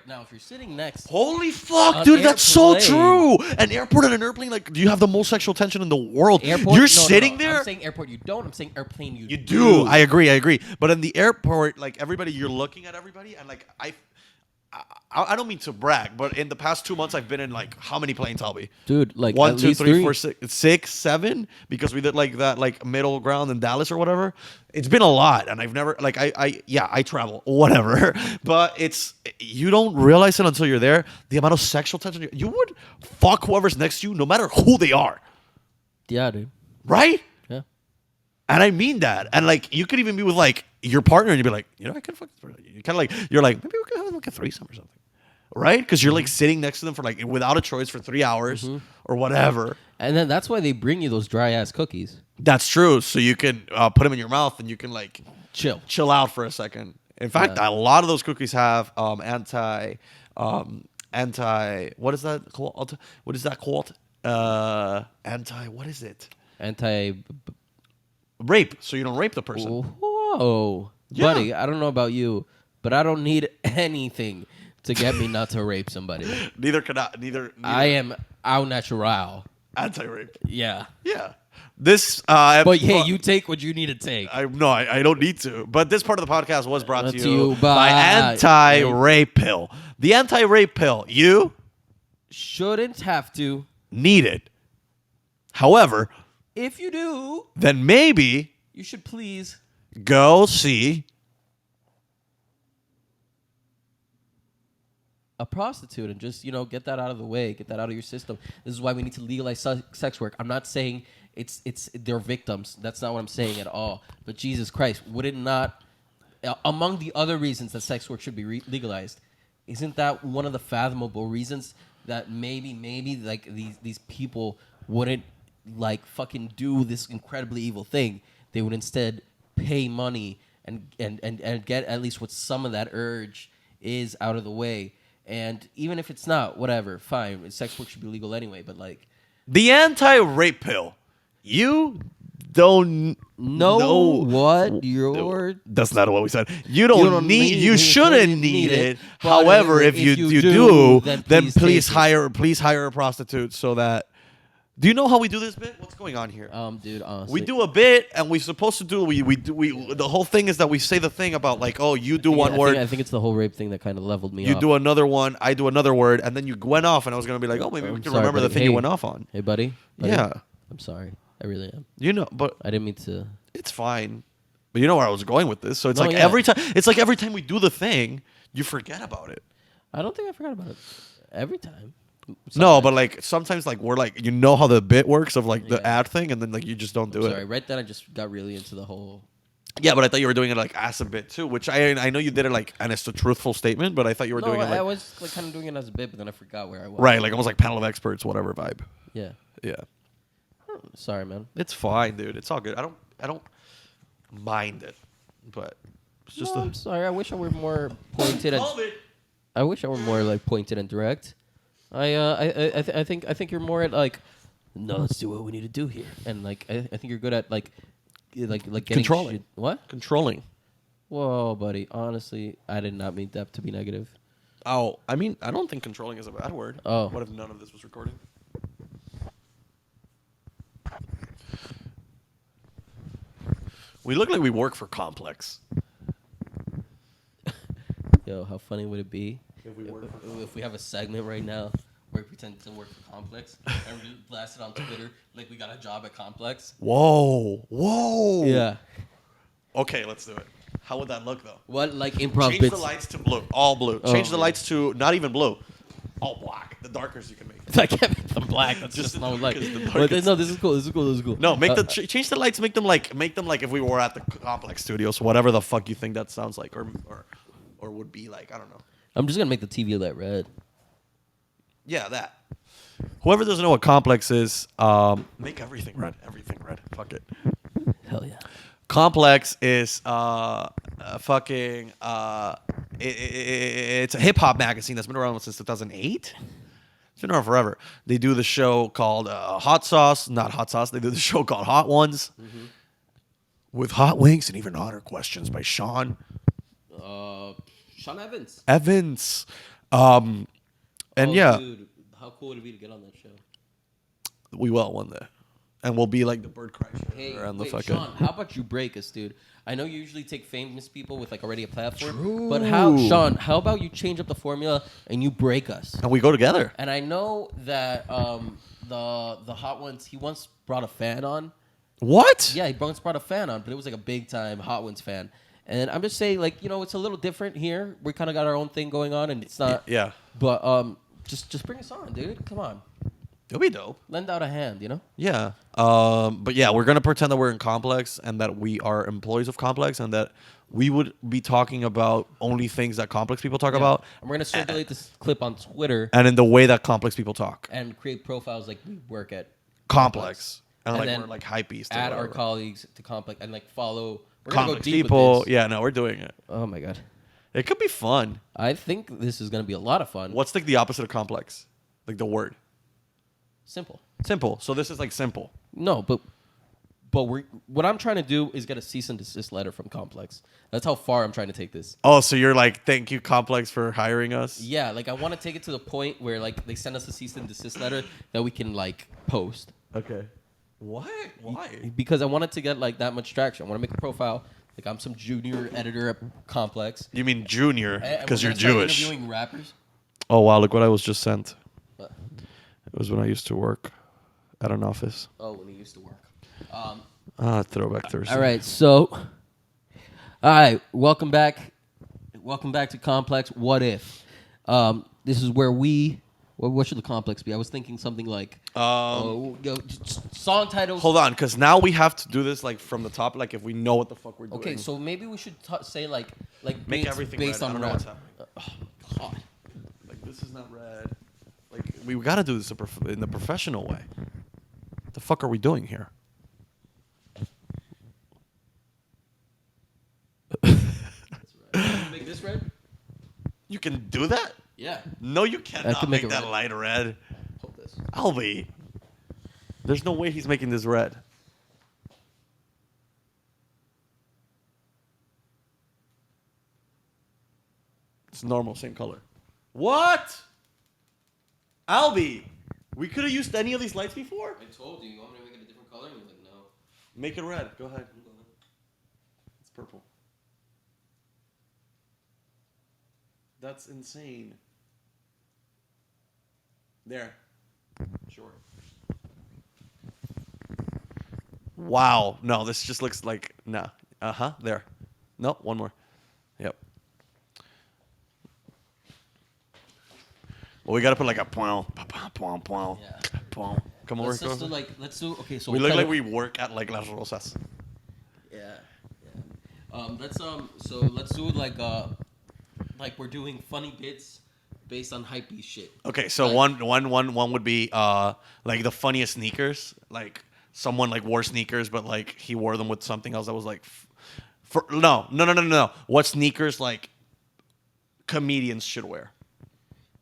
C: Now, if you're sitting next,
A: Holy fuck,
C: An
A: dude, that's so
C: airplane.
A: true. An airport and an airplane, do you have the most sexual tension in the world?
C: airport.
A: You're
C: no,
A: sitting
C: no.
A: there.
C: I'm saying airport. You don't. I'm saying airplane. You
A: You do. I agree. But in the airport, everybody, you're looking at everybody, and I don't mean to brag, but in the past 2 months, I've been in how many planes, Alby?
C: Dude,
A: 1,
C: at
A: 2,
C: least
A: 3, 4, 6, 7, because we did that middle ground in Dallas or whatever. It's been a lot, and I've never I travel, whatever. But you don't realize it until you're there. The amount of sexual tension you would fuck whoever's next to you, no matter who they are,
C: Yeah, dude.
A: right?
C: Yeah.
A: And I mean that. And you could even be with your partner and you'd be like, I could fuck this person. You kind of you're like, maybe we could have a threesome or something. Right? Because you're sitting next to them for without a choice for 3 hours or whatever.
C: And then that's why they bring you those dry ass cookies.
A: That's true. So you can put them in your mouth and you can chill out for a second. In fact, a lot of those cookies have anti, what is that called? What is that called? What is it? Rape. So you don't rape the person.
C: Whoa.
A: Yeah.
C: Buddy, I don't know about you, but I don't need anything to get me not to rape somebody.
A: Neither can I. Neither.
C: I am au natural.
A: Anti-rape.
C: Yeah.
A: Yeah. This.
C: But hey, you take what you need to take.
A: I don't need to. But this part of the podcast was brought to
C: To
A: you
C: you
A: by
C: by
A: anti-rape pill. The anti-rape pill. You
C: Shouldn't have to.
A: need it. However,
C: If you do,
A: then maybe
C: you should please
A: go see
C: a prostitute and just, get that out of the way, get that out of your system. This is why we need to legalize sex work. I'm not saying they're victims. That's not what I'm saying at all. But Jesus Christ, would it not? Among the other reasons that sex work should be legalized, isn't that one of the fathomable reasons that maybe like these people wouldn't like fucking do this incredibly evil thing? They would instead pay money and get at least what some of that urge is out of the way. And even if it's not, whatever, fine. Sex work should be legal anyway. But like
A: The anti-rape pill. You don't
C: know what you're.
A: That's not what we said. You don't need. You shouldn't need it.
C: But
A: However, if you do, then please
C: take
A: hire a prostitute so that. Do you know how we do this bit? What's going on here?
C: Dude, honestly,
A: We do a bit, and we're supposed to do. We the whole thing is that we say the thing about like, oh, you do one word,
C: I think it's the whole rape thing that kind of leveled me
A: you
C: off.
A: do another one, I do another word, and then you went off, and I was gonna be like, oh, maybe we can
C: sorry,
A: remember the
C: buddy.
A: thing
C: Hey.
A: you went off on.
C: Hey, buddy.
A: Yeah,
C: I'm sorry. I really am.
A: you know, but
C: I didn't mean to.
A: it's fine. But you know where I was going with this, so it's
C: No,
A: like
C: yeah.
A: every time. It's like every time we do the thing, you forget about it.
C: I don't think I forgot about it. Every time.
A: No, but like sometimes, like we're like, you know how the bit works of like the
C: Yeah.
A: ad thing, and then like you just don't do
C: Sorry,
A: it.
C: right then I just got really into the whole.
A: Yeah, but I thought you were doing it like as a bit too, which I know you did it like, and it's a truthful statement, but I thought you were
C: No,
A: doing it
C: I
A: like
C: was like kind of doing it as a bit, but then I forgot where I was.
A: right, like almost like panel of experts, whatever vibe.
C: Yeah.
A: Yeah,
C: Sorry, man.
A: it's fine, dude. It's all good. I don't mind it, but it's just
C: No, I'm sorry. I wish I were more pointed. I wish I were more like pointed and direct. I think you're more at like, no, let's do what we need to do here, and like I think you're good at like getting
A: Controlling.
C: shit- What?
A: controlling.
C: Whoa, buddy. Honestly, I did not mean that to be negative.
A: Oh, I mean, I don't think controlling is a bad word.
C: Oh.
A: What if none of this was recorded? We look like we work for Complex.
C: Yo, how funny would it be if we have a segment right now where we pretend to work for Complex and we blast it on Twitter like we got a job at Complex?
A: Whoa.
C: Yeah.
A: Okay, let's do it. How would that look though?
C: What like improv
A: Change
C: bits?
A: the lights to blue, all blue.
C: Oh,
A: Change the
C: yeah.
A: lights to not even blue, all black. The darkest you can make.
C: I can't make them black. That's
A: Just
C: just
A: the
C: not like.
A: darkest, the
C: But
A: darkest.
C: no, this is cool. This is cool. This is cool.
A: No, make change the lights. Make them like if we were at the Complex Studios, whatever the fuck you think that sounds like, or would be like. I don't know.
C: I'm just gonna make the TV light red.
A: Yeah, that. Whoever doesn't know what Complex is, make everything red. Everything red. Fuck it.
C: Hell yeah.
A: Complex is it's a hip hop magazine that's been around since 2008. It's been around forever. They do the show called Hot Sauce, not Hot Sauce. They do the show called Hot Ones, with hot wings and even hotter questions by Sean
C: Sean Evans.
A: Evans. And yeah,
C: Dude, how cool would it be to get on that show?
A: we will one day, and we'll be like the bird crusher
C: Hey,
A: and the
C: wait,
A: fucking.
C: Sean, how about you break us, dude? I know you usually take famous people with like already a platform, but how about you change up the formula and you break us?
A: And we go together.
C: And I know that the Hot Ones, he once brought a fan on.
A: What?
C: Yeah, he once brought a fan on, but it was like a big time Hot Ones fan. And I'm just saying, like, you know, it's a little different here. We kind of got our own thing going on, and it's not.
A: Yeah.
C: But just bring us on, dude. Come on,
A: It'll be dope.
C: lend out a hand, you know.
A: Yeah. But yeah, we're gonna pretend that we're in Complex and that we are employees of Complex and that we would be talking about only things that Complex people talk about.
C: And we're gonna circulate this clip on Twitter
A: And in the way that Complex people talk.
C: and create profiles like we work at
A: Complex. And,
C: And
A: like
C: then
A: we're like hypebeast.
C: add our
A: whatever.
C: colleals to Complex and like follow. We're gonna go
A: Complex
C: deep
A: people.
C: with this.
A: Yeah, no, we're doing it.
C: Oh my god,
A: It could be fun.
C: I think this is gonna be a lot of fun.
A: What's like the opposite of complex? Like the word.
C: Simple.
A: Simple. So this is like simple.
C: No, but what I'm trying to do is get a cease and desist letter from Complex. That's how far I'm trying to take this.
A: Oh, so you're like, thank you, Complex, for hiring us?
C: Yeah, like I want to take it to the point where like they send us a cease and desist letter that we can like post.
A: Okay. What? Why?
C: Because I wanted to get like that much traction. I want to make a profile. Like I'm some junior editor at Complex.
A: You mean junior,
C: And
A: because
C: we're
A: you're
C: gonna start
A: Jewish.
C: Interviewing rappers.
A: Oh, wow, look what I was just sent.
C: What?
A: It was when I used to work at an office.
C: Oh, when he used to work.
A: Throwback Thursday.
C: All right, so, all right, welcome back. Welcome back to Complex. What if? This is where we What should the complex be? I was thinking something like song titles.
A: Hold on, because now we have to do this like from the top, like if we know what the fuck we're doing.
C: Okay, so maybe we should say like
A: make
C: beats
A: everything
C: based
A: red.
C: on
A: I don't know
C: rap.
A: what's happening.
C: God.
A: Like this is not red. Like we gotta do this in the professional way. What the fuck are we doing here?
C: Make this red?
A: You can do that?
C: Yeah.
A: No, you
C: I
A: cannot
C: can
A: make
C: make it
A: that
C: red.
A: light red.
C: Hold this.
A: Alby. There's no way he's making this red. It's normal, same color. What? Alby, we could have used any of these lights before?
C: I told you. You want me to make it a different color? And you're like, no.
A: Make it red. Go ahead. It's purple. That's insane. There. Sure. Wow. No, this just looks like no. There. No, one more. Yep. Well, we gotta put like a pow, pow, pow, pow,
C: Yeah.
A: pow. Come over.
C: Let's just do like okay. So
A: We
C: we'll
A: look
C: kinda-
A: like we work at like Las Rosas.
C: Yeah. Let's do like we're doing funny bits based on hypebeast shit.
A: Okay, so
C: Like-
A: one would be like the funniest sneakers. Like someone like wore sneakers, but like he wore them with something else that was like, no. What sneakers like comedians should wear?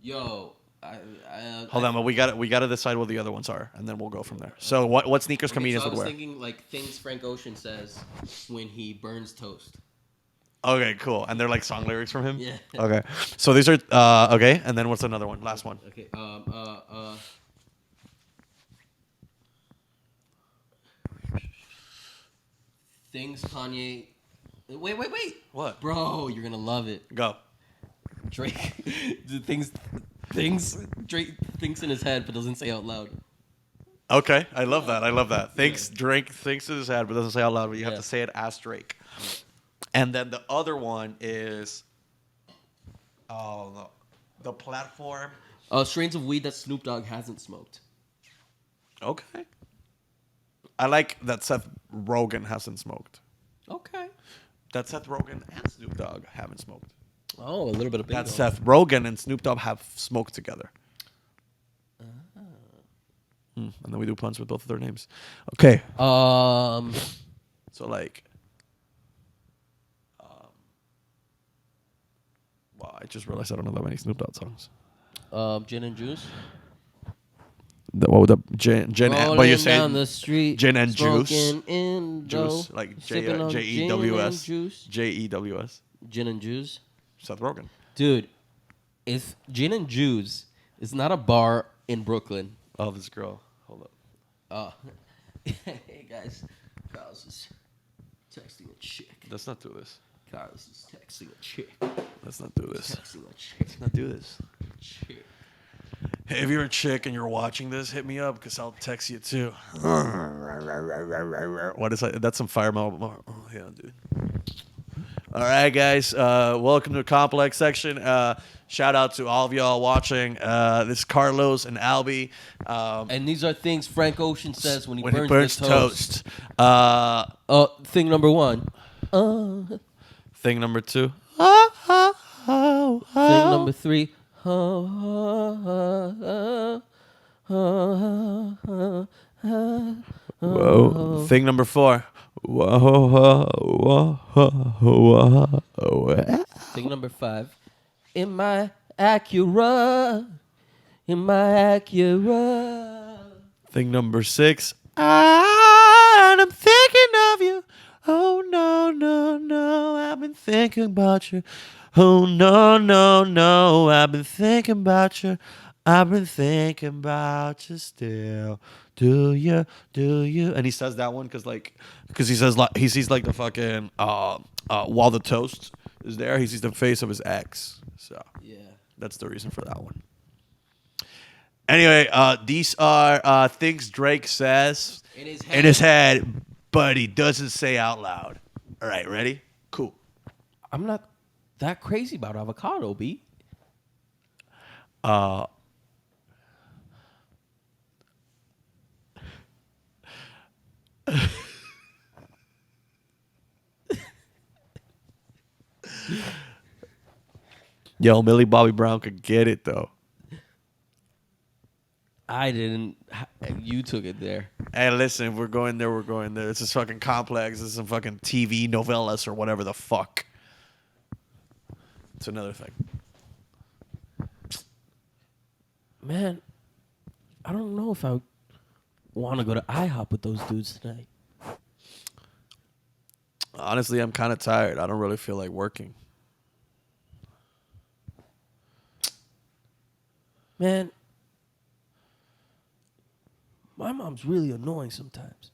C: Yo,
A: Hold on, but we gotta decide what the other ones are, and then we'll go from there. So what sneakers comedians
C: so I
A: would
C: was
A: wear?
C: thinking like things Frank Ocean says when he burns toast.
A: Okay, cool. And they're like song lyrics from him.
C: Yeah.
A: Okay, so these are okay, and then what's another one? Last one.
C: Okay. Things Kanye. Wait.
A: What?
C: Bro, you're gonna love it.
A: Go.
C: Drake. The things Drake thinks in his head but doesn't say out loud.
A: Okay, I love that. Drake thinks in his head, but doesn't say out loud. But you have
C: Yeah.
A: to say it as Drake. And then the other one is, oh no, the platform.
C: Strains of weed that Snoop Dogg hasn't smoked.
A: Okay. I like that Seth Rogen hasn't smoked.
C: Okay.
A: That Seth Rogen and Snoop Dogg haven't smoked.
C: Oh, a little bit of bingo.
A: That Seth Rogen and Snoop Dogg have smoked together. And then we do puns with both of their names. Okay. So like, wow, I just realized I don't know that many Snoop Dogg songs.
C: Gin and juice.
A: What would the gin? But you're
C: Rolling
A: saying
C: down the street,
A: gin and juice?
C: smoking Indo,
A: Juice, like
C: sipping on gin and
A: Jews.
C: juice.
A: Jews.
C: Gin and juice.
A: Seth Rogen.
C: Dude, if Gin and Juice is not a bar in Brooklyn.
A: Oh, this girl. Hold up.
C: Hey guys, Carlos is texting a chick.
A: Let's not do this.
C: Carlos is texting a chick.
A: Let's not do this.
C: Texting a chick.
A: Let's not do this.
C: Chick.
A: Hey, if you're a chick and you're watching this, hit me up because I'll text you too. What is that? That's some fire mode. Oh, yeah, dude. All right, guys. Welcome to the Complex section. Shout out to all of y'all watching. This is Carlos and Alby.
C: And these are things Frank Ocean says when he
A: When he
C: burns,
A: burns
C: the toast.
A: toast.
C: Thing number one.
A: Thing number two.
C: Thing number three.
A: Whoa. Thing number four.
C: Thing number five. In my Acura. In my Acura.
A: Thing number six. I'm thinking of you. Oh, no. I've been thinking about you. Oh, no. I've been thinking about you. I've been thinking about you still. Do you? And he says that one because he says like he sees like the fucking while the toast is there, he sees the face of his ex. So
C: Yeah.
A: that's the reason for that one. Anyway, these are things Drake says
C: In his
A: head, but he doesn't say out loud. All right, ready? Cool.
C: I'm not that crazy about avocado, B.
A: Yo, Millie Bobby Brown could get it though.
C: I didn't. You took it there.
A: Hey, listen, we're going there. We're going there. It's a fucking complex. It's some fucking TV novellas or whatever the fuck. It's another thing.
C: Man, I don't know if I want to go to IHOP with those dudes tonight.
A: Honestly, I'm kind of tired. I don't really feel like working.
C: Man, my mom's really annoying sometimes.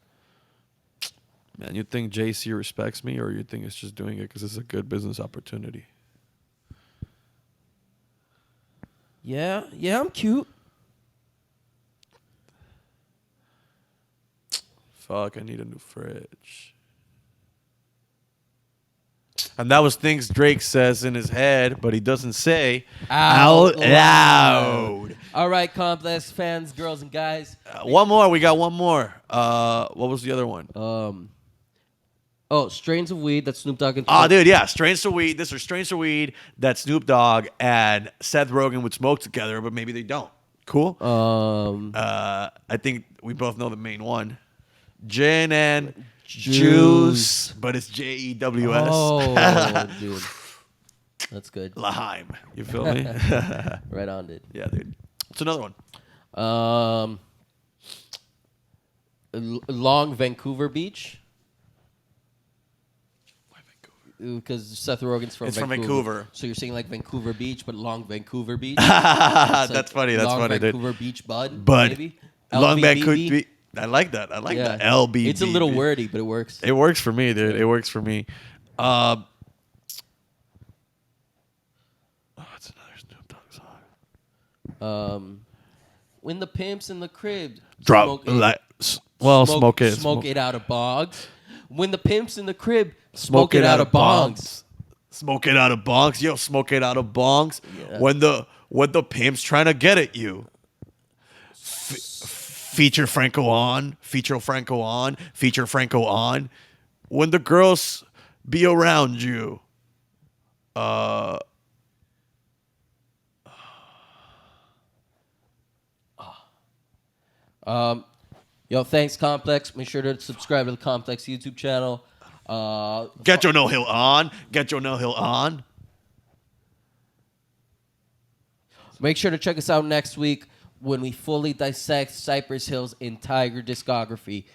A: Man, you think JC respects me, or you think it's just doing it because it's a good business opportunity?
C: Yeah, I'm cute.
A: Fuck, I need a new fridge. And that was things Drake says in his head, but he doesn't say out loud.
C: All right, Complex fans, girls and guys.
A: One more. We got one more. What was the other one?
C: Strains of weed that Snoop Dogg and
A: Oh, dude, yeah. Strains to weed. This is Strains to weed that Snoop Dogg and Seth Rogen would smoke together, but maybe they don't. Cool. I think we both know the main one. Gin and juice, but it's JEWS.
C: Oh, dude. That's good.
A: Laheim. You feel me?
C: Right on, dude.
A: Yeah, dude. It's another one.
C: Long Vancouver Beach.
A: Why Vancouver?
C: Because Seth Rogen's from
A: It's
C: Vancouver.
A: from Vancouver.
C: So you're saying like Vancouver Beach, but Long Vancouver Beach?
A: That's funny. That's
C: Long
A: funny, dude.
C: Vancouver Beach Bud,
A: But
C: maybe?
A: Long
C: LVBB?
A: Vancouver. I like that. I like that. LB.
C: It's a little wordy, but it works.
A: It works for me, dude. It works for me. What's another Snoop Dogg song?
C: When the pimp's in the crib,
A: Drop. Smoke it.
C: Smoke it out of bogs. When the pimp's in the crib, smoke it out of bongs.
A: Smoke it out of bongs. Yo, smoke it out of bongs.
C: Yeah.
A: When the pimp's trying to get at you. Feature Franco on. Feature Franco on. Feature Franco on. When the girls be around you.
C: Yo, thanks, Complex. Make sure to subscribe to the Complex YouTube channel.
A: Get your no hill on. Get your no hill on.
C: Make sure to check us out next week when we fully dissect Cypress Hill's entire discography.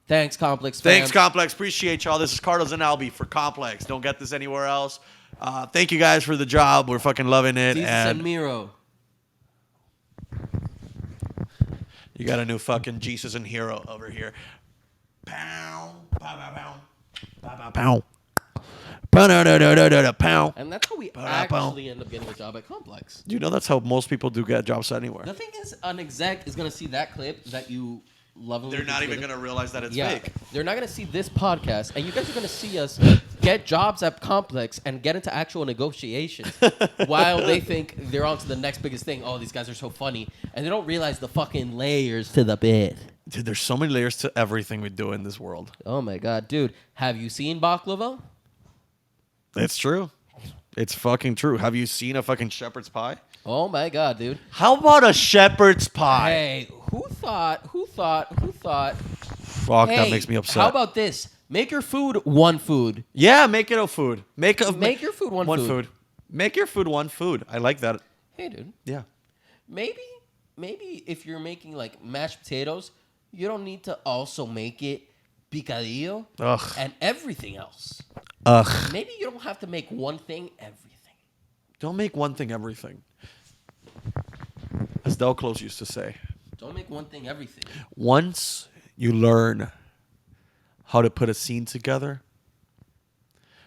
C: Thanks, Complex fans.
A: Thanks, Complex. Appreciate y'all. This is Carlos and Alby for Complex. Don't get this anywhere else. Thank you guys for the job. We're fucking loving it.
C: Jesus and Miro.
A: You got a new fucking Jesus and Hero over here. Pow, pow, pow, pow, pow, pow, pow, pow.
C: And that's how we actually end up getting a job at Complex.
A: You know that's how most people do get jobs anywhere.
C: The thing is, an exec is going to see that clip that you lovingly
A: They're not
C: put
A: even
C: together.
A: going to realize that it's
C: Yeah,
A: fake.
C: they're not going to see this podcast, and you guys are going to see us get jobs at Complex and get into actual negotiations while they think they're on to the next biggest thing. Oh, these guys are so funny, and they don't realize the fucking layers to the bit.
A: Dude, there's so many layers to everything we do in this world.
C: Oh my god, dude, have you seen baklava?
A: It's true. It's fucking true. Have you seen a fucking shepherd's pie?
C: Oh my god, dude.
A: How about a shepherd's pie?
C: Hey, who thought?
A: Fuck,
C: Hey,
A: that makes me upset.
C: How about this? Make your food one food.
A: Yeah, make it a food. Make
C: your food one food.
A: Make your food one food. I like that.
C: Hey, dude.
A: Yeah.
C: Maybe if you're making like mashed potatoes, you don't need to also make it picadillo
A: Ugh.
C: and everything else.
A: Ugh.
C: Maybe you don't have to make one thing everything.
A: Don't make one thing everything. As Del Close used to say.
C: Don't make one thing everything.
A: Once you learn how to put a scene together,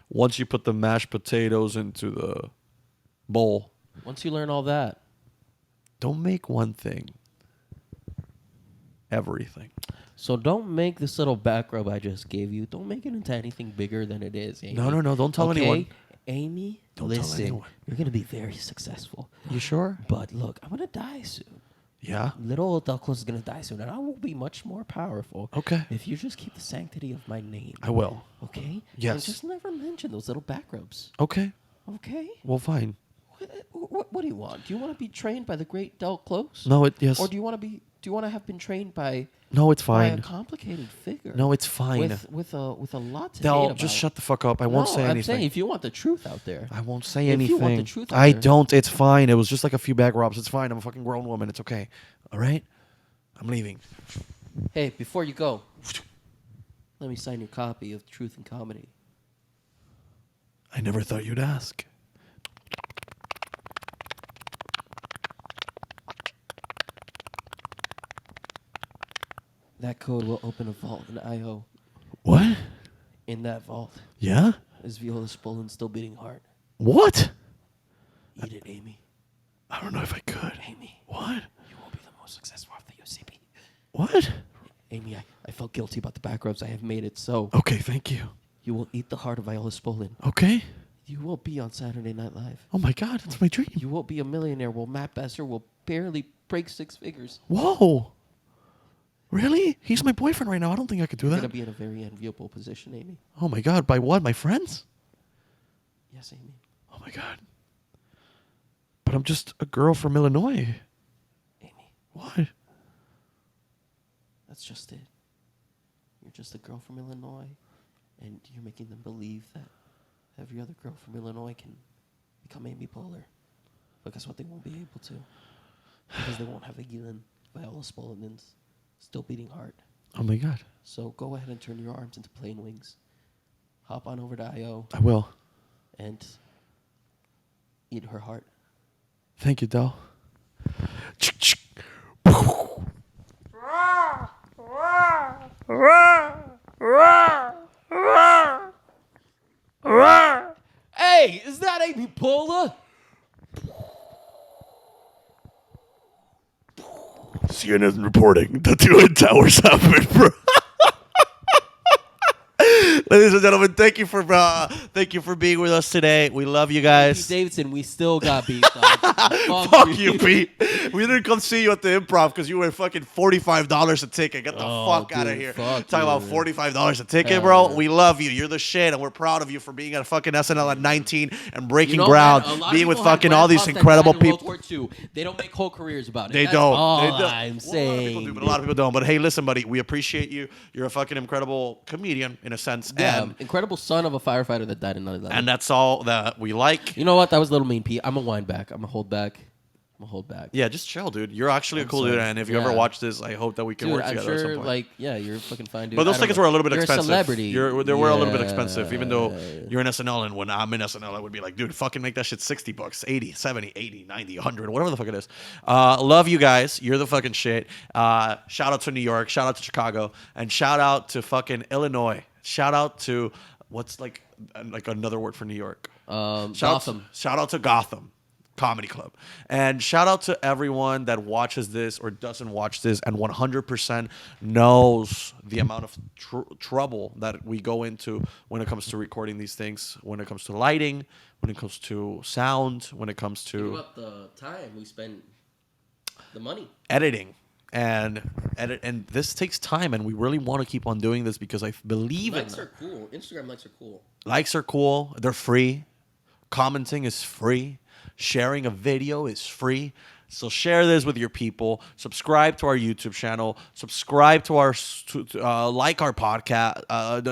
A: once you put the mashed potatoes into the bowl,
C: Once you learn all that,
A: don't make one thing everything.
C: so don't make this little back rub I just gave you. Don't make it into anything bigger than it is. Amy.
A: No. Don't tell
C: Okay?
A: anyone.
C: Amy,
A: Don't tell
C: listen.
A: anyone.
C: You're gonna be very successful.
A: You sure?
C: But look, I'm gonna die soon.
A: Yeah.
C: Little old Delclos is gonna die soon, and I will be much more powerful.
A: Okay.
C: If you just keep the sanctity of my name.
A: I will.
C: Okay.
A: Yes.
C: And just never mention those little back rubs.
A: Okay.
C: Okay.
A: Well, fine.
C: What do you want? Do you want to be trained by the great Delclos?
A: No, yes.
C: Or do you want to have been trained by?
A: No, it's
C: By a
A: fine.
C: complicated figure.
A: No, it's fine.
C: With a lot to hate
A: Del,
C: about.
A: just shut the fuck up. I won't say
C: I'm
A: anything.
C: saying if you want the truth out there.
A: I won't say
C: If
A: anything.
C: you want the truth out
A: I
C: there.
A: don't. It's fine. It was just like a few back rubs. It's fine. I'm a fucking grown woman. It's okay. All right? I'm leaving.
C: Hey, before you go, let me sign your copy of Truth and Comedy.
A: I never thought you'd ask.
C: That code will open a vault in IO.
A: What?
C: In that vault
A: Yeah?
C: is Viola Spolin's still beating heart.
A: What?
C: Eat it, Amy.
A: I don't know if I could.
C: Amy,
A: What?
C: you will be the most successful of the UCB.
A: What?
C: Amy, I felt guilty about the back rubs. I have made it so.
A: Okay, thank you.
C: You will eat the heart of Viola Spolin.
A: Okay.
C: You will be on Saturday Night Live.
A: Oh my God, that's my dream.
C: You will be a millionaire. Well, Matt Besser will barely break 6 figures.
A: Whoa. Really? He's my boyfriend right now. I don't think I could do
C: You're
A: that.
C: going to be in a very enviable position, Amy.
A: Oh my God, by what? My friends?
C: Yes, Amy.
A: Oh my God. But I'm just a girl from Illinois.
C: Amy,
A: What?
C: that's just it. You're just a girl from Illinois, and you're making them believe that every other girl from Illinois can become Amy Poehler. But guess what? They won't be able to. Because they won't have a Gillen, Viola Spolin's still beating heart.
A: Oh my God.
C: So go ahead and turn your arms into plane wings. Hop on over to IO
A: I will.
C: and eat her heart.
A: Thank you, Del.
C: Hey, is that Amy Poehler?
E: CNN reporting the Twin Towers happened, bro.
A: Ladies and gentlemen, thank you for being with us today. We love you
C: Pete
A: guys.
C: Davidson, we still got beat. dog.
A: Fuck you, Pete. We didn't come see you at the Improv because you were fucking $45 a ticket. Get the fuck out of
C: dude,
A: here.
C: fuck
A: Talking
C: you,
A: about
C: man.
A: $45 a ticket,
C: Hell
A: bro.
C: yeah.
A: We love you. You're the shit, and we're proud of you for being at fucking SNL at 19 and breaking
C: You know,
A: ground,
C: man, a lot of
A: being with
C: people have
A: fucking all these
C: grandpas that
A: incredible
C: died in
A: people.
C: World War II. They don't make whole careers about it.
A: They
C: That's
A: don't.
C: All
A: They don't.
C: I'm
A: Well, a lot of people
C: saying.
A: do, but a lot of people don't. But hey, listen, buddy, we appreciate you. You're a fucking incredible comedian in a sense,
C: Yeah,
A: and
C: incredible son of a firefighter that died in 9/11.
A: that's all that we like.
C: You know what? That was a little mean, Pete. I'm a wind back. I'm a hold back.
A: Yeah, just chill, dude. You're actually a cool
C: sorry.
A: dude, and if you ever
C: Yeah.
A: watch this, I hope that we can
C: Dude,
A: work
C: I'm
A: together at some
C: sure,
A: point.
C: like, yeah, you're a fucking fine dude.
A: But those
C: I don't
A: tickets
C: know.
A: were a little bit
C: You're
A: expensive.
C: A celebrity.
A: They were a little bit
C: Yeah.
A: expensive, even though you're in SNL, and when I'm in SNL, I would be like, dude, fucking make that shit $60, 80, 70, 80, 90, 100, whatever the fuck it is. Love you guys. You're the fucking shit. Shout out to New York. Shout out to Chicago. And shout out to fucking Illinois. Shout out to, what's like another word for New York?
C: Gotham.
A: Shout out to Gotham Comedy Club. And shout out to everyone that watches this or doesn't watch this and 100% knows the amount of trouble that we go into when it comes to recording these things, when it comes to lighting, when it comes to sound, when it comes
C: Think
A: to
C: about the time we spend, the money.
A: editing. And this takes time, and we really want to keep on doing this because I believe in
C: Likes
A: it.
C: are cool. Instagram likes are cool.
A: Likes are cool. They're free. Commenting is free. Sharing a video is free. So share this with your people. Subscribe to our YouTube channel. Subscribe to our like our podcast.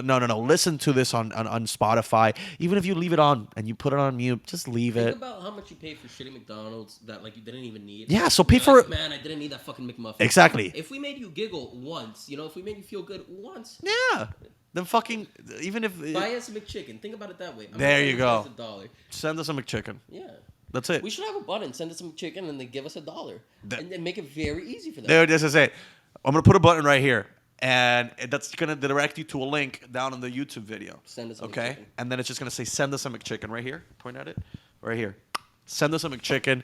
A: No. Listen to this on Spotify. Even if you leave it on and you put it on mute, just leave
C: Think
A: it.
C: about how much you paid for shitty McDonald's that like you didn't even need.
A: Yeah, so pay
C: You're
A: for
C: like,
A: it.
C: Man, I didn't need that fucking McMuffin.
A: Exactly.
C: If we made you giggle once, if we made you feel good once,
A: Yeah. Then fucking even if
C: buy us a McChicken. Think about it that way.
A: There you go.
C: $1.
A: send us a McChicken.
C: Yeah.
A: That's it.
C: We should have a button. Send us some chicken, and they give us $1,
A: That-
C: and then make it very easy for them.
A: Dude, this is it. I'm gonna put a button right here, and that's gonna direct you to a link down in the YouTube video.
C: Send us a
A: okay,
C: McChicken.
A: and then it's just gonna say "Send us a McChicken" right here. Point at it, right here. Send us a McChicken.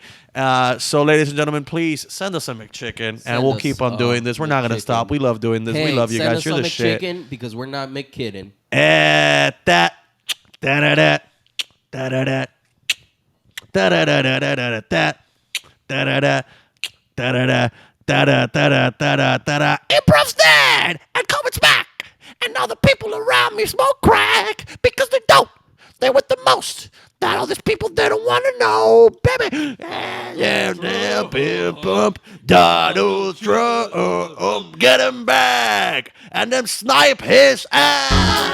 A: So, ladies and gentlemen, please send us a McChicken, and
C: Send
A: we'll
C: us
A: keep on
C: a
A: doing this. We're not gonna
C: McChicken.
A: stop. We love doing this.
C: Hey,
A: we love you
C: send
A: guys.
C: us
A: You're
C: some
A: the shit.
C: McChicken because we're not McKidding.
A: That da da da da da da da da da da da da da da da da da da Da-da, da-da, da-da, da-da. Improv's dead and COVID's back. And now the people around me smoke crack because they don't. They're with the most. That all these people they don't want to know, baby. Yeah, bump. Donald Trump, get him back and then snipe his ass.